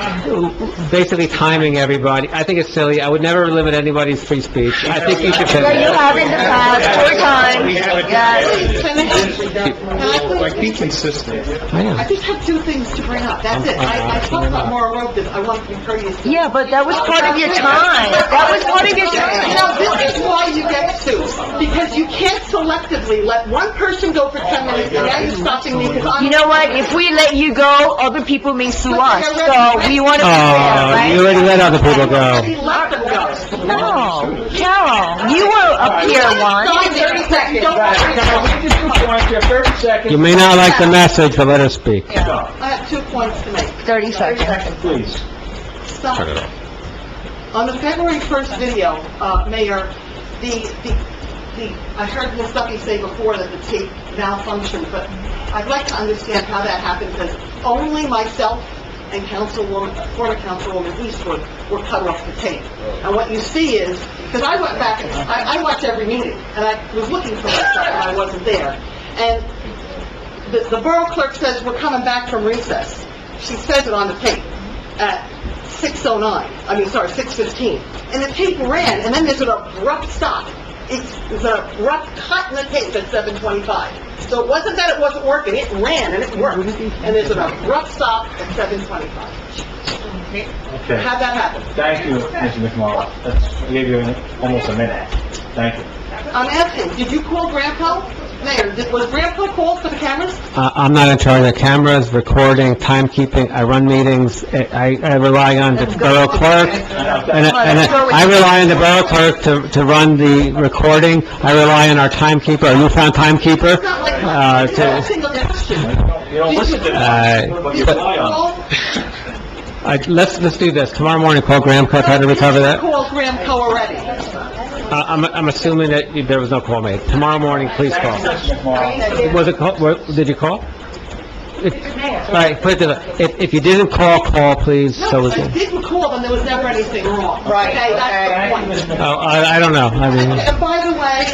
basically timing everybody. I think it's silly. I would never limit anybody's free speech. I think you should Yeah, you finish. have in the past 4 times. Yes. Like, be consistent. I just have 2 things to bring up. That's it. I talked about Morrow Road, because I want to be courteous. Yeah, but that was part of your time. That was part of your You time. know, this is why you get sued, because you can't selectively let one person go for 10 minutes, and now you're stopping me because I'm... You know what? If we let you go, other people may sue us. So we want to be fair, Oh, right? you already let other people go. He let them go. No. Carol, you were up here once. 30 seconds. Carol, we just put you on here 30 seconds. You may not like the message, but let her speak. I have 2 points to make. 30 seconds. Please. Stop. On the February 1st video, Mayor, I heard Ms. Duffy say before that the tape malfunctioned, but I'd like to understand how that happened, because only myself and former Councilwoman Eastwood were cut off the tape. And what you see is, because I went back, I watch every meeting, and I was looking for that stuff, and I wasn't there. And the borough clerk says, we're coming back from recess. She says it on the tape at 6:15. And the tape ran, and then there's an abrupt stop. There's an abrupt cut in the tape at 7:25. So it wasn't that it wasn't working, it ran and it worked. And there's an abrupt stop at 7:25. Okay. How'd that happen? Thank you, Mr. McMorro. I gave you almost a minute. Thank you. I'm asking, did you call Gramco? Mayor, was Gramco called for the cameras? I'm not in charge of cameras, recording, timekeeping. I run meetings. I rely on the borough clerk, and I rely on the borough clerk to run the recording. I rely on our timekeeper, our newfound timekeeper, It's not like it's not a to... single question. You don't listen to them, but you rely on them. Let's do this. Tomorrow morning, call Gramco, try to recover that. Call Gramco already. I'm assuming that there was no call made. Tomorrow morning, please call. Was it call, did you call? All right, put it this way. If you didn't call, please, so we No, I can... didn't call, then there was never anything wrong. Right, Okay, that's the point. Oh, I don't know, I mean... And by the way,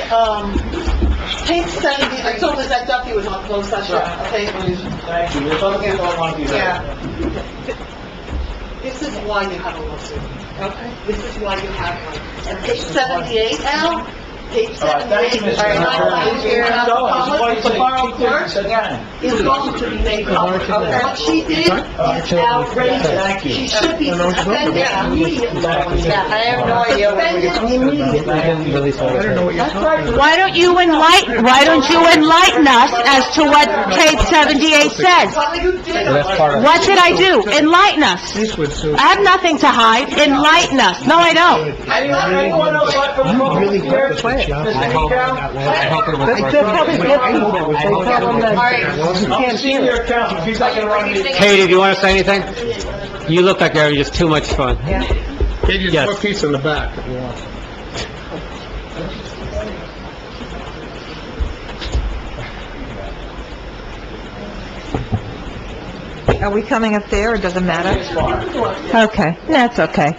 page 70, I told Lizette Duffy was on closed session, okay? Thank you. We're talking about one Yeah. This is why you have a lawsuit, okay? This is why you have one. And page 78, Al, page 78, All right, last year, It's the borough clerk is going to be made public. What she did is outrageous. She should be suspended immediately. I have no idea what we're Suspended immediately. Why don't you enlighten us as to what page 78 says? What did I do? Enlighten us. I have nothing to hide. Enlighten us. No, I don't. Anyone else like to come over here? I hope it was... I'm senior accountant, he's not gonna run me. Katie, do you want to say anything? You look like you're just too much fun. Katie, Yes. more pizza in the back. Are we coming up there, or does it matter? Okay, that's okay.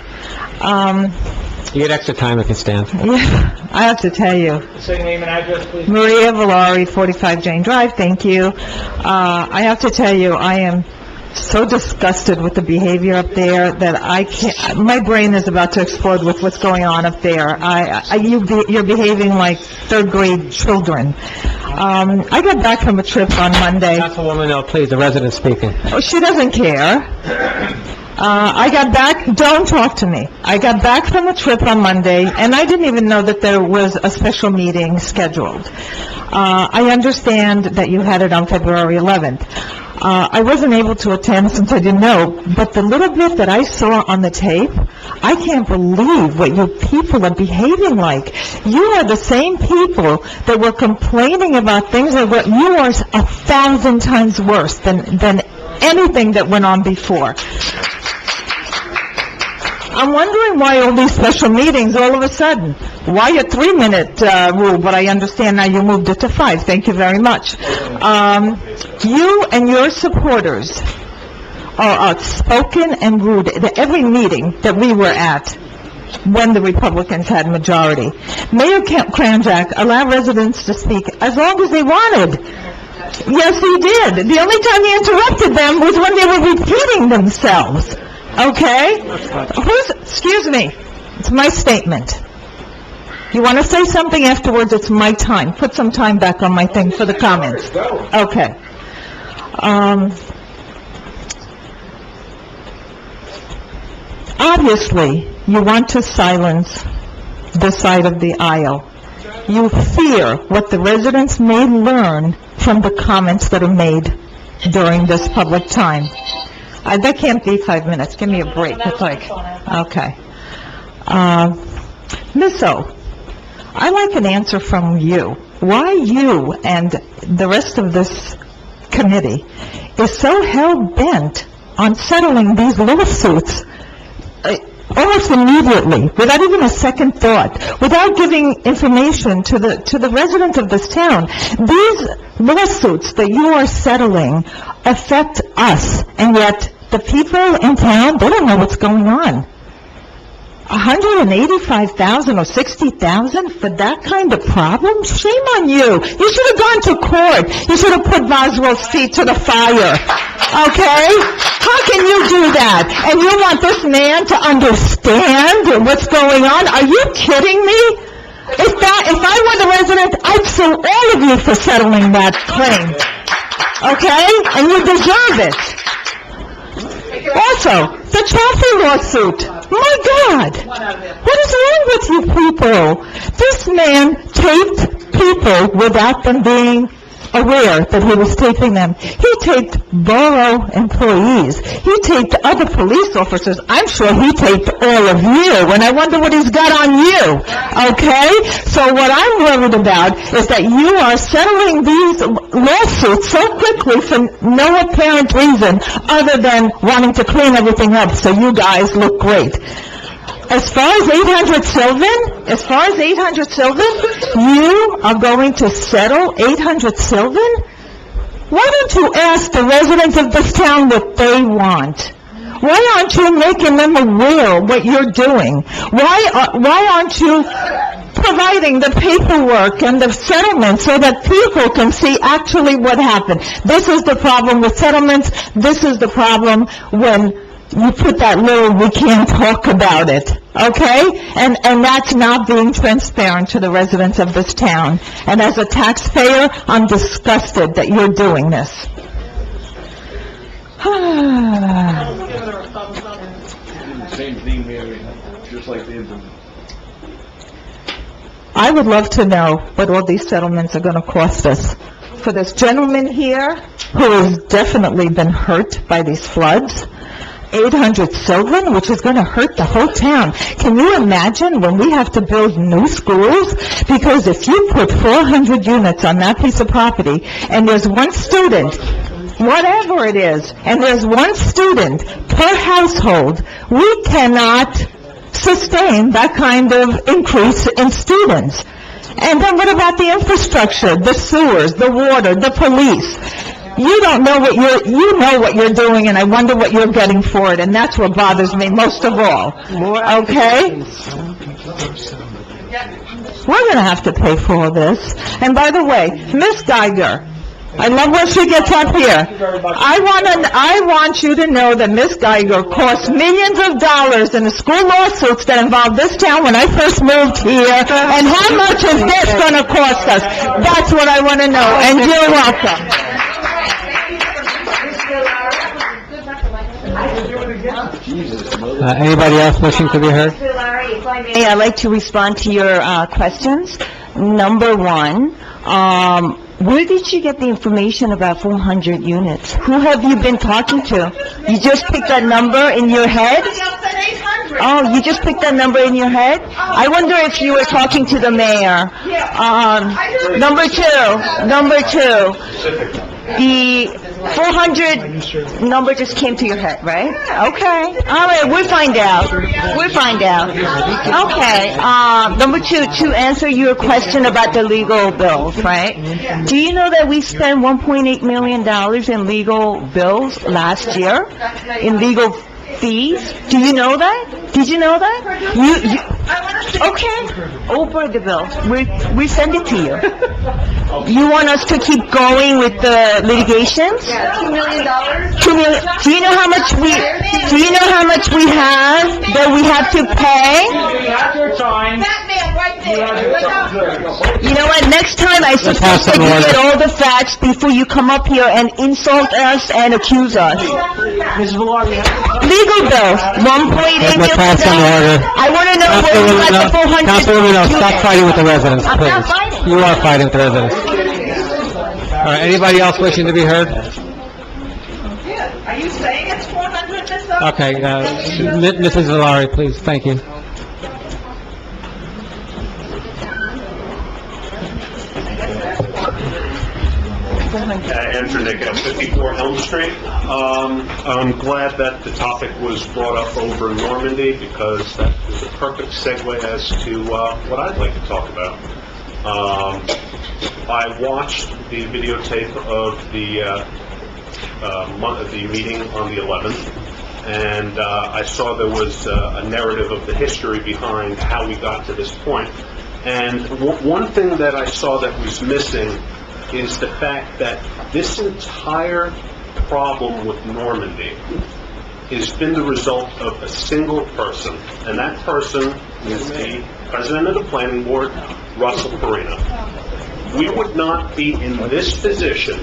You get extra time if you stand. Yeah, I have to tell you, Say name and address, please. Maria Valari, 45 Jane Drive, thank you. I have to tell you, I am so disgusted with the behavior up there that I can't, my brain is about to explode with what's going on up there. You're behaving like third grade children. I got back from a trip on Monday. Councilwoman, no, please, the resident speaking. Oh, she doesn't care. I got back, don't talk to me. I got back from a trip on Monday, and I didn't even know that there was a special meeting scheduled. I understand that you had it on February 11th. I wasn't able to attend since I didn't know, but the little bit that I saw on the tape, I can't believe what you people are behaving like. You are the same people that were complaining about things that were, you are 1,000 times worse than anything that went on before. I'm wondering why all these special meetings all of a sudden. Why a 3-minute rule, but I understand now you moved it to 5. Thank you very much. You and your supporters are outspoken and rude at every meeting that we were at when the Republicans had majority. Mayor Kranjak allowed residents to speak as long as they wanted. Yes, he did. The only time he interrupted them was when they were repeating themselves. Okay? Excuse me. It's my statement. You want to say something afterwards, it's my time. Put some time back on my thing for the comments. Okay. Obviously, you want to silence this side of the aisle. You fear what the residents may learn from the comments that are made during this public time. That can't be 5 minutes. Give me a break. It's like, okay. Ms. O, I'd like an answer from you. Why you and the rest of this committee is so hell-bent on settling these lawsuits almost immediately, without even a second thought, without giving information to the residents of this town. These lawsuits that you are settling affect us, and yet the people in town, they don't know what's going on. $185,000 or $60,000 for that kind of problem? Shame on you. You should have gone to court. You should have put Boswell's feet to the fire. Okay? How can you do that? And you want this man to understand what's going on? Are you kidding me? If I were the resident, I'd sue all of you for settling that claim. Okay? And you deserve it. Also, the Chaffee lawsuit. My God! What is wrong with you people? This man taped people without them being aware that he was taping them. He taped borough employees. He taped other police officers. I'm sure he taped all of you, and I wonder what he's got on you. Okay? So what I'm worried about is that you are settling these lawsuits so quickly for no apparent reason other than wanting to clean everything up so you guys look great. as far as 800 Sylvan, you are going to settle 800 Sylvan? Why don't you ask the residents of this town what they want? Why aren't you making them aware of what you're doing? Why aren't you providing the paperwork and the settlement so that people can see actually what happened? This is the problem with settlements. This is the problem when you put that little, we can't talk about it, okay? And that's not being transparent to the residents of this town. And as a taxpayer, I'm disgusted that you're doing this. Same thing, Mary, just like they do. I would love to know what all these settlements are going to cost us. For this gentleman here, who has definitely been hurt by these floods, 800 Sylvan, which is going to hurt the whole town. Can you imagine when we have to build new schools? Because if you put 400 units on that piece of property, and there's one student, whatever it is, and there's one student per household, we cannot sustain that kind of increase in students. And then what about the infrastructure, the sewers, the water, the police? You don't know you know what you're doing, and I wonder what you're getting for it, and that's what bothers me most of all. Okay? We're gonna have to pay for all this. And by the way, Miss Geiger, I love when she gets up here. I want you to know that Miss Geiger cost millions of dollars in the school lawsuits that involved this town when I first moved here. And how much is this gonna cost us? That's what I wanna know, and you're welcome. Anybody else wishing to be heard? Hey, I'd like to respond to your questions. Number one, where did you get the information about 400 units? Who have you been talking to? You just picked that number in your head? Oh, you just picked that number in your head? I wonder if you were talking to the mayor. Number two, the 400 number just came to your head, right? Okay. All right, we'll find out. Okay. Number two, to answer your question about the legal bills, right? Do you know that we spent $1.8 million in legal bills last year? In legal fees? Do you know that? Did you know that? Okay. Over the bill. We send it to you. You want us to keep going with the litigations? Yeah, $2 million. $2 million. Do you know how much we have that we have to pay? That man right there. You know what? Next time I suggest that you get all the facts before you come up here and insult us and accuse us. Legal bills, $1.8 million. I want to know where we got the 400. Councilwoman, stop fighting with the residents, I'm please. not fighting. You are fighting with the residents. All right, anybody else wishing to be heard? Are you saying it's 400 this time? Okay, Mrs. Valari, please, thank you. Andrew Nick at 54 Elm Street. I'm glad that the topic was brought up over Normandy because that is a perfect segue as to what I'd like to talk about. I watched the videotape of the meeting on the 11th, and I saw there was a narrative of the history behind how we got to this point. And one thing that I saw that was missing is the fact that this entire problem with Normandy has been the result of a single person, and that person is the president of the planning board, Russell Perino. We would not be in this position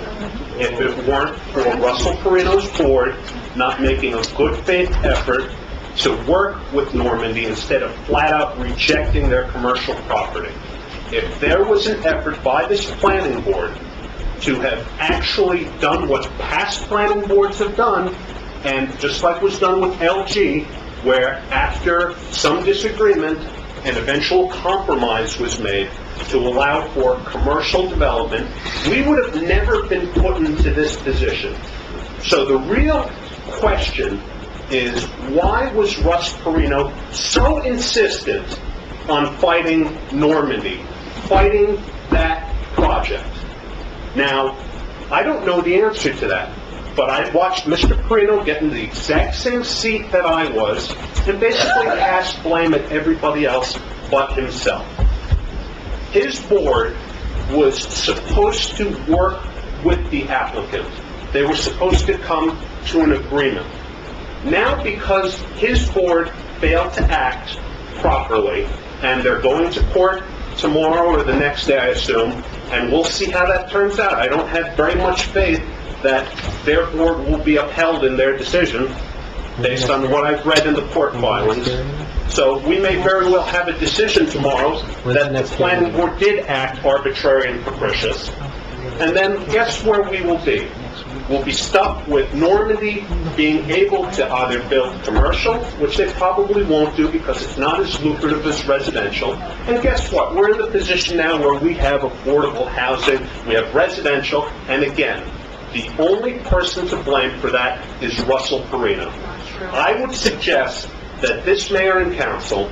if it weren't for Russell Perino's board not making a good faith effort to work with Normandy instead of flat out rejecting their commercial property. If there was an effort by this planning board to have actually done what past planning boards have done, and just like was done with LG, where after some disagreement, an eventual compromise was made to allow for commercial development, we would have never been put into this position. So the real question is, why was Russ Perino so insistent on fighting Normandy, fighting that project? Now, I don't know the answer to that, but I watched Mr. Perino get in the exact same seat that I was and basically cast blame at everybody else but himself. His board was supposed to work with the applicant. They were supposed to come to an agreement. Now, because his board failed to act properly, and they're going to court tomorrow or the next day, I assume, and we'll see how that turns out. I don't have very much faith that their board will be upheld in their decision based on what I've read in the court filings. So we may very well have a decision tomorrow that the planning board did act arbitrary and capricious. And then guess where we will be? We'll be stuck with Normandy being able to either build commercial, which they probably won't do because it's not as lucrative as residential. And guess what? We're in the position now where we have affordable housing, we have residential, and again, the only person to blame for that is Russell Perino. I would suggest that this mayor and council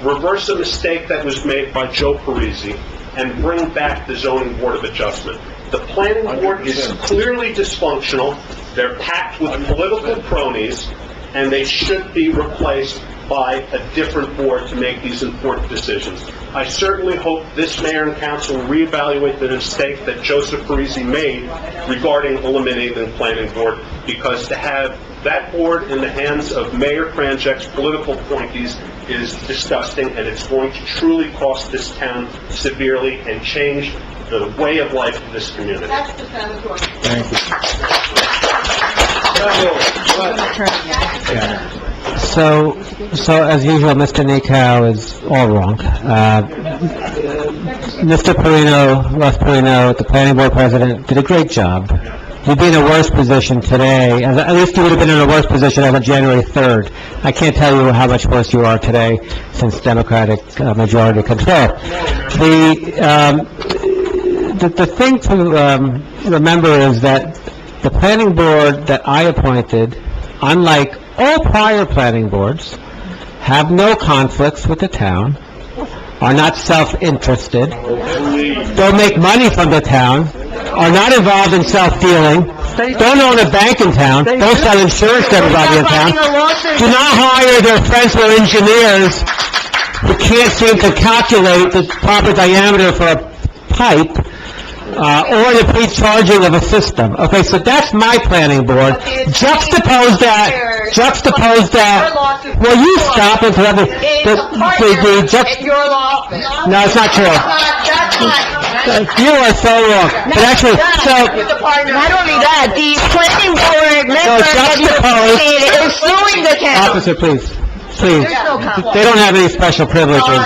reverse a mistake that was made by Joe Parisi and bring back the zoning board of adjustment. The planning board is clearly dysfunctional, they're packed with political cronies, and they should be replaced by a different board to make these important decisions. I certainly hope this mayor and council reevaluate the mistake that Joseph Parisi made regarding eliminating the planning board, because to have that board in the hands of Mayor Kranjek's political appointees is disgusting, and it's going to truly cost this town severely and change the way of life of this community. That's defamatory. Thank you. So as usual, Mr. Nikow is all wrong. Mr. Perino, Russ Perino, the planning board president, did a great job. You'd be in a worse position today, at least you would have been in a worse position as of January 3rd. I can't tell you how much worse you are today since Democratic majority control. The thing to remember is that the planning board that I appointed, unlike all prior planning boards, have no conflicts with the town, are not self-interested, don't make money from the town, are not involved in self-dealing, don't own a bank in town, don't sell insurance to everybody in town, do not hire their friends who are engineers who can't seem to calculate the proper diameter for a pipe, or the pre-charging of a system. Okay, so that's my planning board. Juxtapose that, will you stop and forever? Your law office. No, it's not true. You are so wrong. But actually, so... Not only that, the planning board member is suing the town. Officer, please. They don't have any special privileges.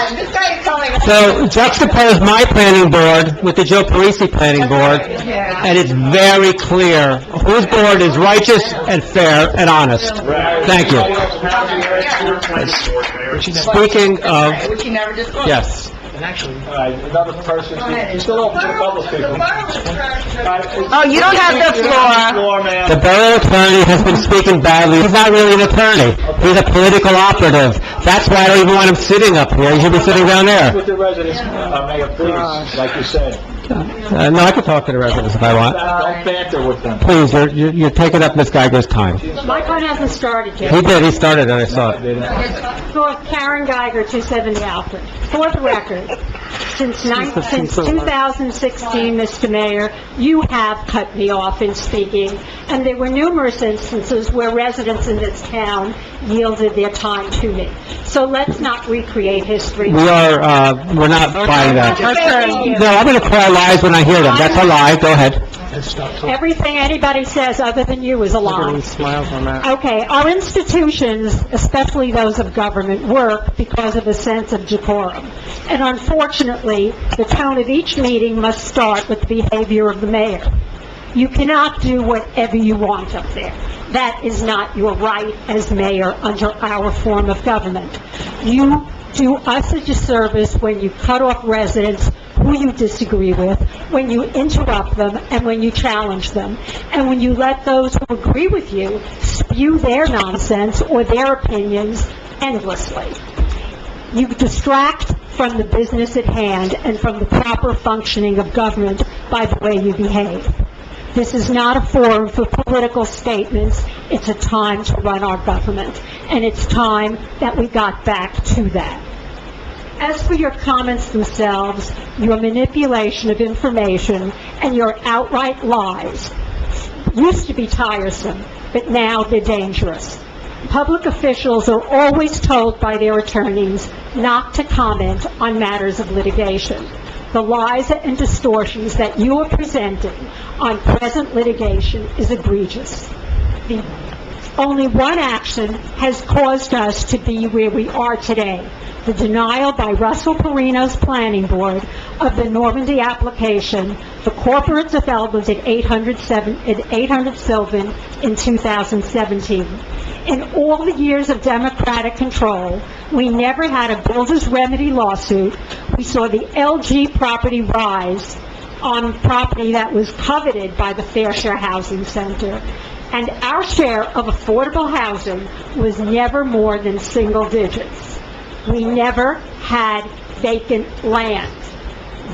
So juxtapose my planning board with the Joe Parisi planning board, and it's very clear whose board is righteous and fair and honest. Thank you. Speaking of... Yes. Another person, you still open to the public, people. Oh, you don't have the floor. The borough attorney has been speaking badly. He's not really an attorney. He's a political operative. That's why I don't even want him sitting up here. He should be sitting down there. With the residents, Mayor, please, like you said. No, I can talk to the residents if I want. Don't banter with them. Please, you're taking up Ms. Geiger's time. My time hasn't started yet. He did, he started it, I saw it. For Karen Geiger, 270 Alfred. For the record, since 2016, Mr. Mayor, you have cut me off in speaking, and there were numerous instances where residents in this town yielded their time to me. So let's not recreate history. We're not buying that. No, I'm going to call lies when I hear them. That's a lie. Go ahead. Everything anybody says other than you is a lie. Okay, our institutions, especially those of government, work because of a sense of decorum. And unfortunately, the tone of each meeting must start with the behavior of the mayor. You cannot do whatever you want up there. That is not your right as mayor under our form of government. You do us a disservice when you cut off residents who you disagree with, when you interrupt them, and when you challenge them. And when you let those who agree with you spew their nonsense or their opinions endlessly. You distract from the business at hand and from the proper functioning of government by the way you behave. This is not a forum for political statements. It's a time to run our government, and it's time that we got back to that. As for your comments themselves, your manipulation of information and your outright lies used to be tiresome, but now they're dangerous. Public officials are always told by their attorneys not to comment on matters of litigation. The lies and distortions that you are presenting on present litigation is egregious. Only one action has caused us to be where we are today: the denial by Russell Perino's planning board of the Normandy application for corporate development at 800 Sylvan in 2017. In all the years of Democratic control, we never had a builder's remedy lawsuit. We saw the LG property rise on property that was coveted by the Fair Share Housing Center. And our share of affordable housing was never more than single digits. We never had vacant land.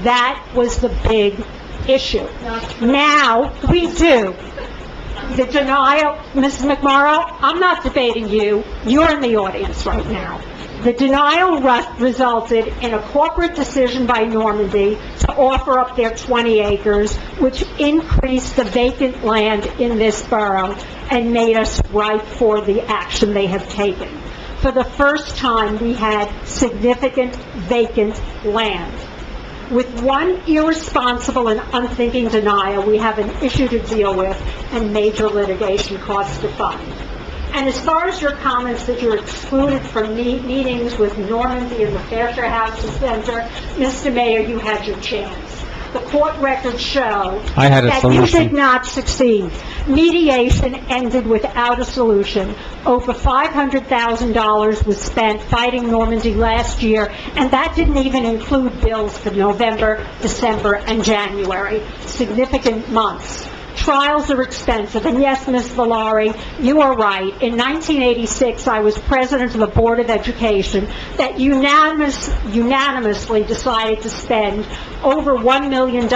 That was the big issue. Now we do. The denial, Mrs. McMorrow, I'm not debating you. You're in the audience right now. The denial resulted in a corporate decision by Normandy to offer up their 20 acres, which increased the vacant land in this borough and made us ripe for the action they have taken. For the first time, we had significant vacant land. With one irresponsible and unthinking denial, we have an issue to deal with and major litigation costs to fund. And as far as your comments that you're excluded from meetings with Normandy and the Fair Share Housing Center, Mr. Mayor, you had your chance. The court records show I had a that you solution. did not succeed. Mediation ended without a solution. Over $500,000 was spent fighting Normandy last year, and that didn't even include bills for November, December, and January. Significant months. Trials are expensive, and yes, Ms. Valari, you are right. In 1986, I was president of the Board of Education that unanimously decided to spend over $1 million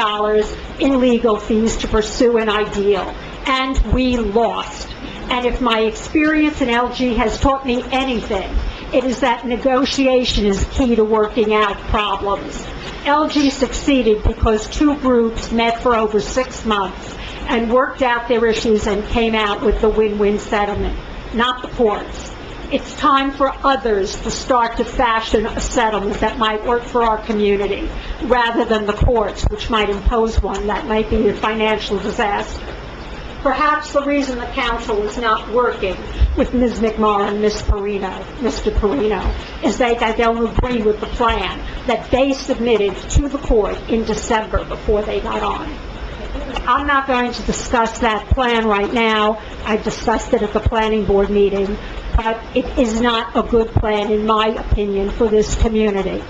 in legal fees to pursue an ideal, and we lost. And if my experience in LG has taught me anything, it is that negotiation is key to working out problems. LG succeeded because two groups met for over 6 months and worked out their issues and came out with the win-win settlement, not the courts. It's time for others to start to fashion a settlement that might work for our community, rather than the courts, which might impose one that might be a financial disaster. Perhaps the reason the council is not working with Ms. McMorrow and Mr. Perino, is that they don't agree with the plan that they submitted to the court in December before they got on. I'm not going to discuss that plan right now. I discussed it at the planning board meeting, but it is not a good plan, in my opinion, for this community.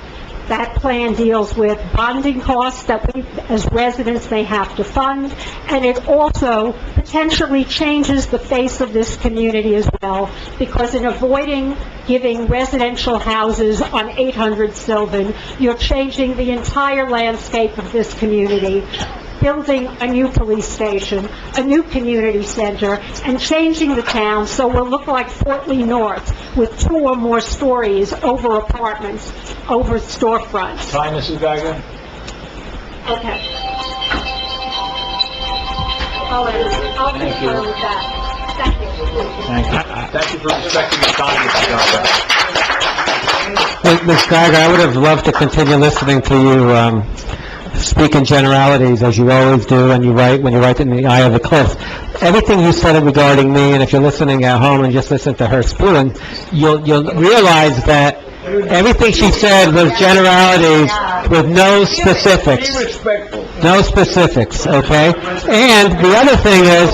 That plan deals with bonding costs that we, as residents, may have to fund, and it also potentially changes the face of this community as well, because in avoiding giving residential houses on 800 Sylvan, you're changing the entire landscape of this community, building a new police station, a new community center, and changing the town so we'll look like Fort Lee North with 2 or more stories over apartments, over storefronts. Time, Mrs. Geiger? Okay. I'll concur with that. Thank you. Thank you for respecting the time, Mrs. Geiger. Ms. Geiger, I would have loved to continue listening to you speak in generalities, as you always do, and when you write in the eye of the cliff. Everything you said regarding me, and if you're listening at home and just listen to her spewing, you'll realize that everything she said was generalities with no specifics. No specifics, okay? And the other thing is,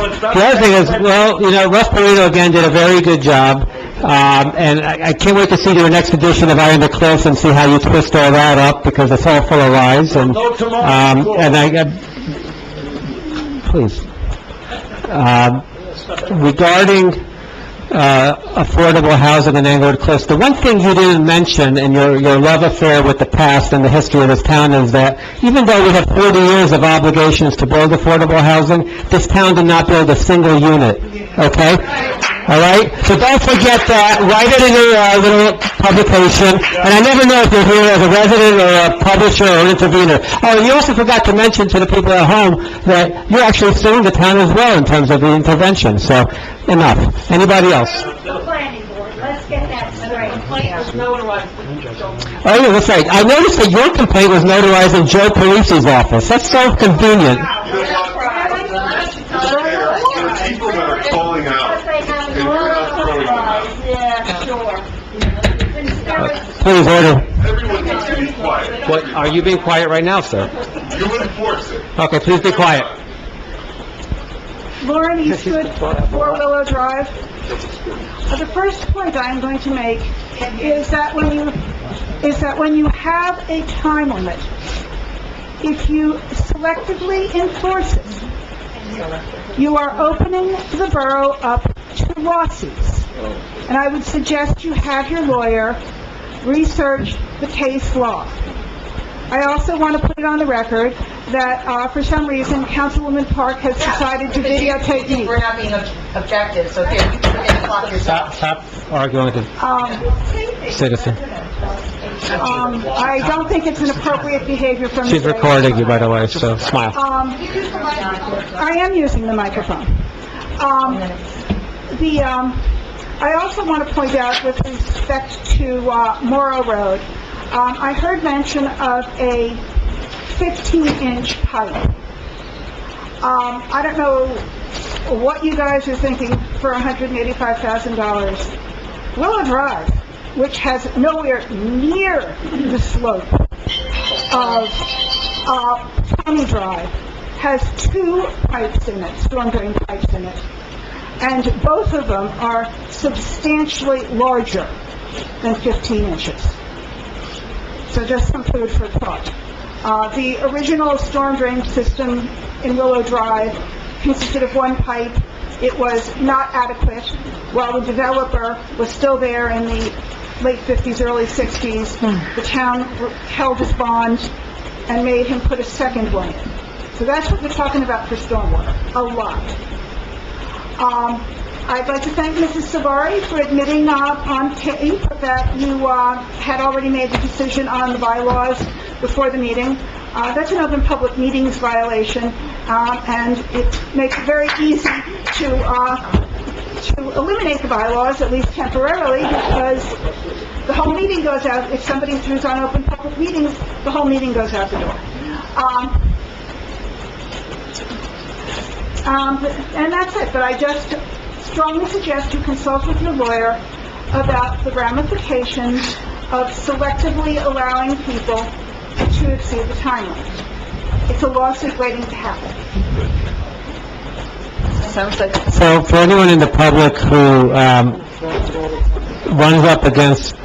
well, Russ Perino again did a very good job, And I can't wait to see your next edition of Iron the Cliffs and see how you twist all that up, because it's all full of lies, and, please. Regarding affordable housing in Englewood Cliffs, the one thing you didn't mention in your love affair with the past and the history of this town is that even though we have 40 years of obligations to build affordable housing, this town did not build a single unit, okay? All right? So don't forget that, write it in your little publication, and I never know if you're here as a resident or a publisher or an intervener. Oh, and you also forgot to mention to the people at home that you're actually suing the town as well in terms of the intervention, so enough. Anybody else? The planning board, let's get that straight. Complaint was notarized. Oh, yeah, that's right. I noticed that your complaint was notarized in Joe Parisi's office. That's so convenient. People that are calling out, and you're not throwing them out. Yeah, sure. Please, order. Everyone needs to be quiet. What, are you being quiet right now, sir? You enforce it. Okay, please be quiet. Lauren Eastwood, 4 Willow Drive. The first point I am going to make is that when you have a time limit, if you selectively enforce it, you are opening the borough up to lawsuits. And I would suggest you have your lawyer research the case law. I also want to put it on the record that, for some reason, Councilwoman Park has decided to videotape me. We're not being objective, so here, you can put in the clock yourself. Stop arguing with the citizen. I don't think it's an appropriate behavior from... She's recording you, by the way, so smile. I am using the microphone. I also want to point out with respect to Morrow Road, I heard mention of a 15-inch pipe. I don't know what you guys are thinking for $185,000. Willow Drive, which has nowhere near the slope of Tommy Drive, has 2 pipes in it, storm drain pipes in it, and both of them are substantially larger than 15 inches. So just some food for thought. The original storm drain system in Willow Drive consisted of 1 pipe. It was not adequate. While the developer was still there in the late 50s, early 60s, the town held his bond and made him put a second one in. So that's what we're talking about for stormwater, a lot. I'd like to thank Mrs. Savari for admitting on tape that you had already made the decision on the bylaws before the meeting. That's an open public meetings violation, and it makes it very easy to eliminate the bylaws, at least temporarily, because the whole meeting goes out. If somebody who's on open public meetings, the whole meeting goes out the door. And that's it, but I just strongly suggest you consult with your lawyer about the ramifications of selectively allowing people to exceed the time limit. It's a lawsuit waiting to happen. Sounds like... So for anyone in the public who runs up against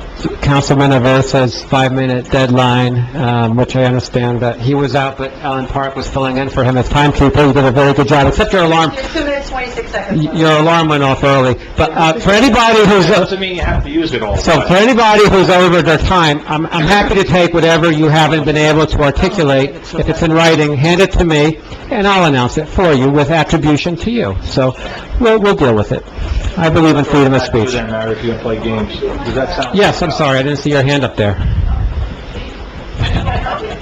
Councilman Aversa's 5-minute deadline, which I understand that he was out, but Ellen Park was filling in for him as timekeeper. You did a very good job, except your alarm. 2 minutes, 26 seconds. Your alarm went off early. But for anybody who's... Doesn't mean you have to use it all. So for anybody who's over their time, I'm happy to take whatever you haven't been able to articulate. If it's in writing, hand it to me, and I'll announce it for you with attribution to you. So we'll deal with it. I believe in freedom of speech. Then, Mary, if you play games. Does that sound... Yes, I'm sorry, I didn't see your hand up there.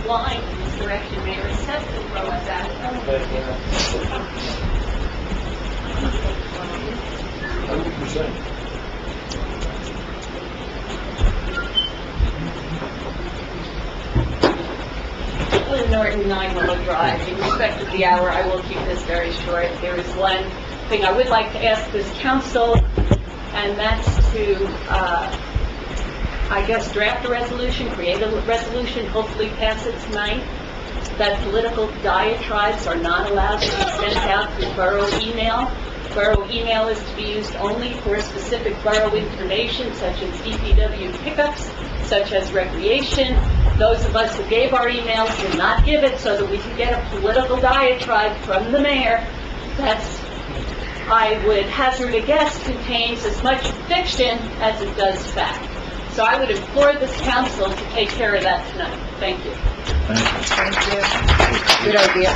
Line in this direction, Mayor, says the road is out. Lynn Norton, 9 Willow Drive. In respect of the hour, I will keep this very short. There is one thing I would like to ask this council, and that's to, I guess, draft a resolution, create a resolution, hopefully pass it tonight, that political diatribes are not allowed to be sent out through borough email. Borough email is to be used only for specific borough information such as DPW pickups, such as recreation. Those of us who gave our emails did not give it so that we could get a political diatribe from the mayor. That's, I would hazard a guess, contains as much fiction as it does fact. So I would implore this council to take care of that tonight. Thank you. Good idea.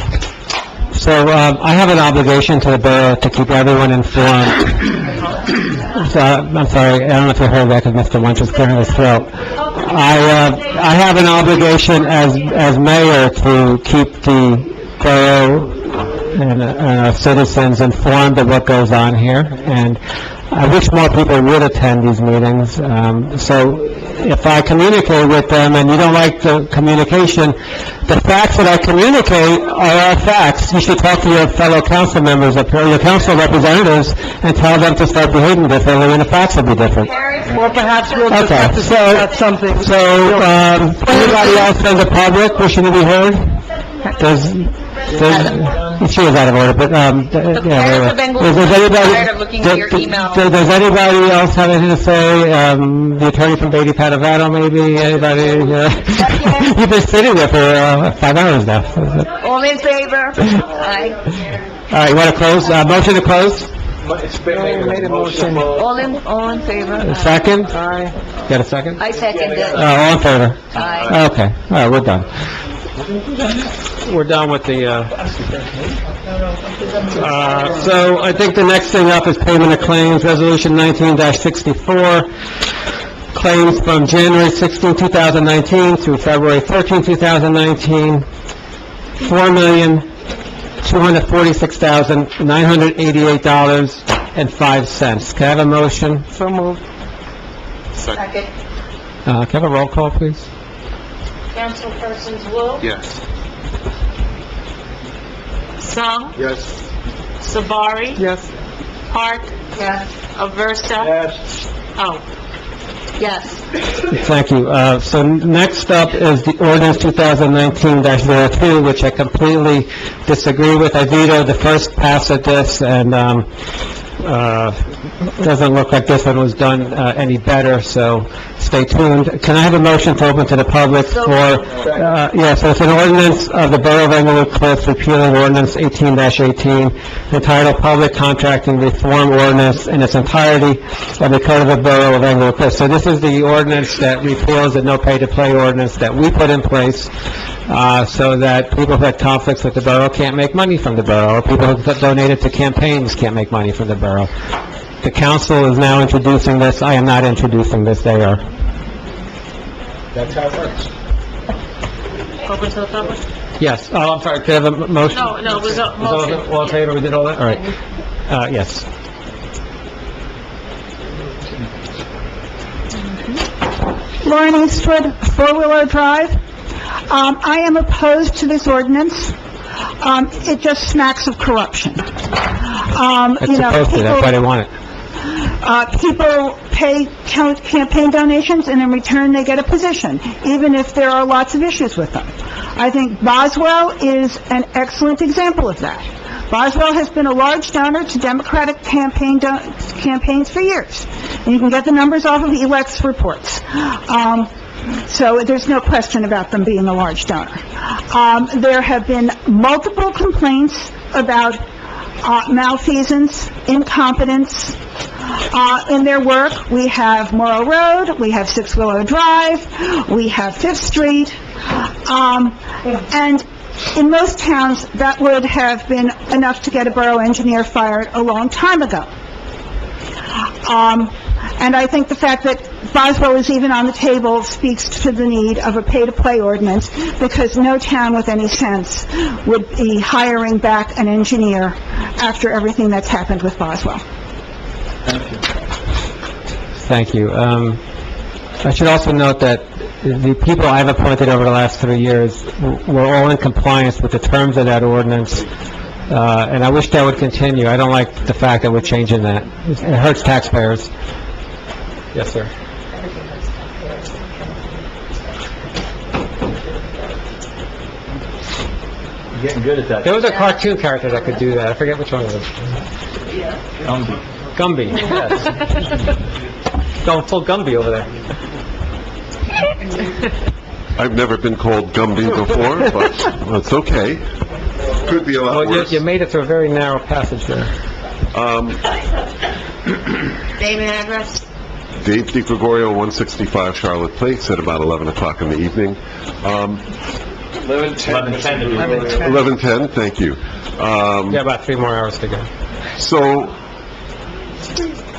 So, I have an obligation to the borough to keep everyone informed. So, I'm sorry, I don't know if you heard that because Mr. Wunsch was clearing his throat. I have an obligation as mayor to keep the borough and our citizens informed of what goes on here, and I wish more people would attend these meetings. So if I communicate with them and you don't like the communication, the facts that I communicate are all facts. You should talk to your fellow council members, or your council representatives, and tell them to start behaving differently, and the facts will be different. Or perhaps we'll just Okay, have to say that's something. Anybody else in the public wishing to be heard? She was out of order, but, parents of Englewood does are anybody, tired of looking at your email. does anybody else have anything to say? The attorney from Beatty Padavano, maybe? Anybody? You've been sitting there for 5 hours now. All in favor? Aye. All right, you want to close? Motion to close? It's been made a motion. All in favor? Second? Aye. Got a second? I second it. All in favor? Aye. Okay, all right, we're done. We're done with the, so I think the next thing up is payment of claims, Resolution 19-64. Claims from January 16, 2019 through February 13, 2019, $4,246,988.05. Can I have a motion? So moved. Second. Can I have a roll call, please? Councilpersons Wu, Yes. Song, Yes. Sabari, Yes. Park, Yes. Aversa. Yes. Oh, Yes. Thank you. So next up is the ordinance 2019-02, which I completely disagree with. I vetoed the first pass of this, and doesn't look like this one was done any better, so stay tuned. Can I have a motion to open to the public for, so it's an ordinance of the Borough of Englewood Cliffs repealing ordinance 18-18, entitled Public Contracting Reform Ordinance in its entirety of the Code of the Borough of Englewood Cliffs. So this is the ordinance that repeals the no pay-to-play ordinance that we put in place, so that people who had conflicts with the borough can't make money from the borough, or people who donated to campaigns can't make money from the borough. The council is now introducing this. I am not introducing this, they are. That's how it works. open to the public? Yes, I'm sorry, can I have a motion? No, it was a Was all motion. in favor, we did all that? All right. Yes. Lauren Eastwood, Four Willow Drive. I am opposed to this ordinance. It just smacks of corruption. It's You know, supposed to, that's why they want it. people pay campaign donations, and in return, they get a position, even if there are lots of issues with them. I think Boswell is an excellent example of that. Boswell has been a large donor to Democratic campaigns for years. And you can get the numbers off of ELEX reports. So there's no question about them being a large donor. There have been multiple complaints about malfeasance, incompetence in their work. We have Morrow Road, we have 6 Willow Drive, we have 5th Street, and in most towns, that would have been enough to get a borough engineer fired a long time ago. And I think the fact that Boswell is even on the table speaks to the need of a pay-to-play ordinance, because no town with any sense would be hiring back an engineer after everything that's happened with Boswell. Thank you. I should also note that the people I've appointed over the last 3 years were all in compliance with the terms of that ordinance, and I wish that would continue. I don't like the fact that we're changing that. It hurts taxpayers. Yes, sir. You're getting good at that. There was a cartoon character that could do that. I forget which one it was. Gumby, yes. Going full Gumby over there. I've never been called Gumby before, but it's okay. Could be a lot Well, worse. you made it through a very narrow passage there. Name and address? Dave DiGregorio, 165 Charlotte Place, at about 11 o'clock in the evening. 11:10, thank you. Yeah, about 3 more hours to go. So,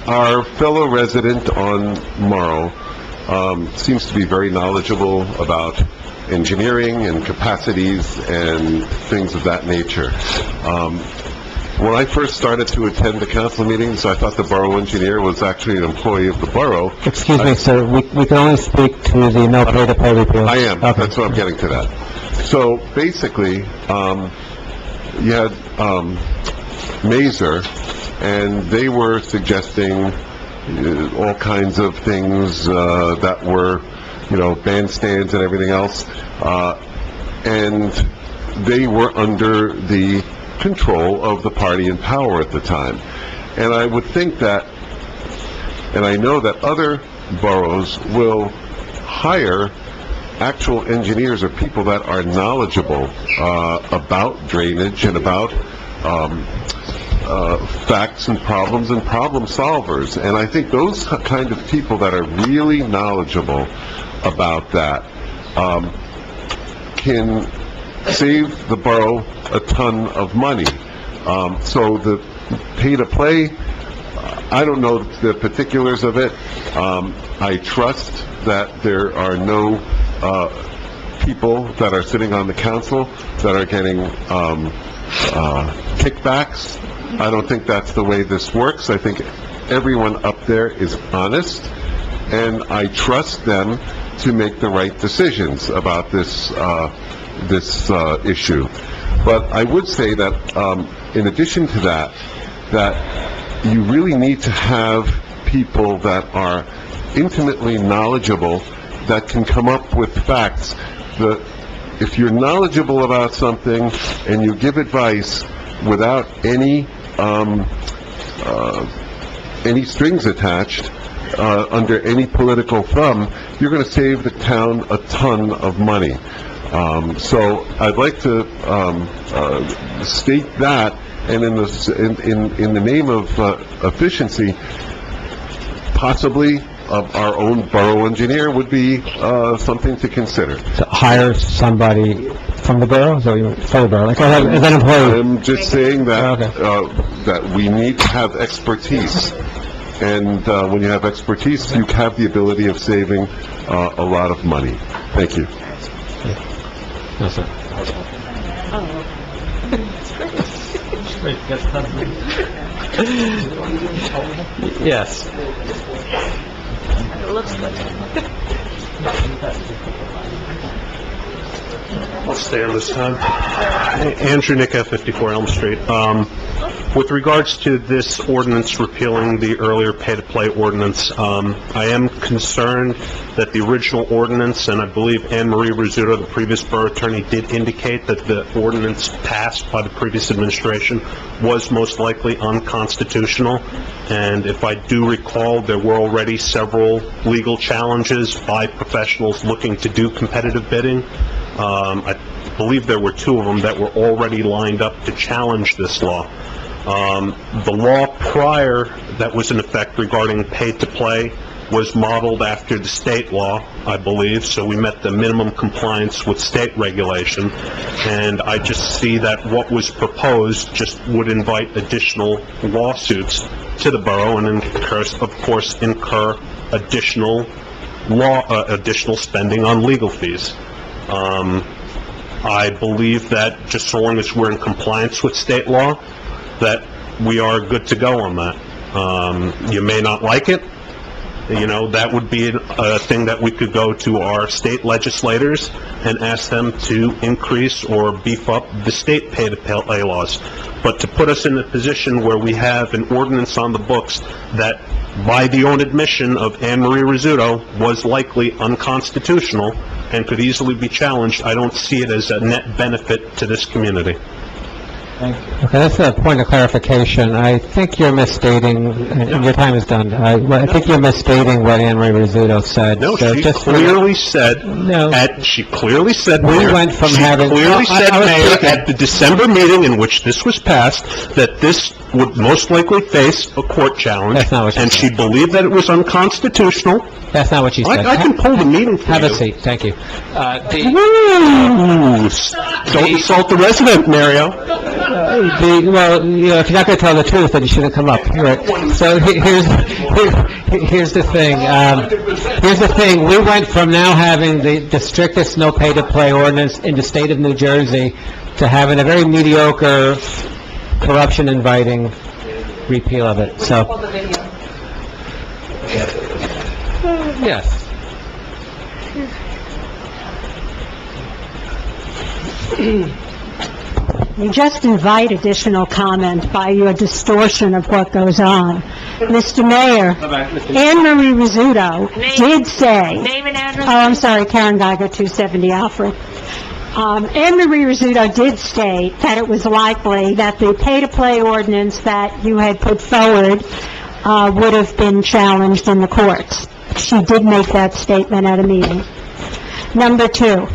our fellow resident on Morrow seems to be very knowledgeable about engineering and capacities and things of that nature. When I first started to attend the council meetings, I thought the borough engineer was actually an employee of the borough. Excuse me, sir, we can only speak to the no pay to play repeal. I am, that's what I'm getting to that. So, basically, you had Mazer, and they were suggesting all kinds of things that were, bandstands and everything else, and they were under the control of the party in power at the time. And I would think that, and I know that other boroughs will hire actual engineers or people that are knowledgeable about drainage and about facts and problem solvers. And I think those kind of people that are really knowledgeable about that can save the borough a ton of money. So the pay-to-play, I don't know the particulars of it. I trust that there are no people that are sitting on the council that are getting kickbacks. I don't think that's the way this works. I think everyone up there is honest, and I trust them to make the right decisions about this issue. But I would say that, in addition to that, that you really need to have people that are intimately knowledgeable that can come up with facts. If you're knowledgeable about something and you give advice without any strings attached, under any political thumb, you're going to save the town a ton of money. So I'd like to state that, and in the name of efficiency, possibly our own borough engineer would be something to consider. To hire somebody from the borough, so you from the borough, like as an employee. I'm just saying that that we need to have expertise, and when you have expertise, you have the ability of saving a lot of money. Thank you. No, sir. Yes. It looks good. I'll stay on this time. Andrew Nick, 54 Elm Street. With regards to this ordinance repealing the earlier pay-to-play ordinance, I am concerned that the original ordinance, and I believe Anne Marie Rizzuto, the previous borough attorney, did indicate that the ordinance passed by the previous administration was most likely unconstitutional. And if I do recall, there were already several legal challenges by professionals looking to do competitive bidding. I believe there were 2 of them that were already lined up to challenge this law. The law prior that was in effect regarding pay-to-play was modeled after the state law, I believe, so we met the minimum compliance with state regulation, and I just see that what was proposed just would invite additional lawsuits to the borough and of course incur additional spending on legal fees. I believe that just so long as we're in compliance with state law, that we are good to go on that. You may not like it, that would be a thing that we could go to our state legislators and ask them to increase or beef up the state pay-to-play laws. But to put us in a position where we have an ordinance on the books that, by the own admission of Anne Marie Rizzuto, was likely unconstitutional and could easily be challenged, I don't see it as a net benefit to this community. Thank you. Okay, that's a point of clarification. I think you're misstating, and your time is done. I think you're misstating what Anne Marie Rizzuto said. No, So she just for- clearly said, she clearly said, Mayor, went from she having- clearly I- said, I was Mayor, speaking. at the December meeting in which this was passed, that this would most likely face a court challenge. That's not what she And said. she believed that it was unconstitutional. That's not what you said. I can pull the meeting for you. Have a seat, thank you. Ooh, don't insult the resident, Mario. Well, you know, if you're not going to tell the truth, then you shouldn't come up. Right. So here's the thing. Here's the thing. We went from now having the strictest no pay-to-play ordinance in the state of New Jersey to having a very mediocre, corruption-inviting repeal of it. So, yes. You just invite additional comment by your distortion of what goes on. Mr. Mayor, Anne Marie Rizzuto did say... Name and address. Oh, I'm sorry, Karen Geiger, 270 Alfred. Anne Marie Rizzuto did state that it was likely that the pay-to-play ordinance that you had put forward would have been challenged in the courts. She did make that statement at a meeting. Number two,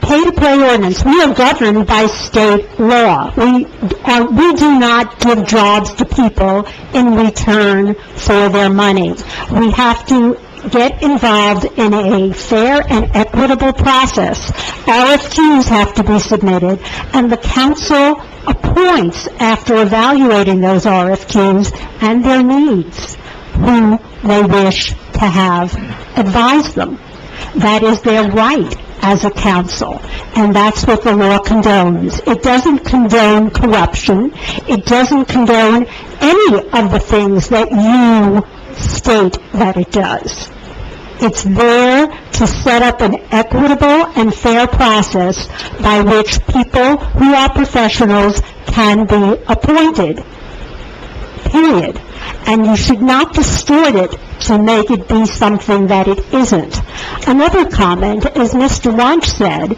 pay-to-play ordinance, we are governed by state law. We do not give jobs to people in return for their money. We have to get involved in a fair and equitable process. RFQs have to be submitted, and the council appoints, after evaluating those RFQs and their needs, who they wish to have advise them. That is their right as a council, and that's what the law condones. It doesn't condone corruption. It doesn't condone any of the things that you state that it does. It's there to set up an equitable and fair process by which people who are professionals can be appointed, period. And you should not distort it to make it be something that it isn't. Another comment is Mr. Wunsch said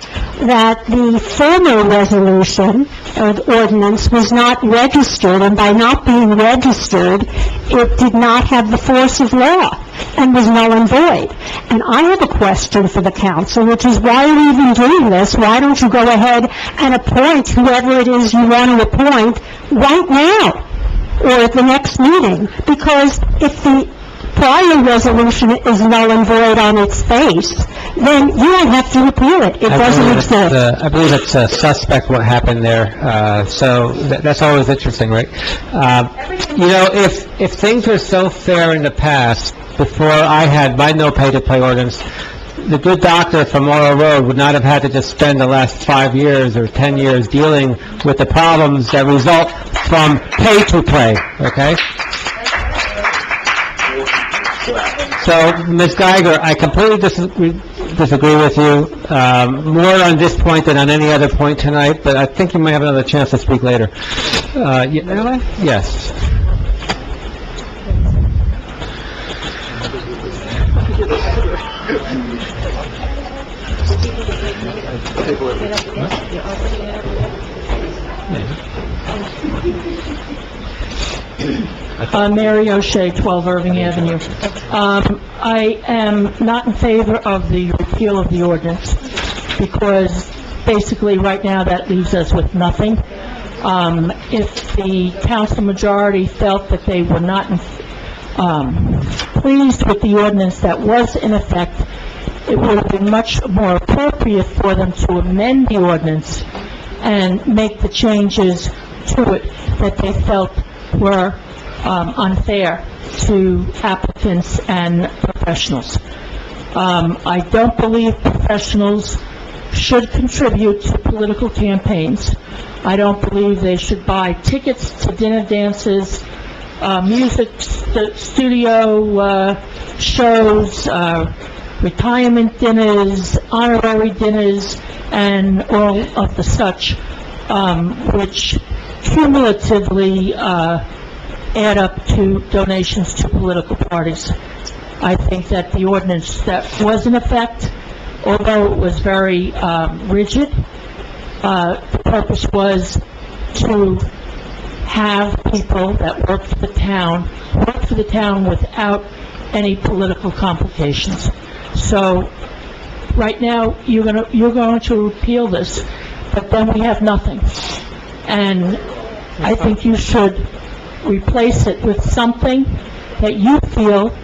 that the former resolution or ordinance was not registered, and by not being registered, it did not have the force of law and was null and void. And I have a question for the council, which is, why are we even doing this? Why don't you go ahead and appoint whoever it is you want to appoint right now or at the next meeting? Because if the prior resolution is null and void on its face, then you don't have to repeal it. It doesn't exist. I believe it's suspect what happened there, so that's always interesting, right? You know, if things were so fair in the past, before I had my no pay-to-play ordinance, the good doctor from Morrow Road would not have had to just spend the last 5 years or 10 years dealing with the problems that result from pay-to-play, okay? So, Ms. Geiger, I completely disagree with you, more on this point than on any other point tonight, but I think you might have another chance to speak later. Yes. Mary O'Shea, 12 Irving Avenue. I am not in favor of the repeal of the ordinance, because basically, right now, that leaves us with nothing. If the council majority felt that they were not pleased with the ordinance that was in effect, it would have been much more appropriate for them to amend the ordinance and make the changes to it that they felt were unfair to applicants and professionals. I don't believe professionals should contribute to political campaigns. I don't believe they should buy tickets to dinner dances, music studio shows, retirement dinners, honorary dinners, and all of the such, which cumulatively add up to donations to political parties. I think that the ordinance that was in effect, although it was very rigid, the purpose was to have people that work for the town without any political complications. So, right now, you're going to repeal this, but then we have nothing. And I think you should replace it with something that you feel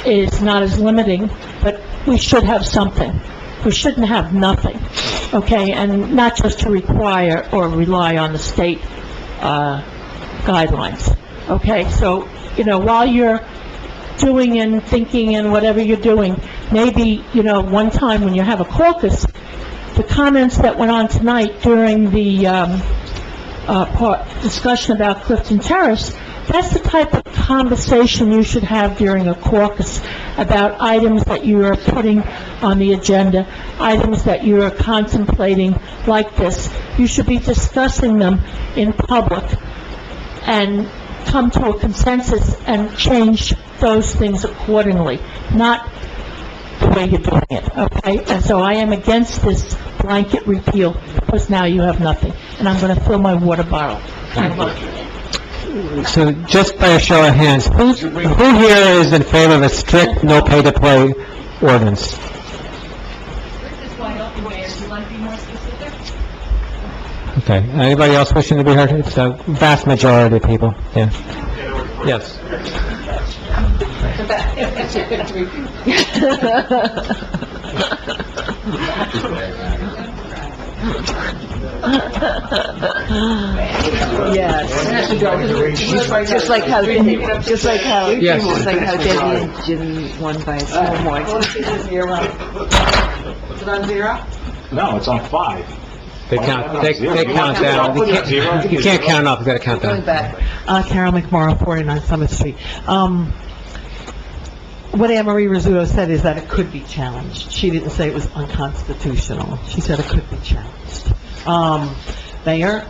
is not as limiting, but we should have something. We shouldn't have nothing, okay? And not just to require or rely on the state guidelines, okay? So, while you're doing and thinking and whatever you're doing, maybe, one time when you have a caucus, the comments that went on tonight during the discussion about Clifton Terrace, that's the type of conversation you should have during a caucus about items that you are putting on the agenda, items that you are contemplating like this. You should be discussing them in public and come to a consensus and change those things accordingly, not the way you're doing it, okay? And so I am against this blanket repeal, because now you have nothing. And I'm going to fill my water bottle. So, just by a show of hands, who here is in favor of a strict no-pay-to-play ordinance? Okay, anybody else wishing to be heard? It's a vast majority of people, yeah. Yes. Yes. Just like how Debbie and Jim won by a small margin. Is it on zero? No, it's on 5. They count down. You can't count up, you gotta count down. Carol McMorrow, 49 Summit Street. What Anne Marie Rizzuto said is that it could be challenged. She didn't say it was unconstitutional. She said it could be challenged. Mayor,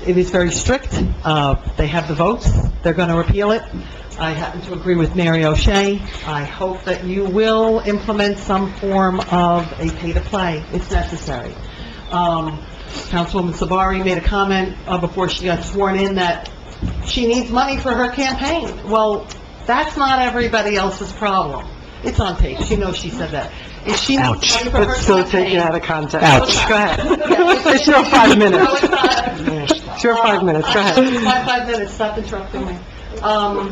it is very strict. They have the votes. They're going to repeal it. I happen to agree with Mary O'Shea. I hope that you will implement some form of a pay-to-play. It's necessary. Councilwoman Sabari made a comment before she got sworn in that she needs money for her campaign. Well, that's not everybody else's problem. It's on tape. She knows she said that. If she needs money for her Let's still take campaign... it out of context. Ouch. Go ahead. It's your 5 minutes. It's your 5 minutes. Go ahead. My 5 minutes, stop interrupting me.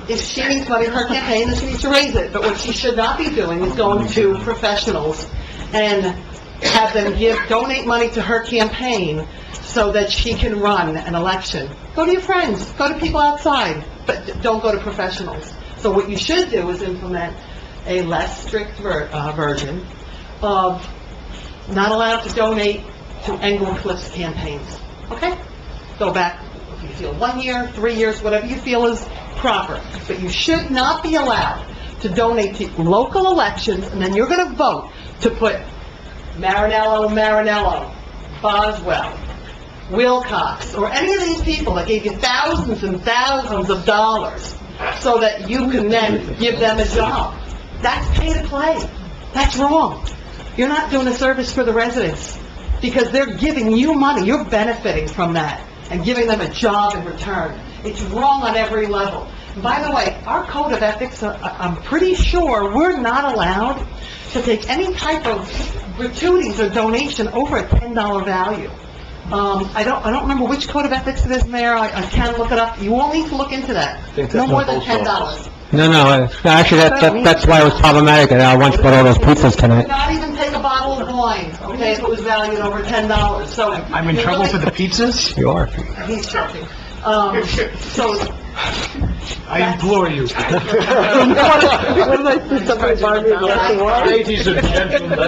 If she needs money for her campaign, then she needs to raise it. But what she should not be doing is going to professionals and have them donate money to her campaign so that she can run an election. Go to your friends. Go to people outside. But don't go to professionals. So what you should do is implement a less strict version of not allowed to donate to Englewood Cliffs campaigns. Okay? Go back, if you feel 1 year, 3 years, whatever you feel is proper. But you should not be allowed to donate to local elections, and then you're going to vote to put Marinello, Boswell, Wilcox, or any of these people that gave you thousands and thousands of dollars so that you can then give them a job. That's pay to play. That's wrong. You're not doing a service for the residents because they're giving you money. You're benefiting from that and giving them a job in return. It's wrong on every level. And by the way, our code of ethics, I'm pretty sure we're not allowed to take any type of gratuities or donation over a $10 value. I don't remember which code of ethics it is, Mayor. I can look it up. You all need to look into that. No more than $10. No, actually, that's why it was problematic, that I once bought all those pizzas tonight. Not even take a bottle of wine, okay, if it was valued over $10. So I'm in trouble for the pizzas? You are. He's joking. So I implore you. What did I say? Somebody buy me a glass of wine? Ladies and gentlemen,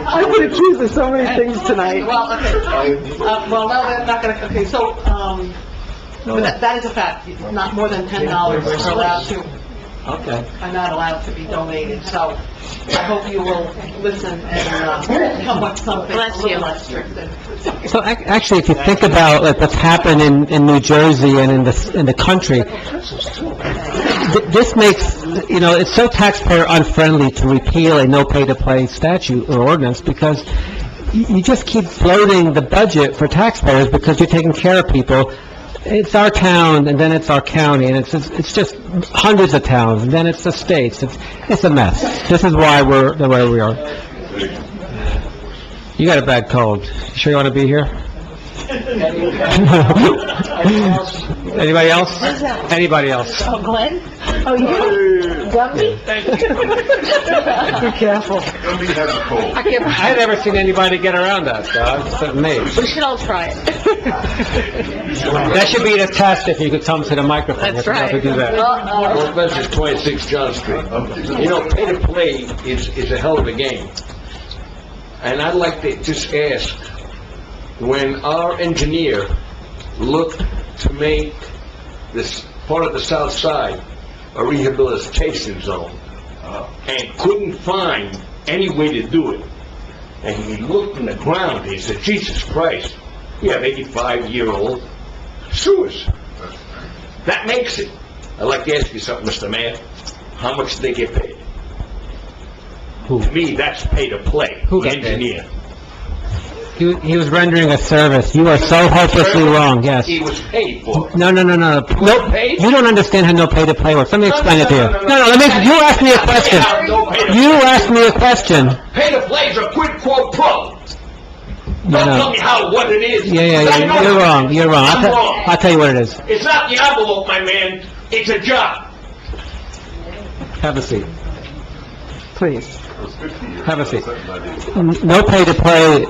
I've been accused of so many things tonight. well, okay. Well, no, they're not gonna, okay, so, but that is a fact. Not more than $10 are allowed to, are not allowed to be donated. So I hope you will listen and come up with something a little less strict than. So actually, if you think about like what's happened in New Jersey and in the country, this makes, it's so taxpayer unfriendly to repeal a no-pay-to-play statute or ordinance because you just keep bloating the budget for taxpayers because you're taking care of people. It's our town, and then it's our county, and it's just hundreds of towns, and then it's the states. It's a mess. This is why we're the way we are. You got a bad cold. You sure you want to be here? Anybody else? Anybody else? Oh, Glenn? Oh, you? Gumby? Be careful. I've never seen anybody get around that, so it's me. We should all try it. That should be the test if you could come to the microphone. That's You have to right. do that. North Bedford, 26 John Street. You know, pay to play is a hell of a game. And I'd like to just ask, when our engineer looked to make this part of the south side a rehabilitation zone, and couldn't find any way to do it, and he looked in the ground, he said, Jesus Christ, we have 85-year-old sewers. That makes it. I'd like to ask you something, Mr. Mayor. How much did they get paid? To me, that's pay to play. Who The got paid? engineer. He was rendering a service. You are so hopelessly wrong, yes. He was paid for it. No. Nope. paid? You don't understand how no pay to play works. Let me explain it to you. No, You asked me a question. You asked me a question. Pay to play is a quid pro quo. Don't tell me what it is. Yeah, you're wrong. You're wrong. I'm wrong. I'll tell you what it is. It's not the envelope, my man. It's a job. Have a seat. Please. Have a seat. No pay to play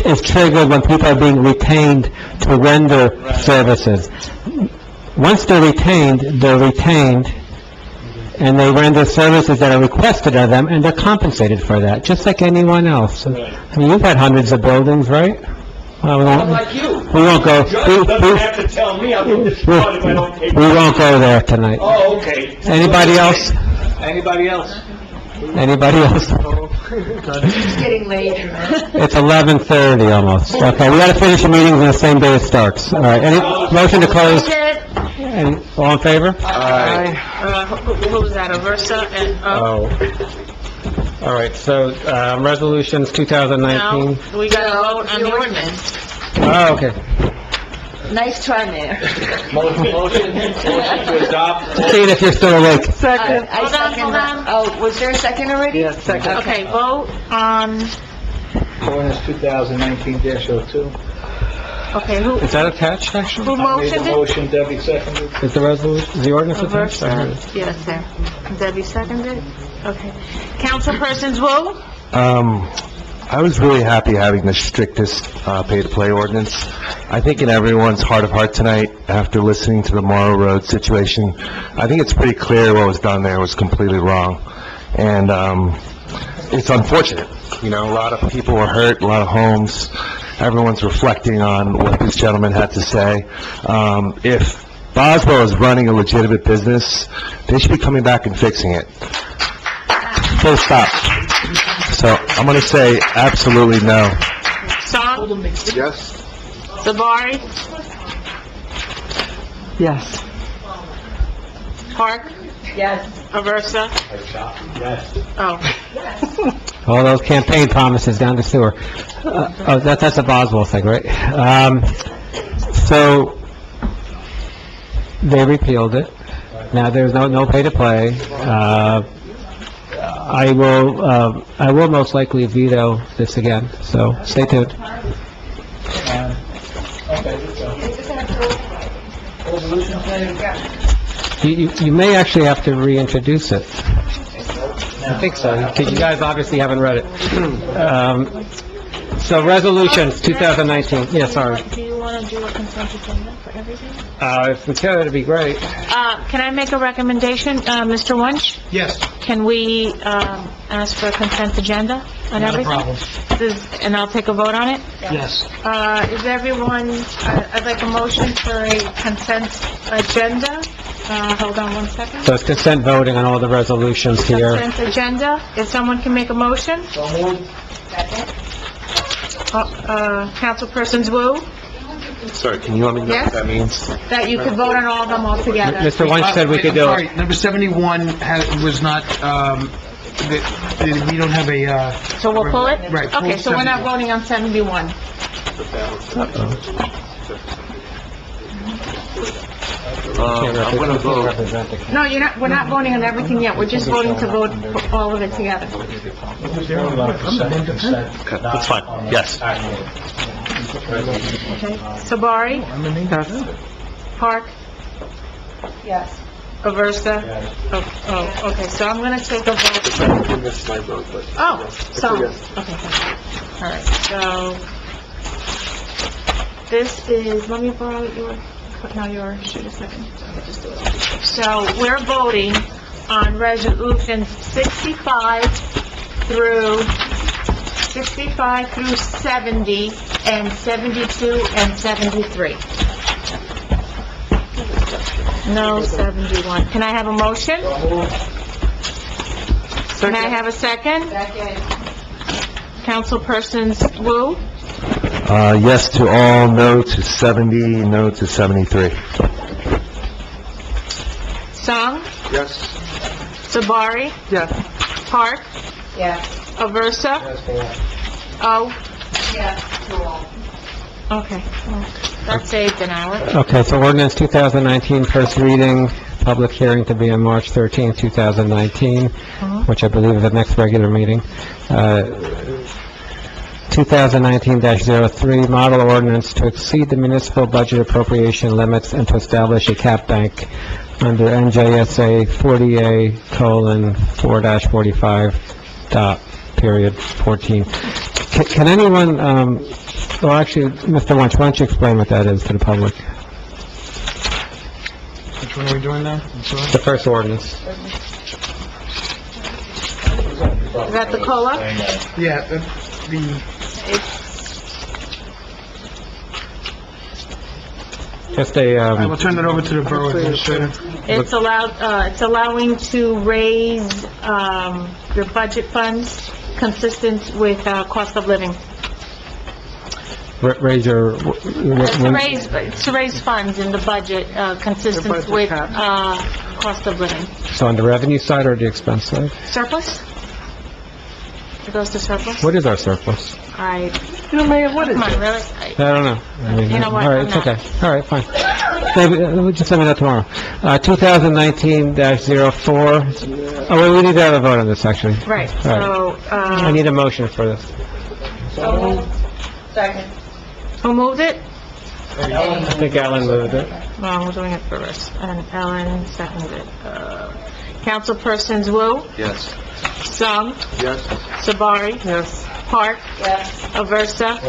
is triggered when people are being retained to render services. Once they're retained, and they render services that are requested of them, and they're compensated for that, just like anyone else. I mean, you've had hundreds of buildings, right? Well, I'm like you. we won't go. Judge doesn't have to tell me. I'll get this spot if I don't pay. We won't go there tonight. Oh, okay. Anybody else? Anybody else? Anybody else? It's getting late. It's 11:30 almost. Okay, we gotta finish the meetings on the same day it starts. All right, any motion to close? All in favor? Who was that, Aversa and, Oh. All right, so, resolutions 2019. no, we got to vote on the ordinance. Oh, okay. Nice try, Mayor. Motion to adopt. Seeing if you're still awake. Second. Hold on. Oh, was there a second already? Yes, second. Okay, vote on, Ordinance 2019-02. okay, who, Is that attached, actually? who I made motioned the it? motion, Debbie seconded. Is the resolution, is the ordinance attached? I heard it. Aversa, yes, sir. Debbie seconded? Okay. Councilpersons Wu? I was really happy having the strictest pay-to-play ordinance. I think in everyone's heart of heart tonight, after listening to the Morrow Road situation, I think it's pretty clear what was done there was completely wrong. And it's unfortunate. You know, a lot of people were hurt, a lot of homes. Everyone's reflecting on what this gentleman had to say. If Boswell is running a legitimate business, they should be coming back and fixing it. Full stop. So I'm going to say absolutely no. Song? Yes. Sabari? Yes. Park? Yes. Aversa? Yes. Oh. All those campaign promises down the sewer. That's a Boswell thing, right? So, they repealed it. Now, there's no pay to play. I will most likely veto this again, so stay tuned. You may actually have to reintroduce it. I think so, because you guys obviously haven't read it. So resolutions, 2019, yeah, sorry. Do you want to do a consent agenda for everything? If we could, it'd be great. Can I make a recommendation, Mr. Wunsch? Yes, Can we, ask for a consent agenda on not a everything? problem. And I'll take a vote on it? Yes. Is everyone, I'd like a motion for a consent agenda. Hold on one second. So it's consent voting on all the resolutions here. Consent agenda. If someone can make a motion? Councilpersons Wu, Sorry, can you let me know Yes? what that means? that you could vote on all of them all together. Mr. Wunsch said we could do Sorry, it. number 71 was not, we don't have a, So we'll pull it? Right, pull Okay, so we're not 71. voting on 71. I'm gonna vote. No, we're not voting on everything yet, we're just voting to vote for all of it together. Okay, that's fine, yes. Okay. Sabari? Park? Yes. Aversa? Oh, okay, so I'm gonna take a vote. Oh, so, okay, all right, so, this is, let me borrow your, no, shoot a second. Just do it. So, we're voting on resolutions 65 through 70, and 72, and 73. No, 71. Can I have a motion? Can I have a second? Second. Councilpersons Wu, Yes to all, no to 70, no to 73. Song, Yes. Sabari, Yes. Park, Yes. Aversa, Oh, Yes, to all. okay. That saved an hour. Okay, so ordinance 2019, first reading, public hearing to be on March 13, 2019, which I believe is the next regular meeting. 2019-03, model ordinance to exceed the municipal budget appropriation limits and to establish a cap bank under NJSA 40A:4-45, period 14. Can anyone, well, actually, Mr. Wunsch, why don't you explain what that is to the public? Which one are we doing now? I'm sorry. The first ordinance. Is that the COLA? Yeah, the, Just I will turn it over to the Borough Administrator. It's allowing to raise, your budget funds consistent with, cost of living. Raise your... It's to raise funds in the budget, consistent with, cost of living. So on the revenue side or the expense side? Surplus? It goes to surplus? What is our surplus? Mayor, what is it? Come on, really? I don't know. I mean, You know what? all right, it's I'm not. okay. All right, fine. Maybe, just send me that tomorrow. 2019-04, oh, wait, we need to have a vote on this, actually. Right, All so, I need a motion for this. Second. who moved it? I think Alan moved it. No, we're doing it first, and Ellen seconded it. Councilpersons Wu, Yes. Sung, Yes. Sabari, Yes. Park, Yes. Aversa,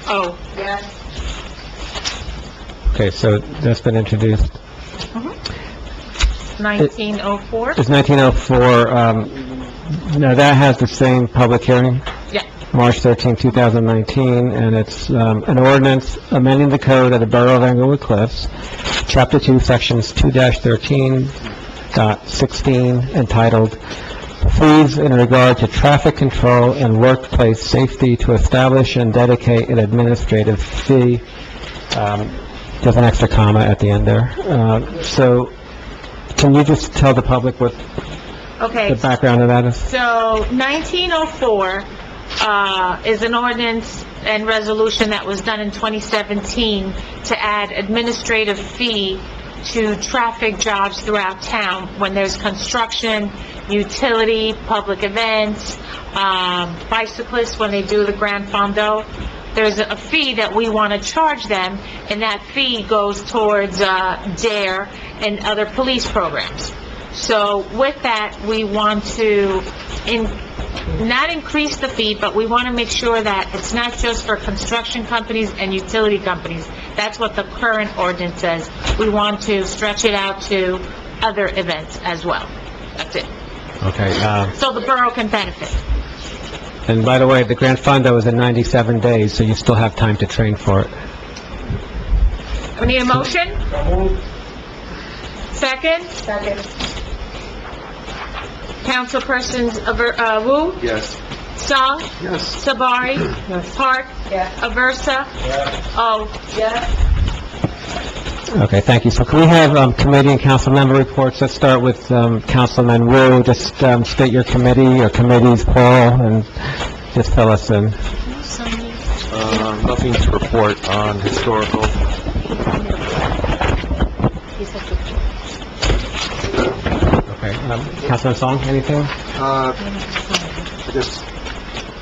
Oh. Yes. Okay, so that's been introduced. 1904? It's 1904, now that has the same public hearing? Yeah. March 13, 2019, and it's an ordinance amending the code of the Borough of Englewood Cliffs, Chapter 2, Sections 2-13.16, entitled Fees in Regard to Traffic Control and Workplace Safety to establish and dedicate an administrative fee. There's an extra comma at the end there. So, can you just tell the public what Okay. the background of that is? So 1904 is an ordinance and resolution that was done in 2017 to add administrative fee to traffic jobs throughout town when there's construction, utility, public events, bicyclists when they do the Grand Fondo. There's a fee that we want to charge them, and that fee goes towards DARE and other police programs. So with that, we want to not increase the fee, but we want to make sure that it's not just for construction companies and utility companies. That's what the current ordinance says. We want to stretch it out to other events as well. That's it. Okay, So the borough can benefit. and by the way, the Grand Fondo is in 97 days, so you still have time to train for it. We need a motion? Second? Second. Councilpersons Wu, Yes. Song, Yes. Sabari, Park, Yes. Aversa, Oh. Yes. Okay, thank you. So can we have committee and council member reports? Let's start with Councilman Wu. Just state your committee or committees, Paul, and just fill us in. Nothing to report on historical. Okay, Councilman Song, anything? I guess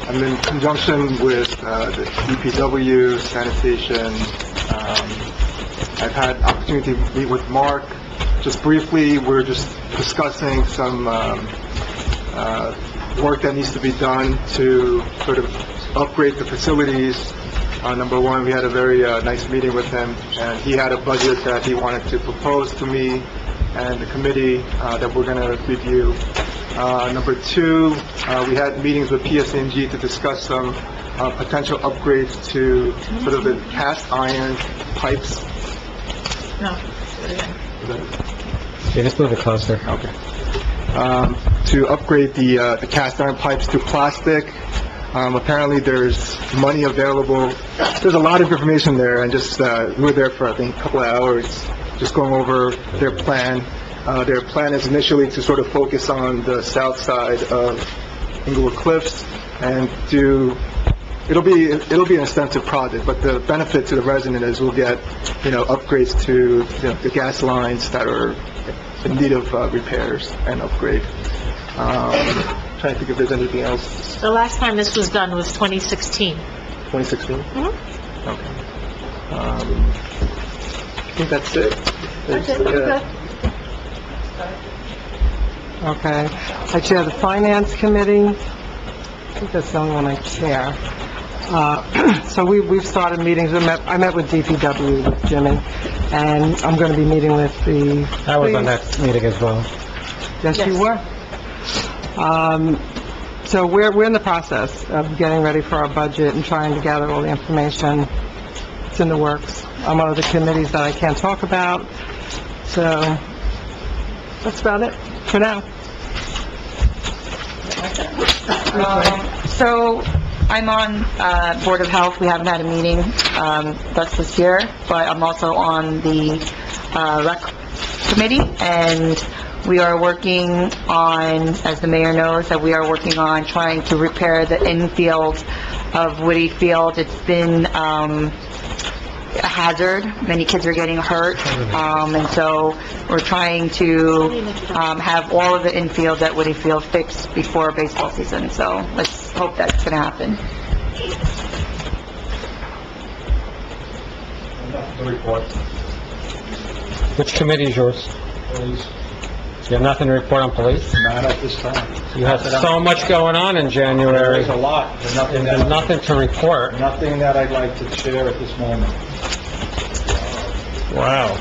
I'm in conjunction with the DPW, sanitation. I've had opportunity to meet with Mark. Just briefly, we're just discussing some work that needs to be done to sort of upgrade the facilities. Number one, we had a very nice meeting with him, and he had a budget that he wanted to propose to me and the committee that we're going to review. Number two, we had meetings with PSNG to discuss some potential upgrades to sort of the cast iron pipes. No. Yeah, just move it closer. Okay. To upgrade the cast iron pipes to plastic. Apparently there's money available. There's a lot of information there, and just we were there for I think a couple of hours just going over their plan. Their plan is initially to sort of focus on the south side of Englewood Cliffs and it'll be an extensive project, but the benefit to the resident is we'll get, upgrades to the gas lines that are in need of repairs and upgrade. Trying to think if there's anything else. The last time this was done was 2016. 2016? Mm-hmm. Okay. I think that's it. That's it. Okay. Okay. I chair the Finance Committee. I think that's the only one I chair. So we've started meetings. I met with DPW with Jimmy, and I'm going to be meeting with the... I was on that meeting as well. Yes, you were. So we're in the process of getting ready for our budget and trying to gather all the information. It's in the works. I'm on other committees that I can't talk about. So that's about it for now. So I'm on Board of Health. We haven't had a meeting thus this year, but I'm also on the Rec Committee, and we are working on, as the mayor knows, that we are working on trying to repair the infield of Woody Field. It's been a hazard. Many kids are getting hurt, and so we're trying to have all of the infield at Woody Field fixed before baseball season. So let's hope that's going to happen. Which committee is yours? Police. You have nothing to report on police? Not at this time. You have so much going on in January. There's a lot. There's nothing There's nothing to report. Nothing that I'd like to share at this moment. Wow.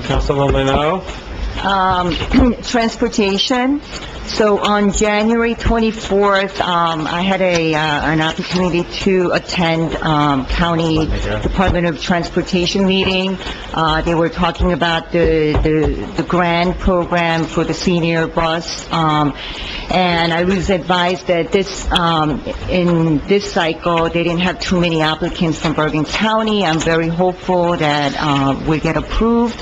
Councilwoman O? Transportation. So on January 24th, I had an opportunity to attend County Department of Transportation meeting. They were talking about the grant program for the senior bus, and I was advised that in this cycle, they didn't have too many applicants from Bergen County. I'm very hopeful that we get approved.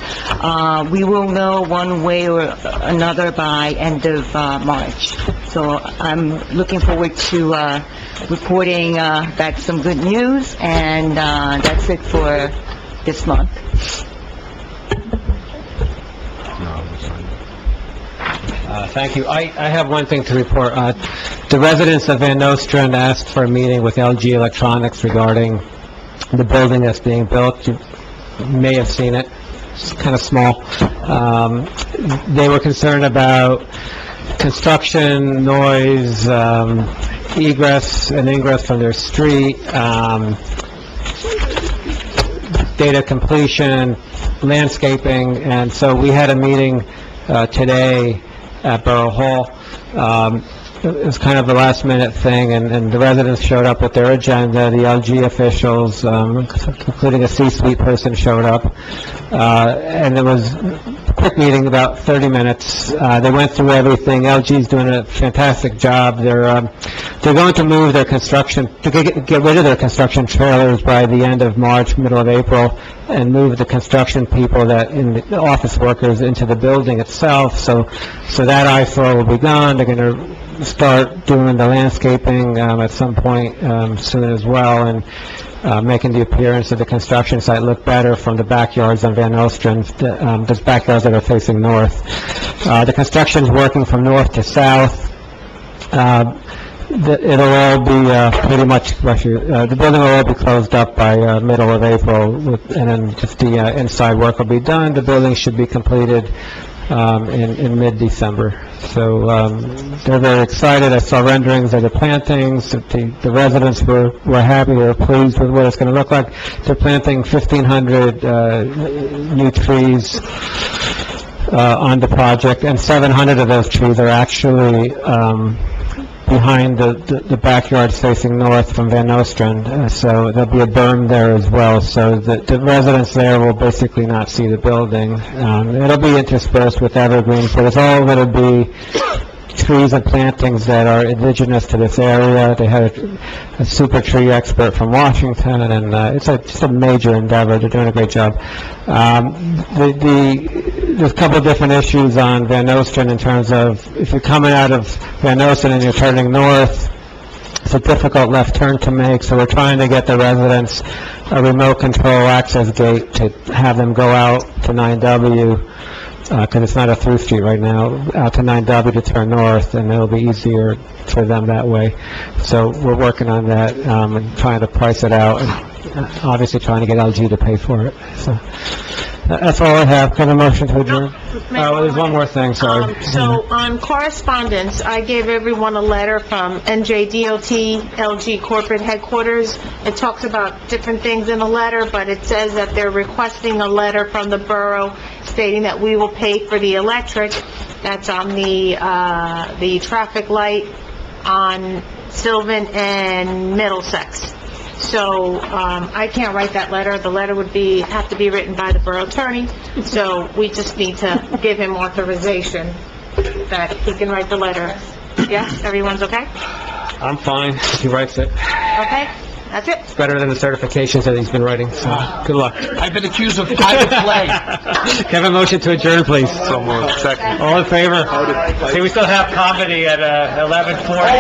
We will know one way or another by end of March. So I'm looking forward to reporting back some good news, and that's it for this month. Thank you. I have one thing to report. The residents of Van Nostrand asked for a meeting with LG Electronics regarding the building that's being built. You may have seen it. It's kind of small. They were concerned about construction, noise, egress and ingress from their street, data completion, landscaping, and so we had a meeting today at Borough Hall. it was kind of a last-minute thing, and the residents showed up with their agenda, the LG officials, including a C-suite person showed up, and it was a quick meeting, about 30 minutes. They went through everything. LG's doing a fantastic job. They're going to move their construction, to get rid of their construction trailers by the end of March, middle of April, and move the construction people the office workers into the building itself, so that eyesore will be gone. They're going to start doing the landscaping at some point soon as well, and making the appearance of the construction site look better from the backyards on Van Nostrand, those backyards that are facing north. The construction's working from north to south. It'll all be pretty much, the building will all be closed up by middle of April, and then just the inside work will be done. The building should be completed in mid-December. So they're very excited. I saw renderings of the plantings. The residents were happy. They were pleased with what it's going to look like. They're planting 1,500 new trees on the project, and 700 of those trees are actually behind the backyards facing north from Van Nostrand. So there'll be a berm there as well, so the residents there will basically not see the building. It'll be interspersed with evergreens, but it's all going to be trees and plantings that are indigenous to this area. They had a super tree expert from Washington, and it's just a major endeavor. They're doing a great job. There's a couple of different issues on Van Nostrand in terms of, if you're coming out of Van Nostrand and you're turning north, it's a difficult left turn to make, so we're trying to get the residents a remote control access gate to have them go out to 9W, because it's not a through street right now, out to 9W to turn north, and it'll be easier for them that way. So we're working on that, and trying to price it out, and obviously trying to get LG to pay for it. So that's all I have. Can I have a motion to adjourn? Oh, there's one more thing, sorry. So on correspondence, I gave everyone a letter from NJDOT, LG Corporate Headquarters. It talks about different things in the letter, but it says that they're requesting a letter from the borough stating that we will pay for the electric that's on the traffic light on Sylvan and Middlesex. So, I can't write that letter. The letter would have to be written by the borough attorney, so we just need to give him authorization that he can write the letter. Yes, everyone's okay? I'm fine, if he writes it. Okay, that's it. It's better than the certifications that he's been writing, so good luck. I've been accused of private play. Can I have a motion to adjourn, please? So moved. Second. All in favor? See, we still have comedy at 11:40.